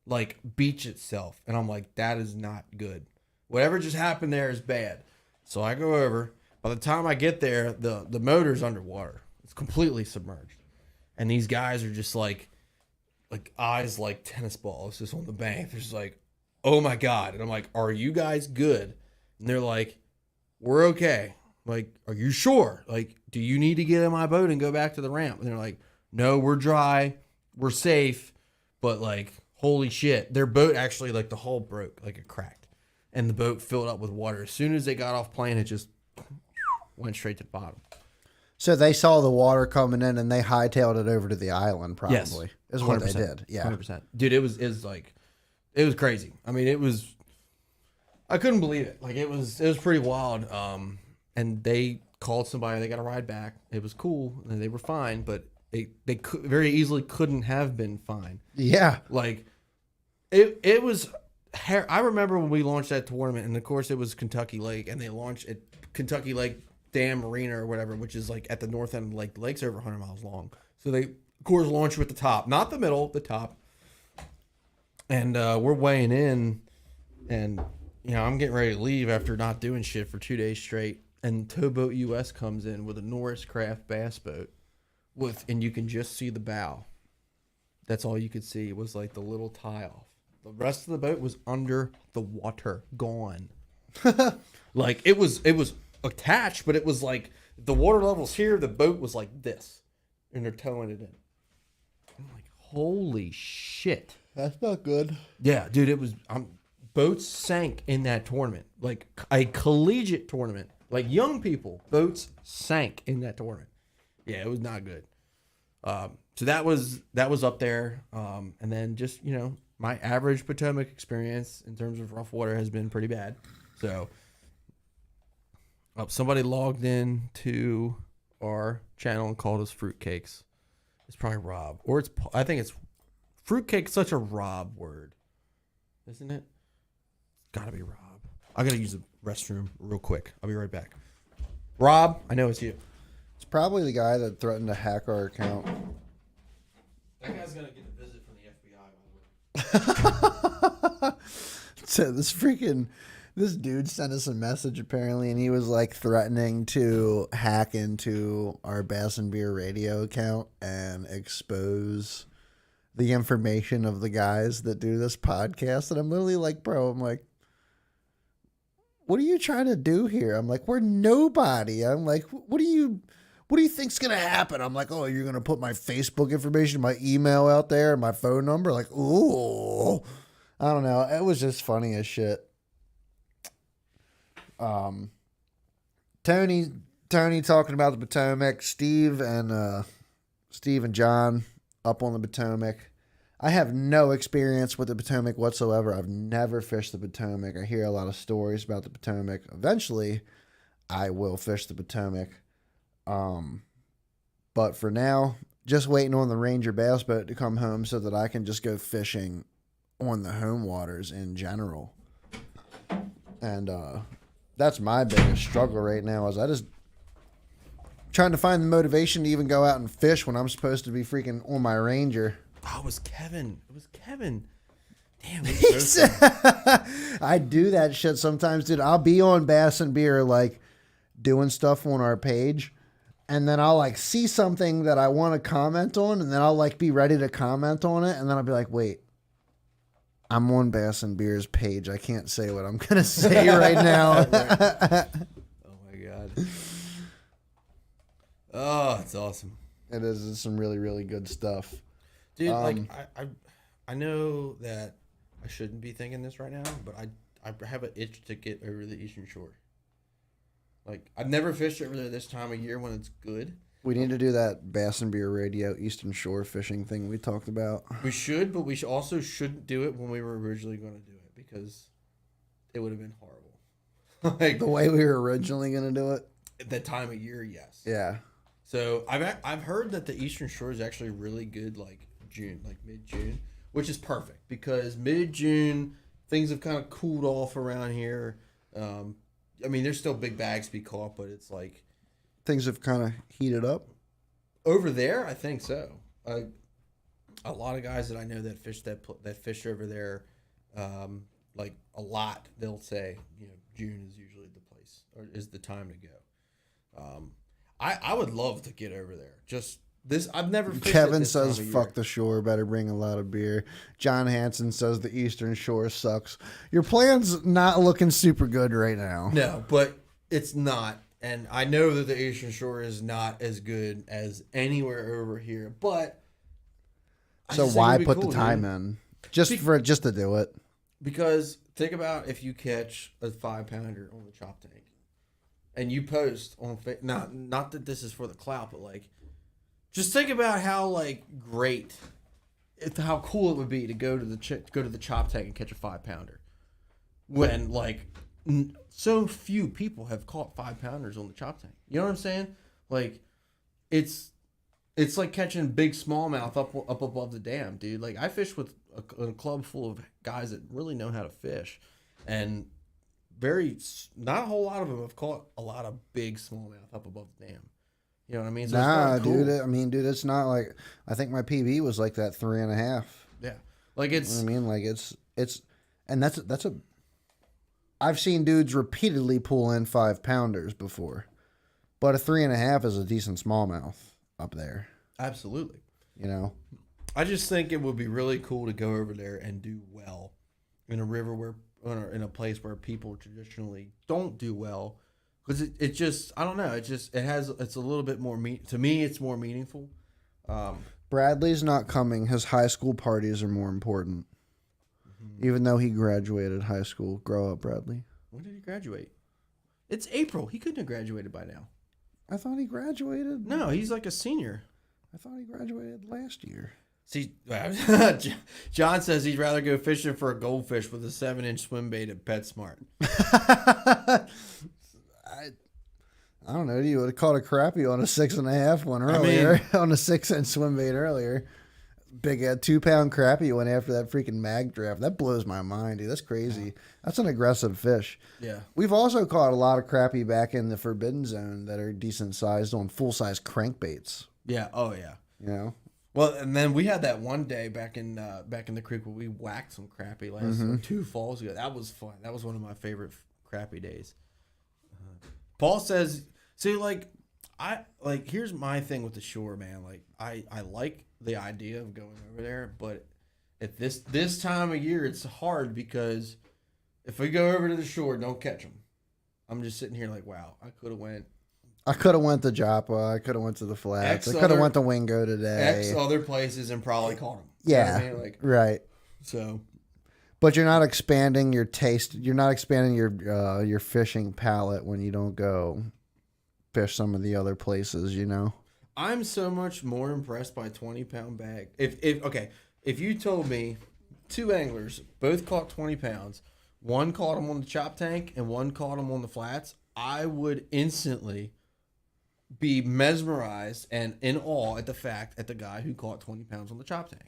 [SPEAKER 2] like beach itself. And I'm like, that is not good. Whatever just happened there is bad. So I go over. By the time I get there, the motor's underwater. It's completely submerged. And these guys are just like eyes like tennis balls just on the bank. They're just like, oh my God. And I'm like, are you guys good? And they're like, we're okay. Like, are you sure? Like, do you need to get in my boat and go back to the ramp? And they're like, no, we're dry. We're safe. But like, holy shit. Their boat actually, like the hull broke, like it cracked. And the boat filled up with water. As soon as they got off plane, it just went straight to the bottom.
[SPEAKER 1] So they saw the water coming in and they hightailed it over to the island, probably.
[SPEAKER 2] Yes.
[SPEAKER 1] Is what they
[SPEAKER 2] 100%.
[SPEAKER 1] did. Yeah.
[SPEAKER 2] 100%. Dude, it was crazy. I mean, I couldn't believe it. Like, it was pretty wild. And they called somebody, they got a ride back. It was cool. And they were fine, but they could, very easily couldn't have been fine.
[SPEAKER 1] Yeah.
[SPEAKER 2] Like, it was, I remember when we launched that tournament, and of course it was Kentucky Lake, and they launched at Kentucky Lake Dam Marina or whatever, which is like at the north end of the lake. The lake's over 100 miles long. So they, of course, launched with the top, not the middle, the top. And we're weighing in, and, you know, I'm getting ready to leave after not doing shit for 2 days straight. And Towboat US comes in with a Norris Craft bass boat and you can just see the bow. That's all you could see was like the little tie off. The rest of the boat was under the water, gone. Like it was attached, but it was like the water level's here. The boat was like this, and they're towing it in. I'm like, holy shit.
[SPEAKER 1] That's not good.
[SPEAKER 2] Yeah, dude, it was boats sank in that tournament. Like a collegiate tournament. Like young people, boats sank in that tournament. Yeah, it was not good. So that was up there. And then just, my average Potomac experience in terms of rough water has been pretty bad. So somebody logged in to our channel and called us fruitcakes. It's probably Rob. Or I think it's fruitcake's such a Rob word. Isn't it? It's gotta be Rob. I gotta use the restroom real quick. I'll be right back. Rob, I know it's you.
[SPEAKER 1] It's probably the guy that threatened to hack our account.
[SPEAKER 2] That guy's gonna get a visit from the FBI, by the way.
[SPEAKER 1] So this dude sent us a message apparently, and he was like threatening to hack into our Bass and Beer Radio account and expose the information of the guys that do this podcast. And I'm literally like, bro, I'm like, what are you trying to do here? I'm like, we're nobody. I'm like, what do you think's gonna happen? I'm like, oh, you're gonna put my Facebook information, my email out there, and my phone number? Like, ooh, I don't know. It was just funny as shit. Tony talking about the Potomac. Steve and John up on the Potomac. I have no experience with the Potomac whatsoever. I've never fished the Potomac. I hear a lot of stories about the Potomac. Eventually, I will fish the Potomac. But for now, just waiting on the Ranger bass boat to come home so that I can just go fishing on the home waters in general. And that's my biggest struggle right now, is I just trying to find the motivation to even go out and fish when I'm supposed to be freaking on my Ranger.
[SPEAKER 2] Oh, it was Kevin. Damn.
[SPEAKER 1] I do that shit sometimes, dude. I'll be on Bass and Beer, like, doing stuff on our page, and then I'll, like, see something that I want to comment on, and then I'll, like, be ready to comment on it, and then I'll be like, wait, I'm on Bass and Beer's page. I can't say what I'm going to say right now.
[SPEAKER 2] Oh, my God. Oh, it's awesome.
[SPEAKER 1] It is. It's some really, really good stuff.
[SPEAKER 2] Dude, I know that I shouldn't be thinking this right now, but I have an itch to get over the Eastern Shore. Like, I've never fished over there this time of year when it's good.
[SPEAKER 1] We need to do that Bass and Beer Radio Eastern Shore fishing thing we talked about.
[SPEAKER 2] We should, but we also shouldn't do it when we were originally going to do it, because it would have been horrible.
[SPEAKER 1] Like the way we were originally going to do it?
[SPEAKER 2] That time of year, yes.
[SPEAKER 1] Yeah.
[SPEAKER 2] So I've heard that the Eastern Shore is actually really good, like June, like mid-June, which is perfect because mid-June things have kind of cooled off around here. I mean, there's still big bags to be caught, but it's like
[SPEAKER 1] things have kind of heated up
[SPEAKER 2] over there. I think so. A lot of guys that I know that fish over there, like a lot, they'll say, June is usually the place or is the time to go. I would love to get over there. Just this, I've never fished
[SPEAKER 1] Kevin
[SPEAKER 2] this
[SPEAKER 1] says,
[SPEAKER 2] time of
[SPEAKER 1] fuck
[SPEAKER 2] year.
[SPEAKER 1] the shore, better bring a lot of beer. John Hansen says the Eastern Shore sucks. Your plan's not looking super good right now.
[SPEAKER 2] No, but it's not. And I know that the Eastern Shore is not as good as anywhere over here. But
[SPEAKER 1] So why put the time in? Just to do it.
[SPEAKER 2] Because think about if you catch a 5-pounder on the chop tank and you post on not that this is for the clout, but like just think about how like great how cool it would be to go to the chop tank and catch a 5-pounder when like so few people have caught 5-pounders on the chop tank. You know what I'm saying? Like it's like catching big smallmouth up above the dam, dude. Like I fish with a club full of guys that really know how to fish, and not a whole lot of them have caught a lot of big smallmouth up above the dam. You know what I mean? So
[SPEAKER 1] Nah,
[SPEAKER 2] it's cool.
[SPEAKER 1] dude. Dude, it's not like, I think my PB was like that 3.5.
[SPEAKER 2] Yeah, like it's.
[SPEAKER 1] You know what I mean, like it's, and that's a. I've seen dudes repeatedly pull in 5-pounders before, but a 3.5 is a decent smallmouth up there.
[SPEAKER 2] Absolutely.
[SPEAKER 1] I
[SPEAKER 2] just think it would be really cool to go over there and do well in a river or in a place where people traditionally don't do well, because it just, I don't know, it's a little bit more to me it's more meaningful.
[SPEAKER 1] Bradley's not coming. His high school parties are more important. Even though he graduated high school. Grow up, Bradley.
[SPEAKER 2] When did he graduate? It's April. He couldn't have graduated by now.
[SPEAKER 1] I thought he graduated.
[SPEAKER 2] No, he's like a senior.
[SPEAKER 1] I thought he graduated last year.
[SPEAKER 2] See, John says he'd rather go fishing for a goldfish with a 7-inch swim bait at PetSmart.
[SPEAKER 1] I don't know. You would have caught a crappie on a 6.5 one earlier. On a 6-inch swim bait earlier. Big 2-pound crappie went after that freaking mag draft. That blows my mind, dude. That's crazy. That's an aggressive fish.
[SPEAKER 2] Yeah.
[SPEAKER 1] We've also caught a lot of crappie back in the forbidden zone that are decent sized on full size crankbaits.
[SPEAKER 2] Yeah. Oh yeah.
[SPEAKER 1] You know.
[SPEAKER 2] Well, and then we had that one day back in the creek where we whacked some crappie last 2 falls ago. That was fun. That was one of my favorite crappie days. Paul says, "See, here's my thing with the shore, man. Like, I like the idea of going over there, but at this time of year, it's hard because if we go over to the shore, don't catch them. I'm just sitting here like, wow, I could have went
[SPEAKER 1] to Joppa. I could have went to the flats. I could have went to Wingo today.
[SPEAKER 2] X other places and probably caught them.
[SPEAKER 1] Yeah,
[SPEAKER 2] you know what I mean?
[SPEAKER 1] right.
[SPEAKER 2] So,
[SPEAKER 1] but you're not expanding your taste. You're not expanding your fishing palette when you don't go fish some of the other places. You know.
[SPEAKER 2] I'm so much more impressed by 20-pound bag. If you told me 2 anglers both caught 20 pounds, one caught them on the chop tank and one caught them on the flats, I would instantly be mesmerized and in awe at the guy who caught 20 pounds on the chop tank,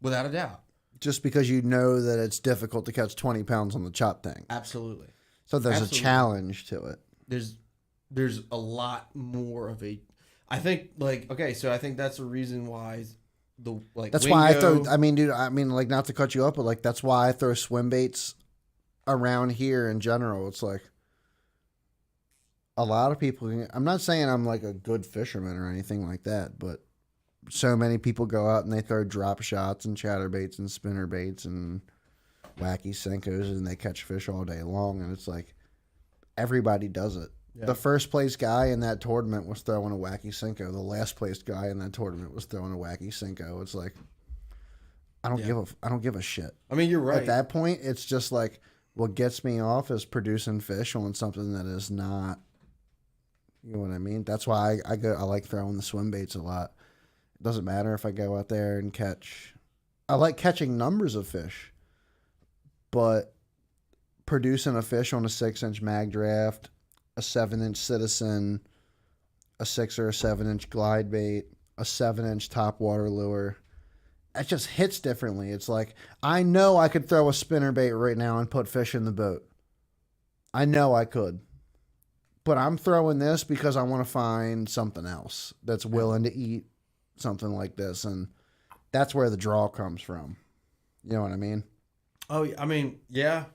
[SPEAKER 2] without a doubt.
[SPEAKER 1] Just because you know that it's difficult to catch 20 pounds on the chop tank.
[SPEAKER 2] Absolutely.
[SPEAKER 1] So there's a challenge to it.
[SPEAKER 2] There's a lot more of a. I think so I think that's the reason why
[SPEAKER 1] that's why I throw. I mean, dude. I mean, like, not to cut you up, but that's why I throw swim baits around here in general. It's like a lot of people. I'm not saying I'm like a good fisherman or anything like that, but so many people go out and they throw drop shots and chatterbaits and spinner baits and wacky Senkos and they catch fish all day long, and it's like everybody does it. Yeah. The first place guy in that tournament was throwing a wacky Senko. The last place guy in that tournament was throwing a wacky Senko. It's like I don't give a shit.
[SPEAKER 2] I mean, you're right.
[SPEAKER 1] At that point, it's just like what gets me off is producing fish on something that is not. You know what I mean? That's why I like throwing the swim baits a lot. It doesn't matter if I go out there and catch. I like catching numbers of fish, but producing a fish on a 6-inch mag draft, a 7-inch Citizen, a 6 or a 7-inch glide bait, a 7-inch topwater lure, it just hits differently. It's like, I know I could throw a spinner bait right now and put fish in the boat. I know I could. But I'm throwing this because I want to find something else that's willing to eat something like this. And that's where the draw comes from. You know what I mean?
[SPEAKER 2] Oh, I mean, yeah.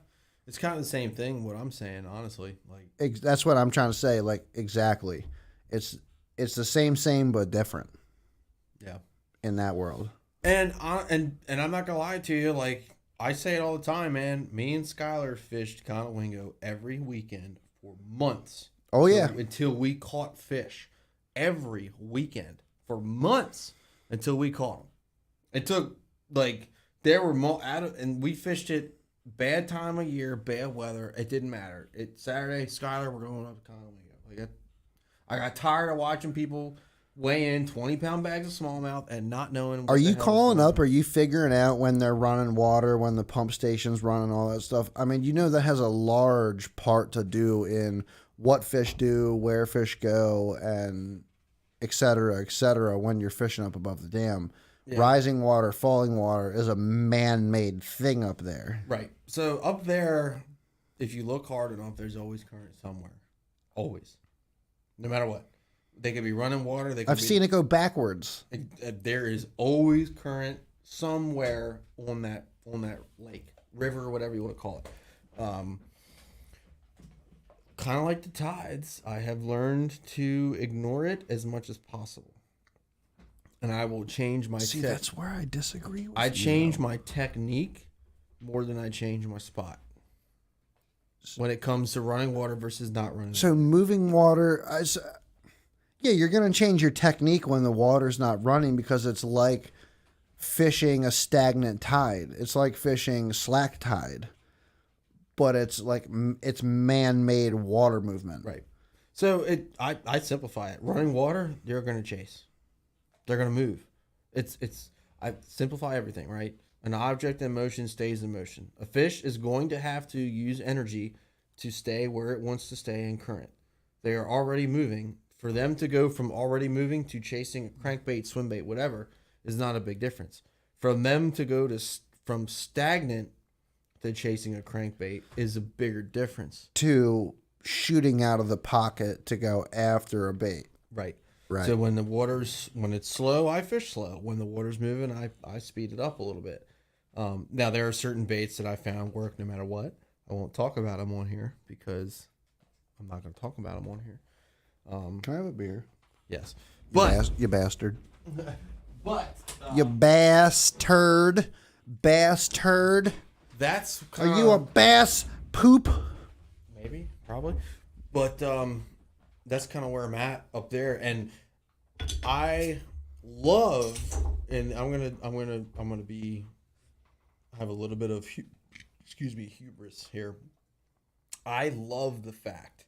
[SPEAKER 2] It's kind of the same thing, what I'm saying, honestly. Like
[SPEAKER 1] that's what I'm trying to say. Like, exactly. It's the same, but different.
[SPEAKER 2] Yeah.
[SPEAKER 1] In that world.
[SPEAKER 2] And I'm not gonna lie to you, like I say it all the time, man. Me and Skylar fished Conowingo every weekend for months.
[SPEAKER 1] Oh yeah.
[SPEAKER 2] Until we caught fish every weekend for months until we caught them. It took there were more and we fished it bad time of year, bad weather. It didn't matter. It's Saturday, Skylar, we're going up to Conowingo. I got tired of watching people weigh in 20-pound bags of smallmouth and not knowing.
[SPEAKER 1] Are you calling up? Are you figuring out when they're running water, when the pump station's running, all that stuff? I mean, that has a large part to do in what fish do, where fish go, and et cetera, when you're fishing up above the dam. Yeah. Rising water, falling water is a man-made thing up there.
[SPEAKER 2] Right. So up there, if you look hard enough, there's always current somewhere. Always. No matter what. They could be running water.
[SPEAKER 1] I've seen it go backwards.
[SPEAKER 2] There is always current somewhere on that lake, river, whatever you want to call it. Kind of like the tides, I have learned to ignore it as much as possible, and I will change my.
[SPEAKER 1] See, that's where I disagree with
[SPEAKER 2] I change my technique more than I change my spot when it comes to running water versus not running.
[SPEAKER 1] So moving water, Yeah, you're going to change your technique when the water's not running because it's like fishing a stagnant tide. It's like fishing slack tide, but it's like it's man-made water movement.
[SPEAKER 2] Right. So I simplify it. Running water, you're going to chase. They're going to move. I simplify everything, right? An object in motion stays in motion. A fish is going to have to use energy to stay where it wants to stay in current. They are already moving. For them to go from already moving to chasing a crankbait, swim bait, whatever, is not a big difference. For them to go to from stagnant to chasing a crankbait is a bigger difference.
[SPEAKER 1] To shooting out of the pocket to go after a bait.
[SPEAKER 2] Right.
[SPEAKER 1] Right.
[SPEAKER 2] So when it's slow, I fish slow. When the water's moving, I speed it up a little bit. Now there are certain baits that I found work no matter what. I won't talk about them on here because I'm not going to talk about them on here.
[SPEAKER 1] Can I have a beer?
[SPEAKER 2] Yes, but
[SPEAKER 1] You bastard.
[SPEAKER 2] but
[SPEAKER 1] You bastard. Bastard.
[SPEAKER 2] that's
[SPEAKER 1] Are you a bass poop?
[SPEAKER 2] maybe probably, but that's kind of where I'm at up there, and I love, and I'm gonna have a little bit of hubris here. I love the fact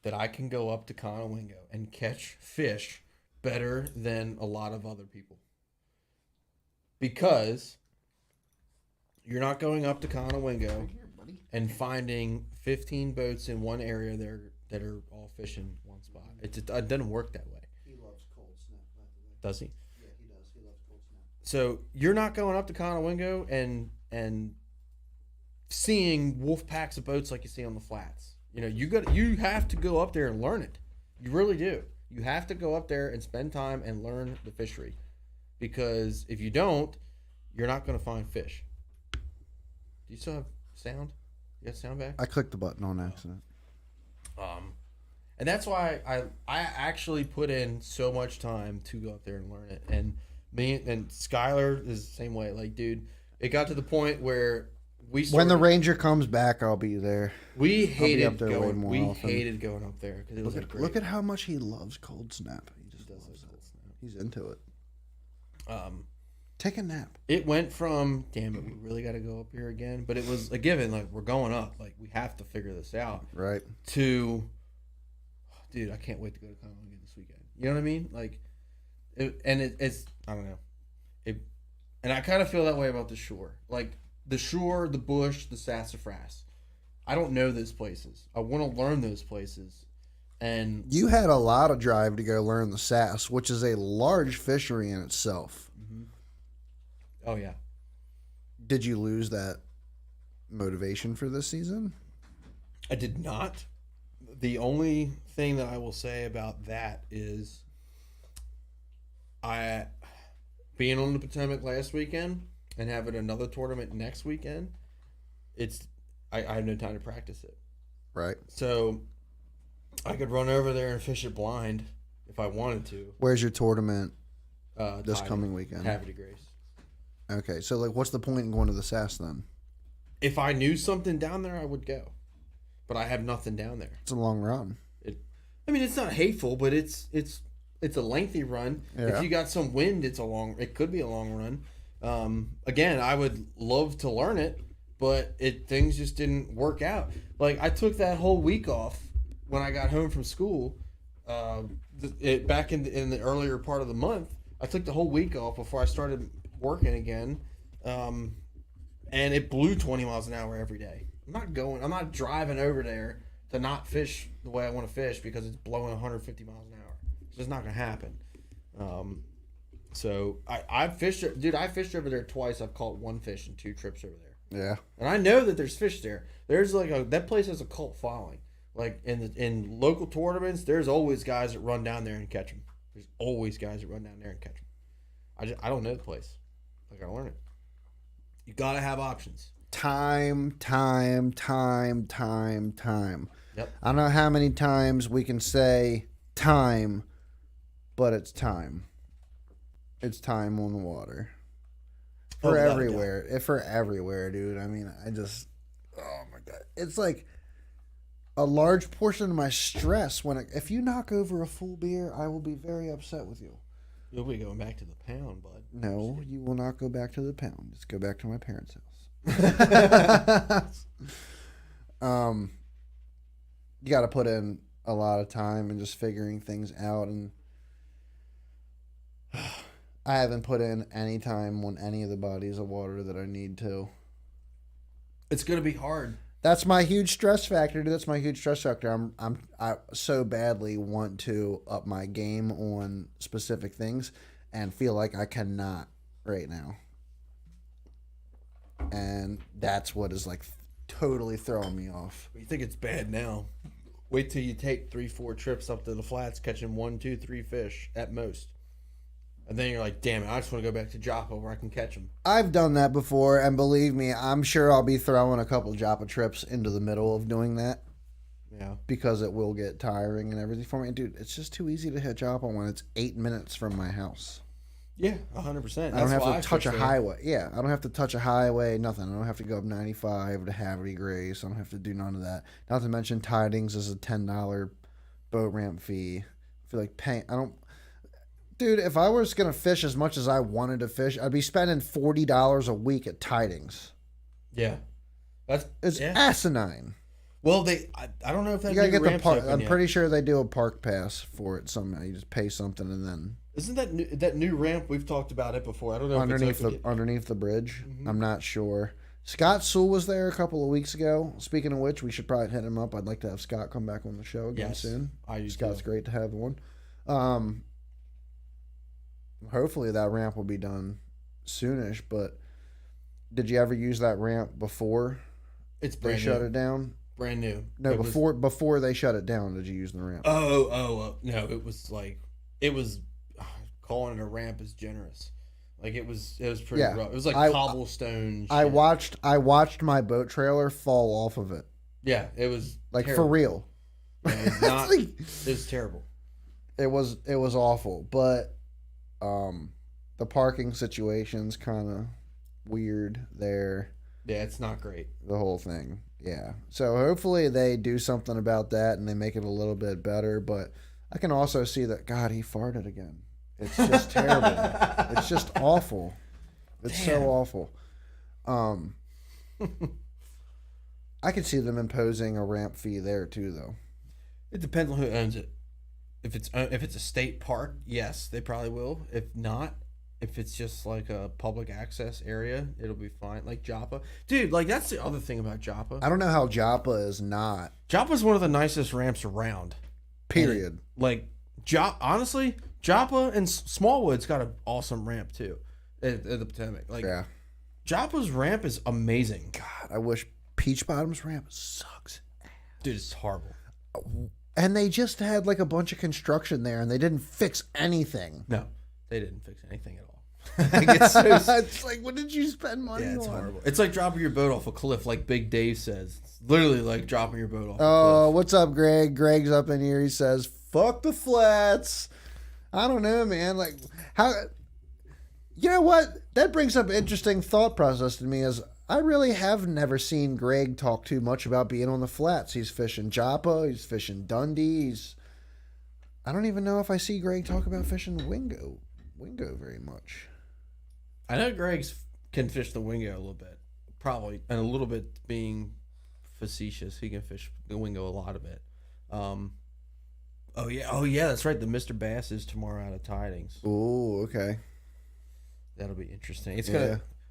[SPEAKER 2] that I can go up to Conowingo and catch fish better than a lot of other people. Because you're not going up to Conowingo and finding 15 boats in one area there that are all fishing one spot. It doesn't work that way.
[SPEAKER 1] He loves cold snap, by the way.
[SPEAKER 2] Does he?
[SPEAKER 1] Yeah, he does. He loves cold snap.
[SPEAKER 2] So you're not going up to Conowingo and seeing wolf packs of boats like you see on the flats. You know, you have to go up there and learn it. You really do. You have to go up there and spend time and learn the fishery, because if you don't, you're not going to find fish. Do you still have sound? You got sound back?
[SPEAKER 1] I clicked the button on accident.
[SPEAKER 2] And that's why I actually put in so much time to go up there and learn it. And me and Skylar is the same way. Like, dude, it got to the point where
[SPEAKER 1] When the Ranger comes back, I'll be there.
[SPEAKER 2] we hated
[SPEAKER 1] up there way
[SPEAKER 2] going.
[SPEAKER 1] more
[SPEAKER 2] We
[SPEAKER 1] often.
[SPEAKER 2] hated going up there because it was great.
[SPEAKER 1] Look at how much he loves cold snap. He just
[SPEAKER 2] does
[SPEAKER 1] loves
[SPEAKER 2] love
[SPEAKER 1] it.
[SPEAKER 2] cold snap.
[SPEAKER 1] He's into it.
[SPEAKER 2] Um,
[SPEAKER 1] Take a nap.
[SPEAKER 2] it went from damn it, we really got to go up here again, but it was a given. Like, we're going up. Like, we have to figure this out.
[SPEAKER 1] Right.
[SPEAKER 2] To, dude, I can't wait to go to Conowingo this weekend. You know what I mean? Like, it's I don't know. And I kind of feel that way about the shore. Like, the shore, the bush, the sassafras. I don't know those places. I want to learn those places. And
[SPEAKER 1] You had a lot of drive to go learn the sass, which is a large fishery in itself.
[SPEAKER 2] oh yeah,
[SPEAKER 1] Did you lose that motivation for this season?
[SPEAKER 2] I did not. The only thing that I will say about that is being on the Potomac last weekend and having another tournament next weekend, I have no time to practice it.
[SPEAKER 1] Right.
[SPEAKER 2] So I could run over there and fish it blind if I wanted to.
[SPEAKER 1] Where's your tournament this
[SPEAKER 2] Tiny,
[SPEAKER 1] coming weekend?
[SPEAKER 2] Cavity Grace.
[SPEAKER 1] Okay, so like, what's the point in going to the sass then?
[SPEAKER 2] If I knew something down there, I would go. But I have nothing down there.
[SPEAKER 1] It's a long run.
[SPEAKER 2] I mean, it's not hateful, but it's a lengthy run.
[SPEAKER 1] Yeah.
[SPEAKER 2] If you got some wind, it could be a long run. Again, I would love to learn it, but things just didn't work out. Like, I took that whole week off when I got home from school. Back in the earlier part of the month, I took the whole week off before I started working again, and it blew 20 miles an hour every day. I'm not driving over there to not fish the way I want to fish because it's blowing 150 miles an hour. It's just not gonna happen. So I fished, dude. I fished over there twice. I've caught one fish in 2 trips over there,
[SPEAKER 1] Yeah.
[SPEAKER 2] and I know that there's fish there. There's like that place has a cult following. Like in local tournaments, there's always guys that run down there and catch them. There's always guys that run down there and catch them. I don't know the place. I gotta learn it. You gotta have options.
[SPEAKER 1] Time.
[SPEAKER 2] Yep.
[SPEAKER 1] I don't know how many times we can say time, but it's time. It's time on the water. For
[SPEAKER 2] without a
[SPEAKER 1] everywhere. For everywhere, dude. I mean, oh my God. It's like, a large portion of my stress if you knock over a full beer, I will be very upset with you.
[SPEAKER 2] You'll be going back to the pound, bud.
[SPEAKER 1] No, you will not go back to the pound. Just go back to my parents' house. You got to put in a lot of time and just figuring things out, and I haven't put in any time on any of the bodies of water that I need to.
[SPEAKER 2] It's gonna be hard.
[SPEAKER 1] That's my huge stress factor. That's my huge stress factor. I so badly want to up my game on specific things and feel like I cannot right now. And that's what is like totally throwing me off.
[SPEAKER 2] You think it's bad now? Wait till you take 3-4 trips up to the flats, catching 1, 2, 3 fish at most. And then you're like, damn it, I just want to go back to Joppa where I can catch them.
[SPEAKER 1] I've done that before, and believe me, I'm sure I'll be throwing a couple Joppa trips into the middle of doing that.
[SPEAKER 2] Yeah.
[SPEAKER 1] Because it will get tiring and everything for me. And dude, it's just too easy to hit Joppa when it's 8 minutes from my house.
[SPEAKER 2] Yeah, 100%.
[SPEAKER 1] I don't have to touch a highway. Yeah, I don't have to touch a highway, nothing. I don't have to go up 95 to Haverty Grace. I don't have to do none of that. Not to mention Tidings is a $10 boat ramp fee. I feel like paying... Dude, if I was going to fish as much as I wanted to fish, I'd be spending $40 a week at Tidings.
[SPEAKER 2] Yeah.
[SPEAKER 1] It's asinine.
[SPEAKER 2] Well, I don't know if that
[SPEAKER 1] you gotta get the park. I'm
[SPEAKER 2] yet.
[SPEAKER 1] pretty sure they do a park pass for it somehow. You just pay something and then...
[SPEAKER 2] Isn't that new ramp? We've talked about it before. I don't know
[SPEAKER 1] underneath the bridge. Mm-hmm. I'm not sure. Scott Sewell was there a couple of weeks ago. Speaking of which, we should probably hit him up. I'd like to have Scott come back on the show again soon. Scott's great to have on. Hopefully that ramp will be done soonish. But did you ever use that ramp before they shut it down?
[SPEAKER 2] Brand new.
[SPEAKER 1] No, before they shut it down, did you use the ramp?
[SPEAKER 2] No, it was calling it a ramp is generous. Like it was pretty rough. It was like cobblestone.
[SPEAKER 1] I watched my boat trailer fall off of it.
[SPEAKER 2] Yeah, it was
[SPEAKER 1] like
[SPEAKER 2] terrible.
[SPEAKER 1] For real.
[SPEAKER 2] Yeah, it was not. It was terrible.
[SPEAKER 1] It was awful, but the parking situation's kind of weird there.
[SPEAKER 2] Yeah, it's not great.
[SPEAKER 1] The whole thing. Yeah. So hopefully they do something about that and they make it a little bit better. But I can also see that, God, he farted again. It's just terrible. It's just awful. It's so awful. I could see them imposing a ramp fee there too, though.
[SPEAKER 2] It depends on who owns it. If it's a state park, yes, they probably will. If not, if it's just like a public access area, it'll be fine. Like Joppa. Dude, like that's the other thing about Joppa.
[SPEAKER 1] I don't know how Joppa is not.
[SPEAKER 2] Joppa's one of the nicest ramps around.
[SPEAKER 1] Period.
[SPEAKER 2] And, honestly, Joppa and Smallwood's got an awesome ramp too at the Potomac. Yeah. Joppa's ramp is amazing.
[SPEAKER 1] God, I wish Peach Bottom's ramp sucks.
[SPEAKER 2] Dude, it's horrible.
[SPEAKER 1] And they just had like a bunch of construction there and they didn't fix anything.
[SPEAKER 2] No, they didn't fix anything at all.
[SPEAKER 1] It's like, what did you spend money on?
[SPEAKER 2] It's horrible. It's like dropping your boat off a cliff, like Big Dave says. It's literally like dropping your boat off a cliff.
[SPEAKER 1] What's up, Greg? Greg's up in here. He says, fuck the flats. I don't know, man. Like, how... You know what? That brings up an interesting thought process to me is I really have never seen Greg talk too much about being on the flats. He's fishing Joppa. He's fishing Dundee. I don't even know if I see Greg talk about fishing Wingo very much.
[SPEAKER 2] I know Greg can fish the Wingo a little bit. Probably. And a little bit being facetious. He can fish the Wingo a lot of it. Oh, yeah. That's right. The Mr. Bass is tomorrow out of Tidings.
[SPEAKER 1] Oh, okay.
[SPEAKER 2] That'll be interesting.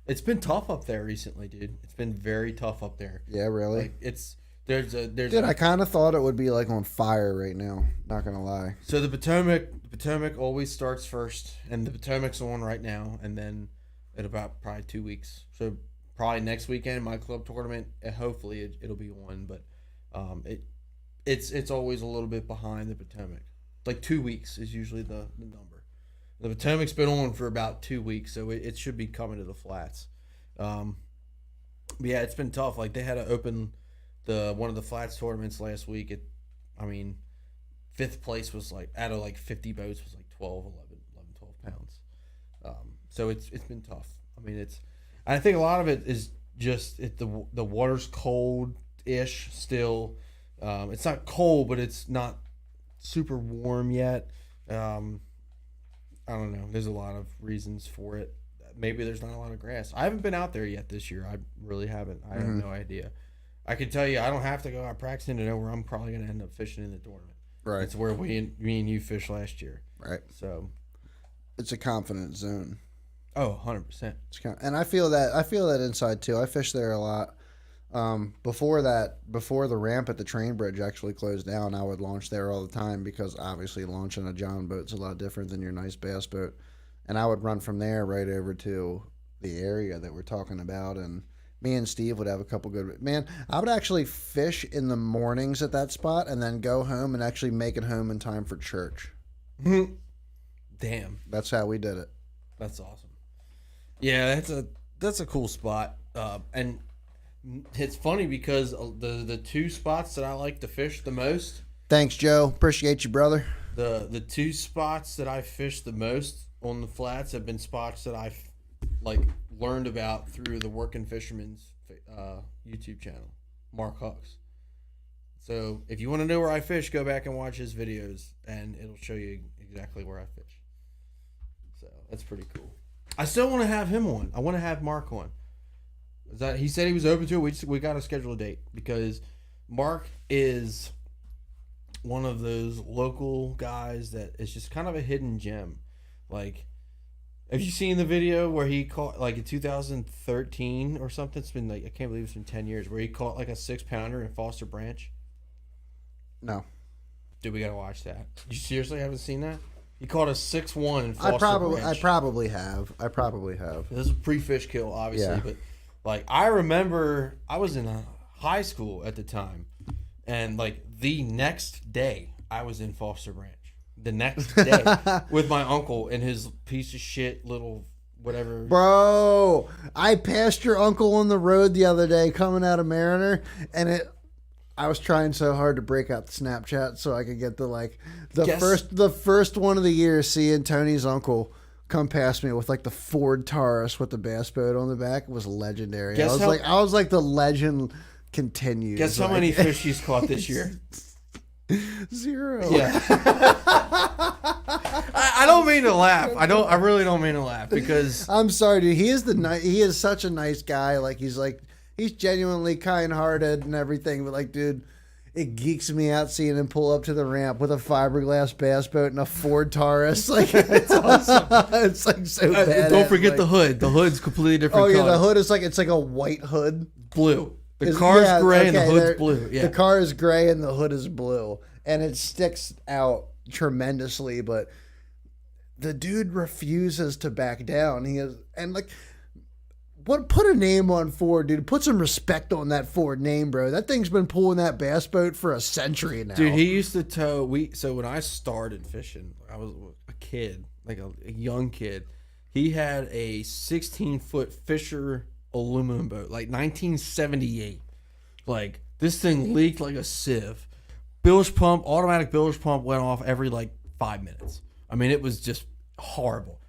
[SPEAKER 2] It's been tough up there recently, dude. It's been very tough up there.
[SPEAKER 1] Yeah, really?
[SPEAKER 2] Like there's
[SPEAKER 1] I kind of thought it would be like on fire right now. Not gonna lie.
[SPEAKER 2] So the Potomac always starts first, and the Potomac's on right now, and then in about probably 2 weeks. So probably next weekend, my club tournament. Hopefully it'll be on, but it's always a little bit behind the Potomac. Like 2 weeks is usually the number. The Potomac's been on for about 2 weeks, so it should be coming to the flats. But yeah, it's been tough. Like they had to open one of the flats tournaments last week. Fifth place was like out of like 50 boats was like 12 pounds. So it's been tough. I think a lot of it is just the water's cold-ish still. It's not cold, but it's not super warm yet. I don't know. There's a lot of reasons for it. Maybe there's not a lot of grass. I haven't been out there yet this year. I really haven't. I have no idea. I can tell you, I don't have to go out practicing to know where I'm probably going to end up fishing in the tournament.
[SPEAKER 1] Right.
[SPEAKER 2] It's where me and you fished last year.
[SPEAKER 1] Right.
[SPEAKER 2] So
[SPEAKER 1] It's a confident zone.
[SPEAKER 2] Oh, 100%.
[SPEAKER 1] And I feel that inside too. I fish there a lot. Before the ramp at the train bridge actually closed down, I would launch there all the time because obviously launching a John boat's a lot different than your nice bass boat. And I would run from there right over to the area that we're talking about, and me and Steve would have a couple good. Man, I would actually fish in the mornings at that spot and then go home and actually make it home in time for church.
[SPEAKER 2] Damn.
[SPEAKER 1] That's how we did it.
[SPEAKER 2] That's awesome. Yeah, that's a cool spot. And it's funny because the two spots that I like to fish the most.
[SPEAKER 1] Thanks, Joe. Appreciate you, brother.
[SPEAKER 2] The two spots that I fish the most on the flats have been spots that I've learned about through the Working Fisherman's YouTube channel, Mark Hucks. So if you want to know where I fish, go back and watch his videos, and it'll show you exactly where I fish. So that's pretty cool. I still want to have him on. I want to have Mark on. He said he was open to it. We got to schedule a date because Mark is one of those local guys that is just kind of a hidden gem. Like, have you seen the video where he caught, in 2013 or something? It's been I can't believe it's been 10 years, where he caught a 6-pounder in Foster Branch?
[SPEAKER 1] No.
[SPEAKER 2] Dude, we gotta watch that. You seriously haven't seen that? He caught a 6-1 in Foster Branch.
[SPEAKER 1] I probably have.
[SPEAKER 2] This is a pre-fish kill, obviously,
[SPEAKER 1] Yeah.
[SPEAKER 2] but I remember I was in high school at the time, and the next day I was in Foster Branch. The next day with my uncle and his piece of shit little whatever.
[SPEAKER 1] Bro, I passed your uncle on the road the other day coming out of Mariner, and I was trying so hard to break out the Snapchat so I could get the first one of the year, seeing Tony's uncle come past me with the Ford Taurus with the bass boat on the back. It was legendary. I was like the legend continues.
[SPEAKER 2] Guess how many fish he's caught this year?
[SPEAKER 1] 0.
[SPEAKER 2] Yeah. I don't mean to laugh. I really don't mean to laugh because
[SPEAKER 1] I'm sorry, dude. He is such a nice guy. He's genuinely kind-hearted and everything. But dude, it geeks me out seeing him pull up to the ramp with a fiberglass bass boat and a Ford Taurus. It's awesome. It's so bad.
[SPEAKER 2] Don't forget the hood. The hood's completely different.
[SPEAKER 1] Oh yeah,
[SPEAKER 2] color.
[SPEAKER 1] the hood is it's a white hood.
[SPEAKER 2] Blue. The car's gray and the hood's blue. Yeah.
[SPEAKER 1] The car is gray and the hood is blue. And it sticks out tremendously, but the dude refuses to back down. Put a name on Ford, dude. Put some respect on that Ford name, bro. That thing's been pulling that bass boat for a century now.
[SPEAKER 2] Dude, he used to tow. So when I started fishing, I was a kid, a young kid. He had a 16-foot Fisher aluminum boat, 1978. This thing leaked like a sieve. Automatic bilge pump went off every 5 minutes. I mean, it was just horrible.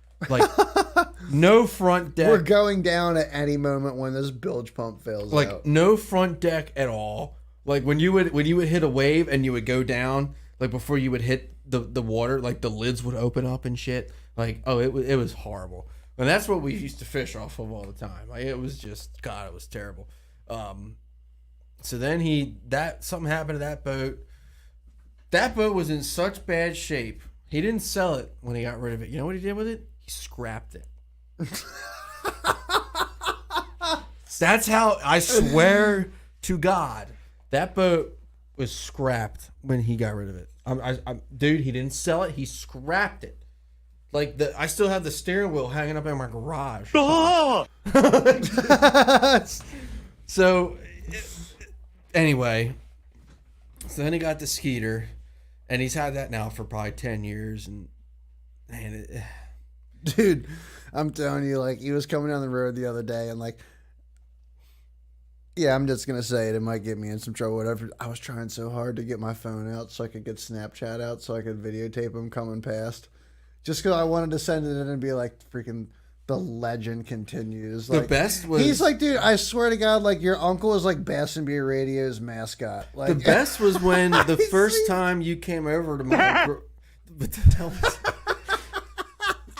[SPEAKER 2] No front deck.
[SPEAKER 1] We're going down at any moment when this bilge pump fails out.
[SPEAKER 2] No front deck at all. When you would hit a wave and you would go down, before you would hit the water, the lids would open up and shit. It was horrible. And that's what we used to fish off of all the time. It was just, God, it was terrible. So then something happened to that boat. That boat was in such bad shape. He didn't sell it when he got rid of it. You know what he did with it? He scrapped it. That's how, I swear to God, that boat was scrapped when he got rid of it. Dude, he didn't sell it. He scrapped it. I still have the steering wheel hanging up in my garage. So, anyway, so then he got the Skeeter, and he's had that now for probably 10 years, and man,
[SPEAKER 1] dude, I'm telling you, he was coming down the road the other day, and yeah, I'm just gonna say it might get me in some trouble, whatever. I was trying so hard to get my phone out so I could get Snapchat out so I could videotape him coming past, just because I wanted to send it in and be freaking the legend continues.
[SPEAKER 2] The
[SPEAKER 1] Like,
[SPEAKER 2] best was
[SPEAKER 1] he's like, dude, I swear to God, like your uncle is like Boston Beer Radio's mascot. Like,
[SPEAKER 2] the best was when the first time you came over to my but the hell was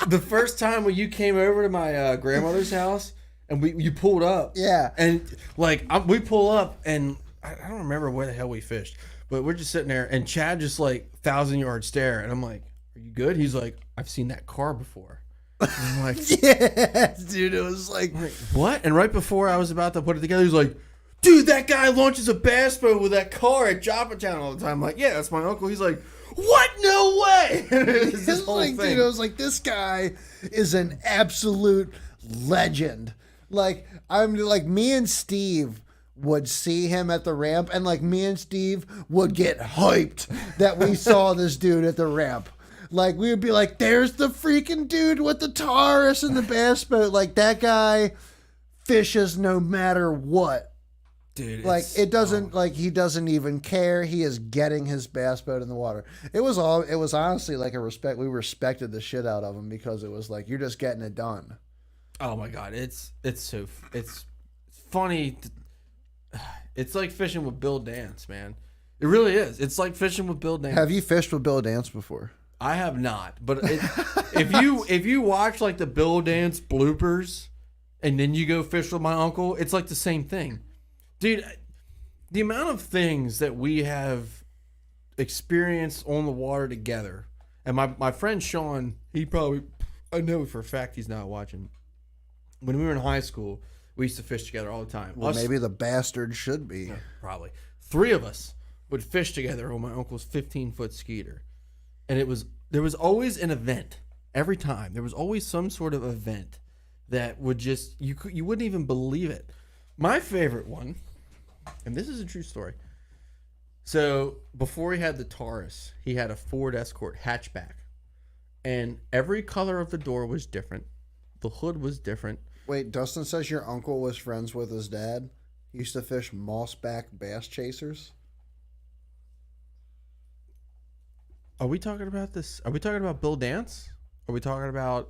[SPEAKER 2] the first time when you came over to my grandmother's house and you pulled up.
[SPEAKER 1] Yeah.
[SPEAKER 2] And like we pull up and I don't remember where the hell we fished, but we're just sitting there and Chad just like 1,000-yard stare and I'm like, "Are you good?" He's like, "I've seen that car before." And I'm like,
[SPEAKER 1] Yeah, dude, it was like,
[SPEAKER 2] "What?" And right before I was about to put it together, he's like, "Dude, that guy launches a bass boat with that car at Joppa Town all the time." I'm like, "Yeah, that's my uncle." He's like, "What? No way!" It's this whole
[SPEAKER 1] like,
[SPEAKER 2] thing.
[SPEAKER 1] dude, I was like, this guy is an absolute legend. Like, I'm like, me and Steve would see him at the ramp, and like me and Steve would get hyped that we saw this dude at the ramp. Like, we would be like, there's the freaking dude with the Taurus and the bass boat. Like, that guy fishes no matter what.
[SPEAKER 2] Dude,
[SPEAKER 1] Like, it doesn't, like, he doesn't even care. He is getting his bass boat in the water. It was honestly like a respect. We respected the shit out of him because it was like, you're just getting it done.
[SPEAKER 2] oh my god, it's funny. It's like fishing with Bill Dance, man. It really is. It's like fishing with Bill Dance.
[SPEAKER 1] Have you fished with Bill Dance before?
[SPEAKER 2] I have not, but if you watch like the Bill Dance bloopers, and then you go fish with my uncle, it's like the same thing, dude. The amount of things that we have experienced on the water together, and my friend Sean, I know for a fact he's not watching. When we were in high school, we used to fish together all the time.
[SPEAKER 1] Well, maybe the bastard should be.
[SPEAKER 2] Probably 3 of us would fish together on my uncle's 15-foot skeeter. And there was always an event every time. There was always some sort of event that would just you wouldn't even believe it. My favorite one, and this is a true story. So before he had the Taurus, he had a Ford Escort hatchback, and every color of the door was different. The hood was different.
[SPEAKER 1] Wait, Dustin says your uncle was friends with his dad. He used to fish mossback bass chasers.
[SPEAKER 2] Are we talking about this? Are we talking about Bill Dance? Are we talking about?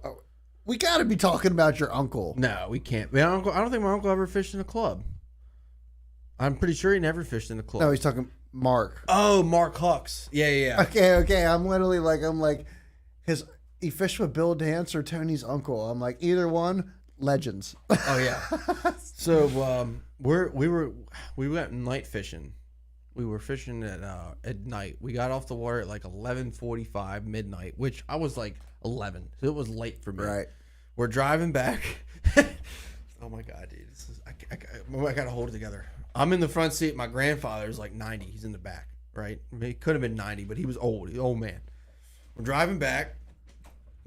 [SPEAKER 1] We got to be talking about your uncle.
[SPEAKER 2] No, we can't. My uncle, I don't think my uncle ever fished in a club. I'm pretty sure he never fished in a club.
[SPEAKER 1] No, he's talking Mark.
[SPEAKER 2] Oh, Mark Hucks. Yeah.
[SPEAKER 1] Okay. I'm literally like, he fished with Bill Dance or Tony's uncle. I'm like, either one, legends.
[SPEAKER 2] Oh yeah. So we went night fishing. We were fishing at night. We got off the water at like 11:45 midnight, which I was like 11, so it was late for me.
[SPEAKER 1] Right.
[SPEAKER 2] We're driving back. Oh my god, dude! I gotta hold it together. I'm in the front seat. My grandfather's like 90. He's in the back, right? I mean, he could have been 90, but he was old. He's an old man. We're driving back.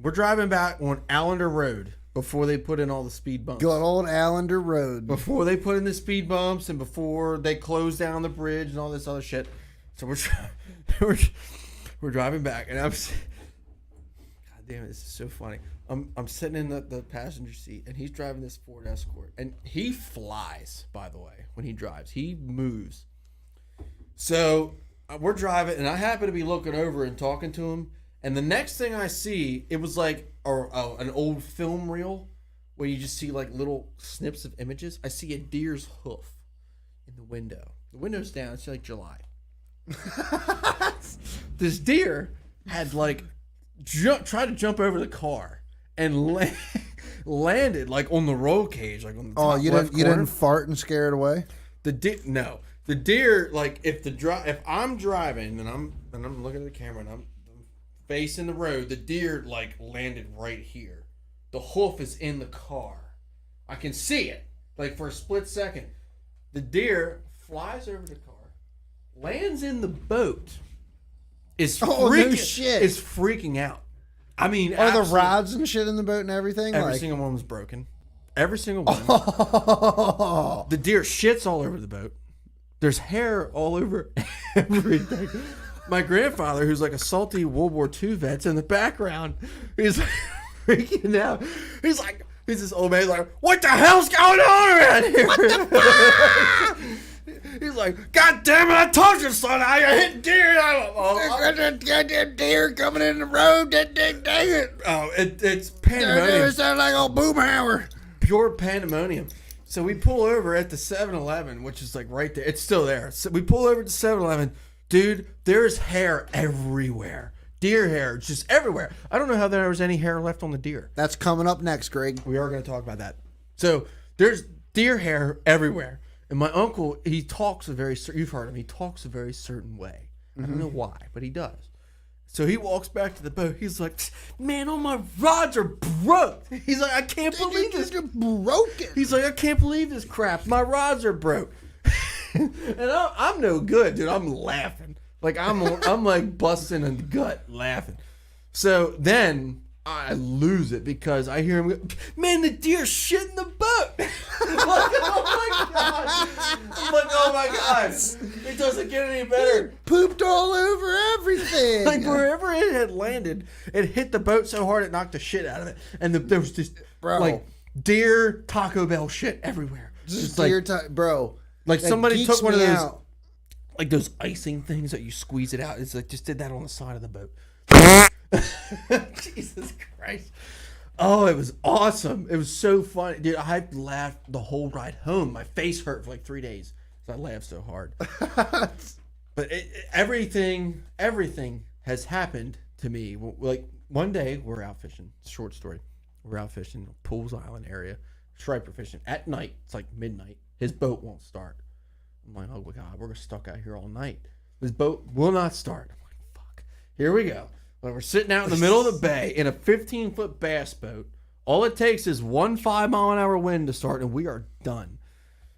[SPEAKER 2] We're driving back on Allender Road before they put in all the speed bumps.
[SPEAKER 1] Good old Allender Road.
[SPEAKER 2] Before they put in the speed bumps and before they closed down the bridge and all this other shit. So we're driving back, and God damn it, this is so funny. I'm sitting in the passenger seat, and he's driving this Ford Escort, and he flies. By the way, when he drives, he moves. So we're driving, and I happen to be looking over and talking to him. And the next thing I see, it was like an old film reel where you just see like little snips of images. I see a deer's hoof in the window. The window's down. It's like July. This deer had like tried to jump over the car and landed like on the roll cage, like on the top
[SPEAKER 1] you
[SPEAKER 2] left
[SPEAKER 1] didn't
[SPEAKER 2] corner.
[SPEAKER 1] fart and scare it away?
[SPEAKER 2] The deer, like if I'm driving and I'm looking at the camera and I'm facing the road, the deer like landed right here. The hoof is in the car. I can see it like for a split second. The deer flies over the car, lands in the boat. Is freaking out. I mean,
[SPEAKER 1] Are the rods and shit in the boat and everything?
[SPEAKER 2] Every single one was broken. Every single one. The deer shits all over the boat. There's hair all over everything. My grandfather, who's like a salty World War II vet's in the background, he's like freaking out. He's this old man. He's like, what the hell's going on around here? What the fuck? He's like, God damn it, I told you, son, I hit deer.
[SPEAKER 1] Goddamn deer coming in the road. Dang it.
[SPEAKER 2] Oh, it's pandemonium.
[SPEAKER 1] It sounds like old Boomhauer.
[SPEAKER 2] Pure pandemonium. So we pull over at the 7-Eleven, which is like right there. It's still there. So we pull over to 7-Eleven. Dude, there's hair everywhere. Deer hair, just everywhere. I don't know how there was any hair left on the deer.
[SPEAKER 1] That's coming up next, Greg.
[SPEAKER 2] We are going to talk about that. So there's deer hair everywhere. And my uncle, he talks you've heard him, he talks a very certain way. I don't know why, but he does. So he walks back to the boat. He's like, man, all my rods are broke. He's like, I can't believe this.
[SPEAKER 1] You're broken.
[SPEAKER 2] He's like, I can't believe this crap. My rods are broke. And I'm no good, dude. I'm laughing. Like, I'm like busting a gut laughing. So then I lose it because I hear him go, man, the deer shit in the boat. I'm like, oh my God. I'm like, oh my God. It doesn't get any better.
[SPEAKER 1] Pooped all over everything.
[SPEAKER 2] Like, wherever it had landed, it hit the boat so hard it knocked the shit out of it. And there was just, like, deer Taco Bell shit everywhere.
[SPEAKER 1] Just
[SPEAKER 2] like,
[SPEAKER 1] deer bro.
[SPEAKER 2] Like,
[SPEAKER 1] that
[SPEAKER 2] somebody took one of
[SPEAKER 1] geeks me
[SPEAKER 2] those,
[SPEAKER 1] out.
[SPEAKER 2] like those icing things that you squeeze it out. It's like, just did that on the side of the boat. Jesus Christ. Oh, it was awesome. It was so funny. Dude, I laughed the whole ride home. My face hurt for like 3 days because I laughed so hard. But everything has happened to me. Like, one day, we're out fishing. Short story. We're out fishing, Pools Island area, striper fishing. At night, it's like midnight. His boat won't start. I'm like, oh my God, we're stuck out here all night. His boat will not start. I'm like, fuck. Here we go. Well, we're sitting out in the middle of the bay in a 15-foot bass boat. All it takes is 1 5-mile-an-hour wind to start, and we are done.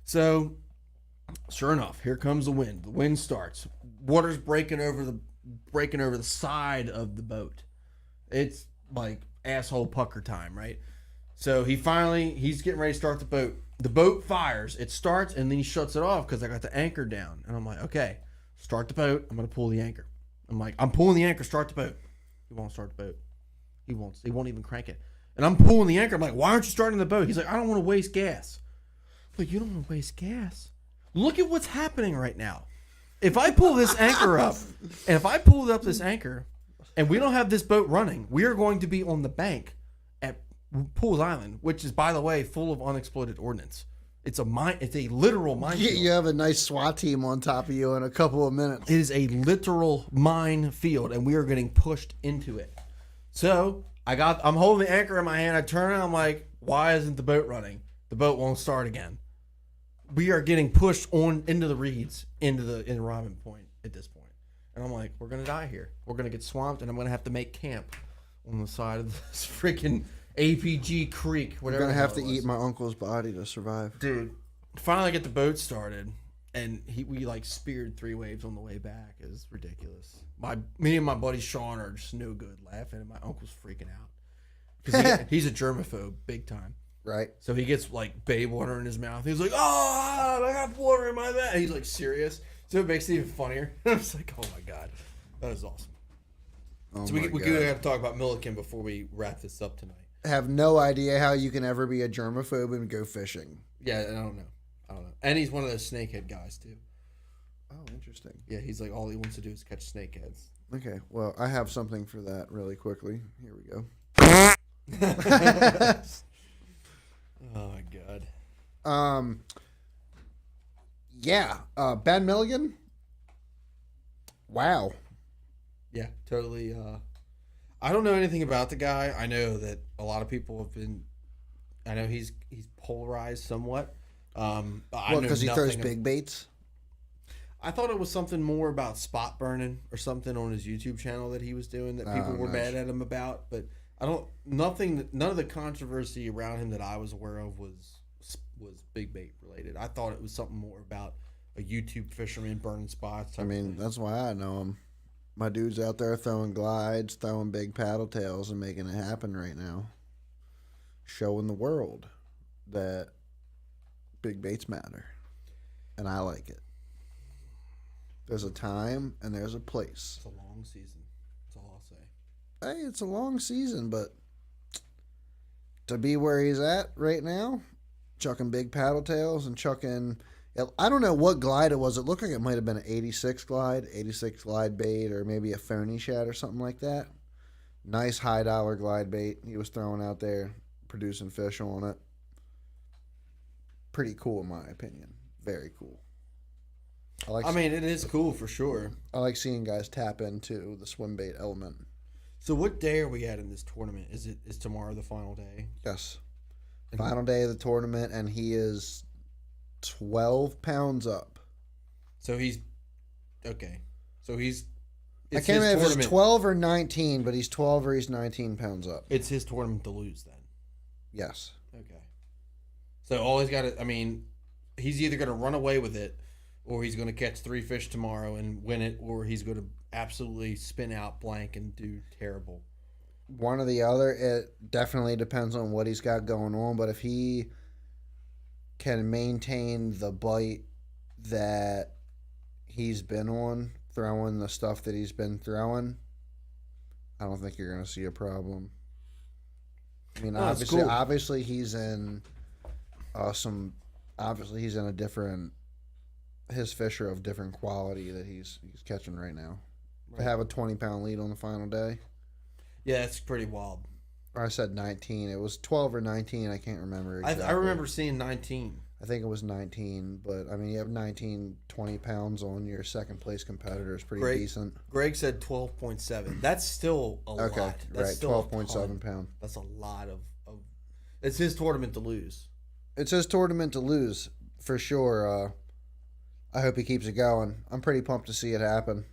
[SPEAKER 2] So, sure enough, here comes the wind. The wind starts. Water's breaking over the side of the boat. It's like asshole pucker time, right? So he's getting ready to start the boat. The boat fires. It starts, and then he shuts it off because I got the anchor down. And I'm like, okay, start the boat. I'm going to pull the anchor. I'm like, I'm pulling the anchor. Start the boat. He won't start the boat. He won't even crank it. And I'm pulling the anchor. I'm like, why aren't you starting the boat? He's like, I don't want to waste gas. I'm like, you don't want to waste gas? Look at what's happening right now. If I pull this anchor up, and if I pull up this anchor, and we don't have this boat running, we are going to be on the bank at Pools Island, which is, by the way, full of unexploded ordnance. It's a literal minefield.
[SPEAKER 1] You have a nice SWAT team on top of you in a couple of minutes.
[SPEAKER 2] It is a literal minefield, and we are getting pushed into it. So I'm holding the anchor in my hand. I turn around. I'm like, why isn't the boat running? The boat won't start again. We are getting pushed on into the reeds, in Robin Point at this point. And I'm like, we're gonna die here. We're gonna get swamped, and I'm gonna have to make camp on the side of this freaking APG Creek. Whatever.
[SPEAKER 1] You're gonna have to eat my uncle's body to survive,
[SPEAKER 2] dude. Finally, get the boat started, and we like speared 3 waves on the way back. It was ridiculous. Me and my buddy Sean are just no good laughing, and my uncle's freaking out because he's a germaphobe, big time.
[SPEAKER 1] Right.
[SPEAKER 2] So he gets like bay water in his mouth. He's like, "Oh, I got water in my mouth." He's like serious, so it makes it even funnier. I was like, "Oh my God, that is awesome."
[SPEAKER 1] Oh
[SPEAKER 2] so we got to talk about Milliken before we wrap this up tonight.
[SPEAKER 1] Have no idea how you can ever be a germaphobe and go fishing.
[SPEAKER 2] Yeah, I don't know. And he's one of those snakehead guys too.
[SPEAKER 1] Oh, interesting.
[SPEAKER 2] Yeah, he's like, all he wants to do is catch snakeheads.
[SPEAKER 1] Okay, well, I have something for that really quickly. Here we go.
[SPEAKER 2] Oh my God.
[SPEAKER 1] Yeah. Ben Milligan. Wow.
[SPEAKER 2] Yeah, totally. I don't know anything about the guy. I know that a lot of people have been. I know he's polarized somewhat.
[SPEAKER 1] What, because he throws big baits?
[SPEAKER 2] I thought it was something more about spot burning or something on his YouTube channel that he was doing that people were mad at him about. But none of the controversy around him that I was aware of was big bait related. I thought it was something more about a YouTube fisherman burning spots.
[SPEAKER 1] I mean, that's why I know him. My dude's out there throwing glides, throwing big paddle tails, and making it happen right now. Showing the world that big baits matter. And I like it. There's a time and there's a place.
[SPEAKER 2] It's a long season. That's all I'll say.
[SPEAKER 1] Hey, it's a long season, but to be where he's at right now, chucking big paddle tails and chucking, I don't know what glide it was. It looked like it might have been an 86 glide bait, or maybe a phony shad or something like that. Nice high dollar glide bait he was throwing out there, producing fish on it. Pretty cool in my opinion. Very cool.
[SPEAKER 2] I mean, it is cool for sure.
[SPEAKER 1] I like seeing guys tap into the swim bait element.
[SPEAKER 2] So what day are we at in this tournament? Is tomorrow the final day?
[SPEAKER 1] Yes. Final day of the tournament, and he is 12 pounds up.
[SPEAKER 2] So he's okay. So he's.
[SPEAKER 1] I can't remember if it's 12 or 19, but he's 12 or he's 19 pounds up.
[SPEAKER 2] It's his tournament to lose then.
[SPEAKER 1] Yes.
[SPEAKER 2] Okay. So all he's got to, I mean, he's either going to run away with it, or he's going to catch 3 fish tomorrow and win it, or he's going to absolutely spin out blank and do terrible.
[SPEAKER 1] One or the other. It definitely depends on what he's got going on, but if he can maintain the bite that he's been on, throwing the stuff that he's been throwing, I don't think you're going to see a problem. I mean, obviously he's in obviously he's in a different, his fish are of different quality that he's catching right now. Right. To have a 20-pound lead on the final day.
[SPEAKER 2] Yeah, that's pretty wild.
[SPEAKER 1] Or I said 19. It was 12 or 19. I can't remember exactly.
[SPEAKER 2] I remember seeing 19.
[SPEAKER 1] I think it was 19, but I mean, you have 19, 20 pounds on your second place competitor is pretty decent.
[SPEAKER 2] Greg said 12.7. That's still a lot. That's
[SPEAKER 1] right, 12.7 pound.
[SPEAKER 2] That's a lot of. It's his tournament to lose.
[SPEAKER 1] It's his tournament to lose, for sure. I hope he keeps it going. I'm pretty pumped to see it happen.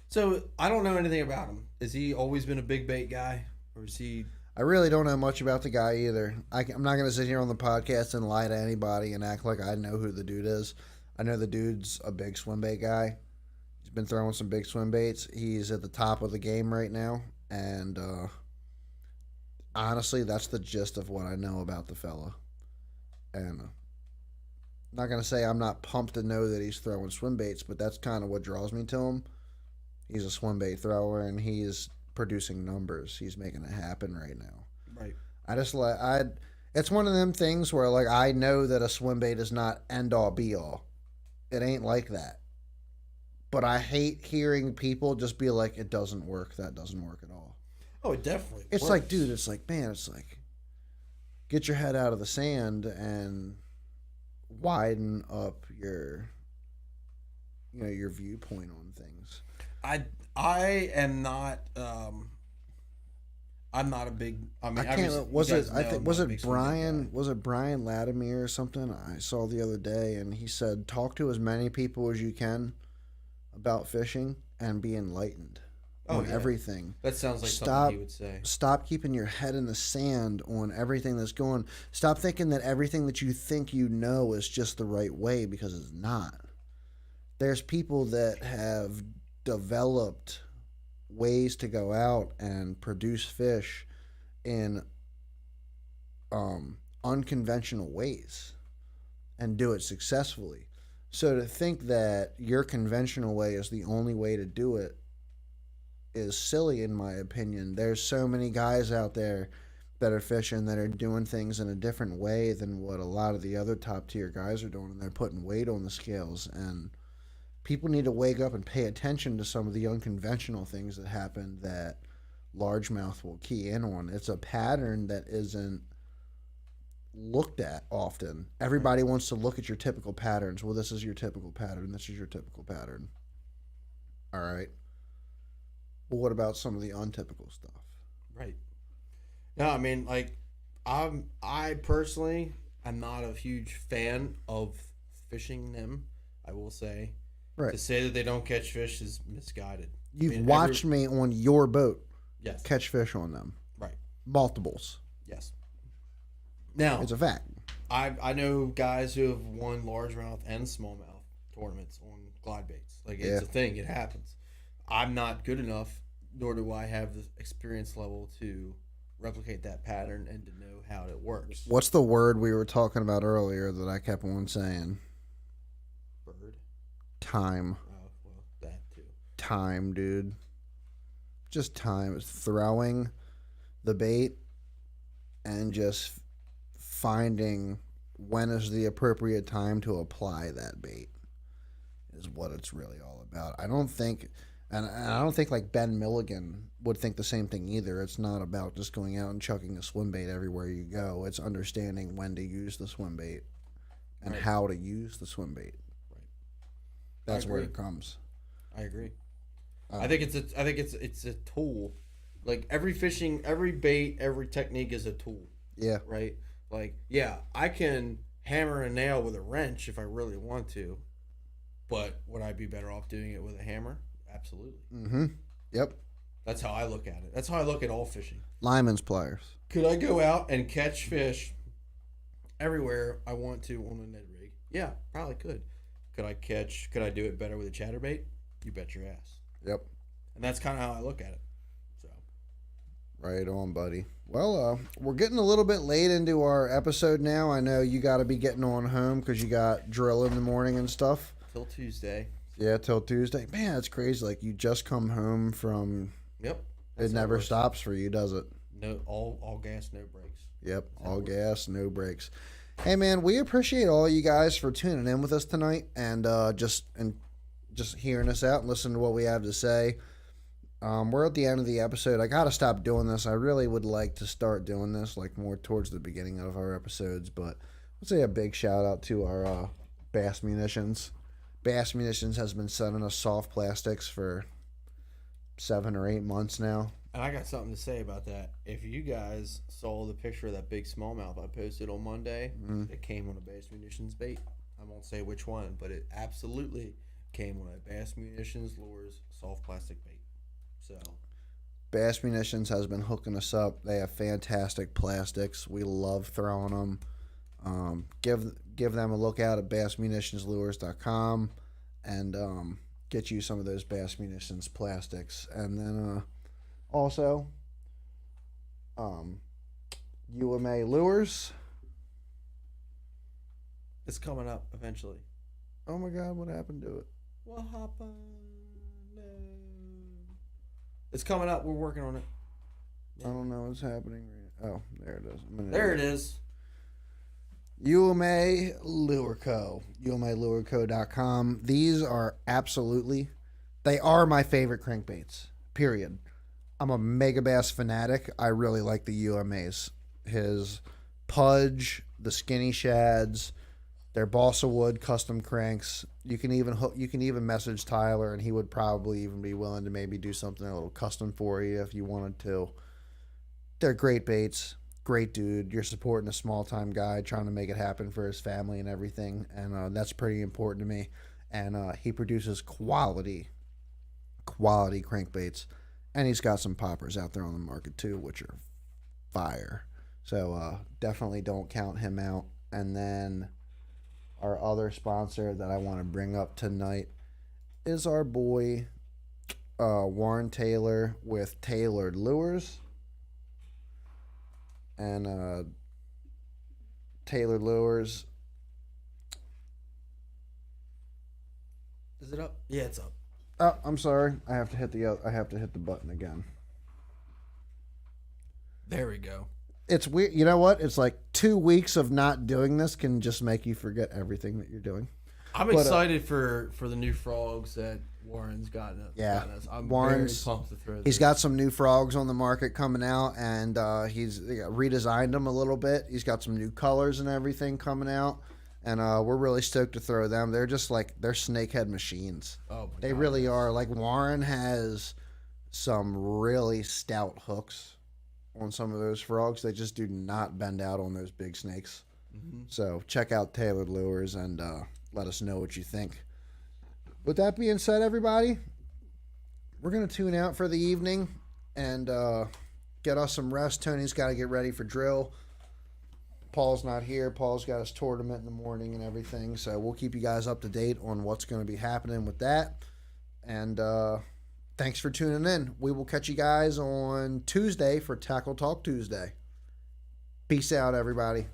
[SPEAKER 2] So, I don't know anything about him. Has he always been a big bait guy? Or is he...
[SPEAKER 1] I really don't know much about the guy either. I'm not going to sit here on the podcast and lie to anybody and act like I know who the dude is. I know the dude's a big swim bait guy. He's been throwing some big swim baits. He's at the top of the game right now. And honestly, that's the gist of what I know about the fella. And I'm not going to say I'm not pumped to know that he's throwing swim baits, but that's kind of what draws me to him. He's a swim bait thrower, and he's producing numbers. He's making it happen right now.
[SPEAKER 2] Right.
[SPEAKER 1] It's one of them things where, like, I know that a swim bait is not end all be all. It ain't like that. But I hate hearing people just be like, it doesn't work. That doesn't work at all.
[SPEAKER 2] Oh, it definitely
[SPEAKER 1] It's
[SPEAKER 2] works.
[SPEAKER 1] like, dude, it's like, man, it's like, get your head out of the sand and widen up your viewpoint on things.
[SPEAKER 2] I am not. I'm not a big. I mean,
[SPEAKER 1] I can't. Was it Brian? Was it Brian Latimer or something? I saw the other day, and he said, "Talk to as many people as you can about fishing and be enlightened on everything."
[SPEAKER 2] That sounds like something he would say.
[SPEAKER 1] Stop keeping your head in the sand on everything that's going. Stop thinking that everything that you think you know is just the right way, because it's not. There's people that have developed ways to go out and produce fish in unconventional ways and do it successfully. So to think that your conventional way is the only way to do it is silly, in my opinion. There's so many guys out there that are fishing that are doing things in a different way than what a lot of the other top tier guys are doing, and they're putting weight on the scales. And people need to wake up and pay attention to some of the unconventional things that happen that largemouth will key in on. It's a pattern that isn't looked at often. Everybody wants to look at your typical patterns. Well, this is your typical pattern. This is your typical pattern. All right. Well, what about some of the untypical stuff?
[SPEAKER 2] Right. No, I mean, like, I personally am not a huge fan of fishing them, I will say.
[SPEAKER 1] Right.
[SPEAKER 2] To say that they don't catch fish is misguided.
[SPEAKER 1] You've watched me on your boat
[SPEAKER 2] yes.
[SPEAKER 1] catch fish on them.
[SPEAKER 2] Right.
[SPEAKER 1] Multiples.
[SPEAKER 2] Yes. Now,
[SPEAKER 1] it's a fact.
[SPEAKER 2] I know guys who have won largemouth and smallmouth tournaments on glide baits. Like, it's a thing. It happens. I'm not good enough, nor do I have the experience level to replicate that pattern and to know how it works.
[SPEAKER 1] What's the word we were talking about earlier that I kept on saying?
[SPEAKER 2] Bird?
[SPEAKER 1] Time.
[SPEAKER 2] Oh, well, that too.
[SPEAKER 1] Time, dude. Just time. It's throwing the bait and just finding when is the appropriate time to apply that bait is what it's really all about. I don't think, and I don't think like Ben Milligan would think the same thing either. It's not about just going out and chucking a swim bait everywhere you go. It's understanding when to use the swim bait and
[SPEAKER 2] Right.
[SPEAKER 1] how to use the swim bait.
[SPEAKER 2] Right.
[SPEAKER 1] That's where
[SPEAKER 2] agree.
[SPEAKER 1] it comes.
[SPEAKER 2] I agree.
[SPEAKER 1] Um,
[SPEAKER 2] I think it's a tool. Like every bait, every technique is a tool,
[SPEAKER 1] Yeah.
[SPEAKER 2] right? Like, yeah, I can hammer a nail with a wrench if I really want to, but would I be better off doing it with a hammer? Absolutely.
[SPEAKER 1] Mm-hmm. Yep.
[SPEAKER 2] That's how I look at it. That's how I look at all fishing.
[SPEAKER 1] Lyman's pliers.
[SPEAKER 2] Could I go out and catch fish everywhere I want to on a Ned rig? Yeah, probably could. Could I do it better with a chatterbait? You bet your ass.
[SPEAKER 1] Yep.
[SPEAKER 2] And that's kind of how I look at it. So,
[SPEAKER 1] Right on, buddy. Well, we're getting a little bit late into our episode now. I know you got to be getting on home because you got drill in the morning and stuff.
[SPEAKER 2] till Tuesday.
[SPEAKER 1] Yeah, till Tuesday. Man, it's crazy. Like you just come home from.
[SPEAKER 2] Yep.
[SPEAKER 1] It never stops for you, does it?
[SPEAKER 2] No, all gas, no brakes.
[SPEAKER 1] Yep. All gas, no brakes. Hey, man, we appreciate all you guys for tuning in with us tonight and just hearing us out and listening to what we have to say. We're at the end of the episode. I gotta stop doing this. I really would like to start doing this like more towards the beginning of our episodes. But let's say a big shout out to our Bass Munitions. Bass Munitions has been sending us soft plastics for 7 or 8 months now.
[SPEAKER 2] And I got something to say about that. If you guys saw the picture of that big smallmouth I posted on Monday, it came on a Bass Munitions bait. I won't say which one, but it absolutely came on a Bass Munitions Lures soft plastic bait. So,
[SPEAKER 1] Bass Munitions has been hooking us up. They have fantastic plastics. We love throwing them. Give them a look out at bassmunitionslures.com and get you some of those Bass Munitions plastics. And then also UMA Lures.
[SPEAKER 2] it's coming up eventually.
[SPEAKER 1] Oh my God, what happened to it?
[SPEAKER 2] What happened? No. It's coming up. We're working on it.
[SPEAKER 1] I don't know what's happening. Oh, there it is.
[SPEAKER 2] There it is.
[SPEAKER 1] UMA Lure Co. UMALureCo.com. These are they are my favorite crankbaits, period. I'm a Mega Bass fanatic. I really like the UMAs. His Pudge, the Skinny Shads, their Balsa Wood custom cranks. You can even message Tyler and he would probably even be willing to maybe do something a little custom for you if you wanted to. They're great baits. Great dude. You're supporting a small time guy trying to make it happen for his family and everything, and that's pretty important to me. And he produces quality crankbaits, and he's got some poppers out there on the market too, which are fire. So definitely don't count him out. And then our other sponsor that I want to bring up tonight is our boy Warren Taylor with Tailored Lures. And Tailored Lures.
[SPEAKER 2] Is it up? Yeah, it's up.
[SPEAKER 1] Oh, I'm sorry. I have to hit the button again.
[SPEAKER 2] There we go.
[SPEAKER 1] It's weird. You know what? It's like 2 weeks of not doing this can just make you forget everything that you're doing.
[SPEAKER 2] I'm excited for the new frogs that Warren's gotten us.
[SPEAKER 1] Yeah.
[SPEAKER 2] I'm
[SPEAKER 1] Warren's-
[SPEAKER 2] very pumped to throw
[SPEAKER 1] He's
[SPEAKER 2] this.
[SPEAKER 1] got some new frogs on the market coming out, and he's redesigned them a little bit. He's got some new colors and everything coming out, and we're really stoked to throw them. They're just like they're snakehead machines.
[SPEAKER 2] Oh my
[SPEAKER 1] They
[SPEAKER 2] God.
[SPEAKER 1] really are. Like Warren has some really stout hooks on some of those frogs. They just do not bend out on those big snakes.
[SPEAKER 2] Mm-hmm.
[SPEAKER 1] So check out Tailored Lures and let us know what you think. With that being said, everybody, we're going to tune out for the evening and get us some rest. Tony's got to get ready for drill. Paul's not here. Paul's got his tournament in the morning and everything. So we'll keep you guys up to date on what's going to be happening with that. And thanks for tuning in. We will catch you guys on Tuesday for Tackle Talk Tuesday. Peace out, everybody.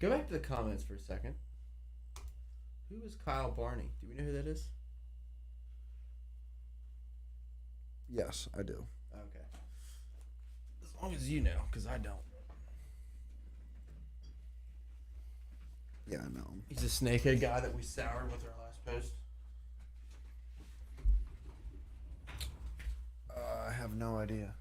[SPEAKER 2] Go back to the comments for a second. Who is Kyle Barney? Do we know who that is?
[SPEAKER 1] Yes, I do.
[SPEAKER 2] Okay. As long as you know, because I don't.
[SPEAKER 1] Yeah, I know.
[SPEAKER 2] He's a snakehead guy that we soured with our last post.
[SPEAKER 1] I have no idea.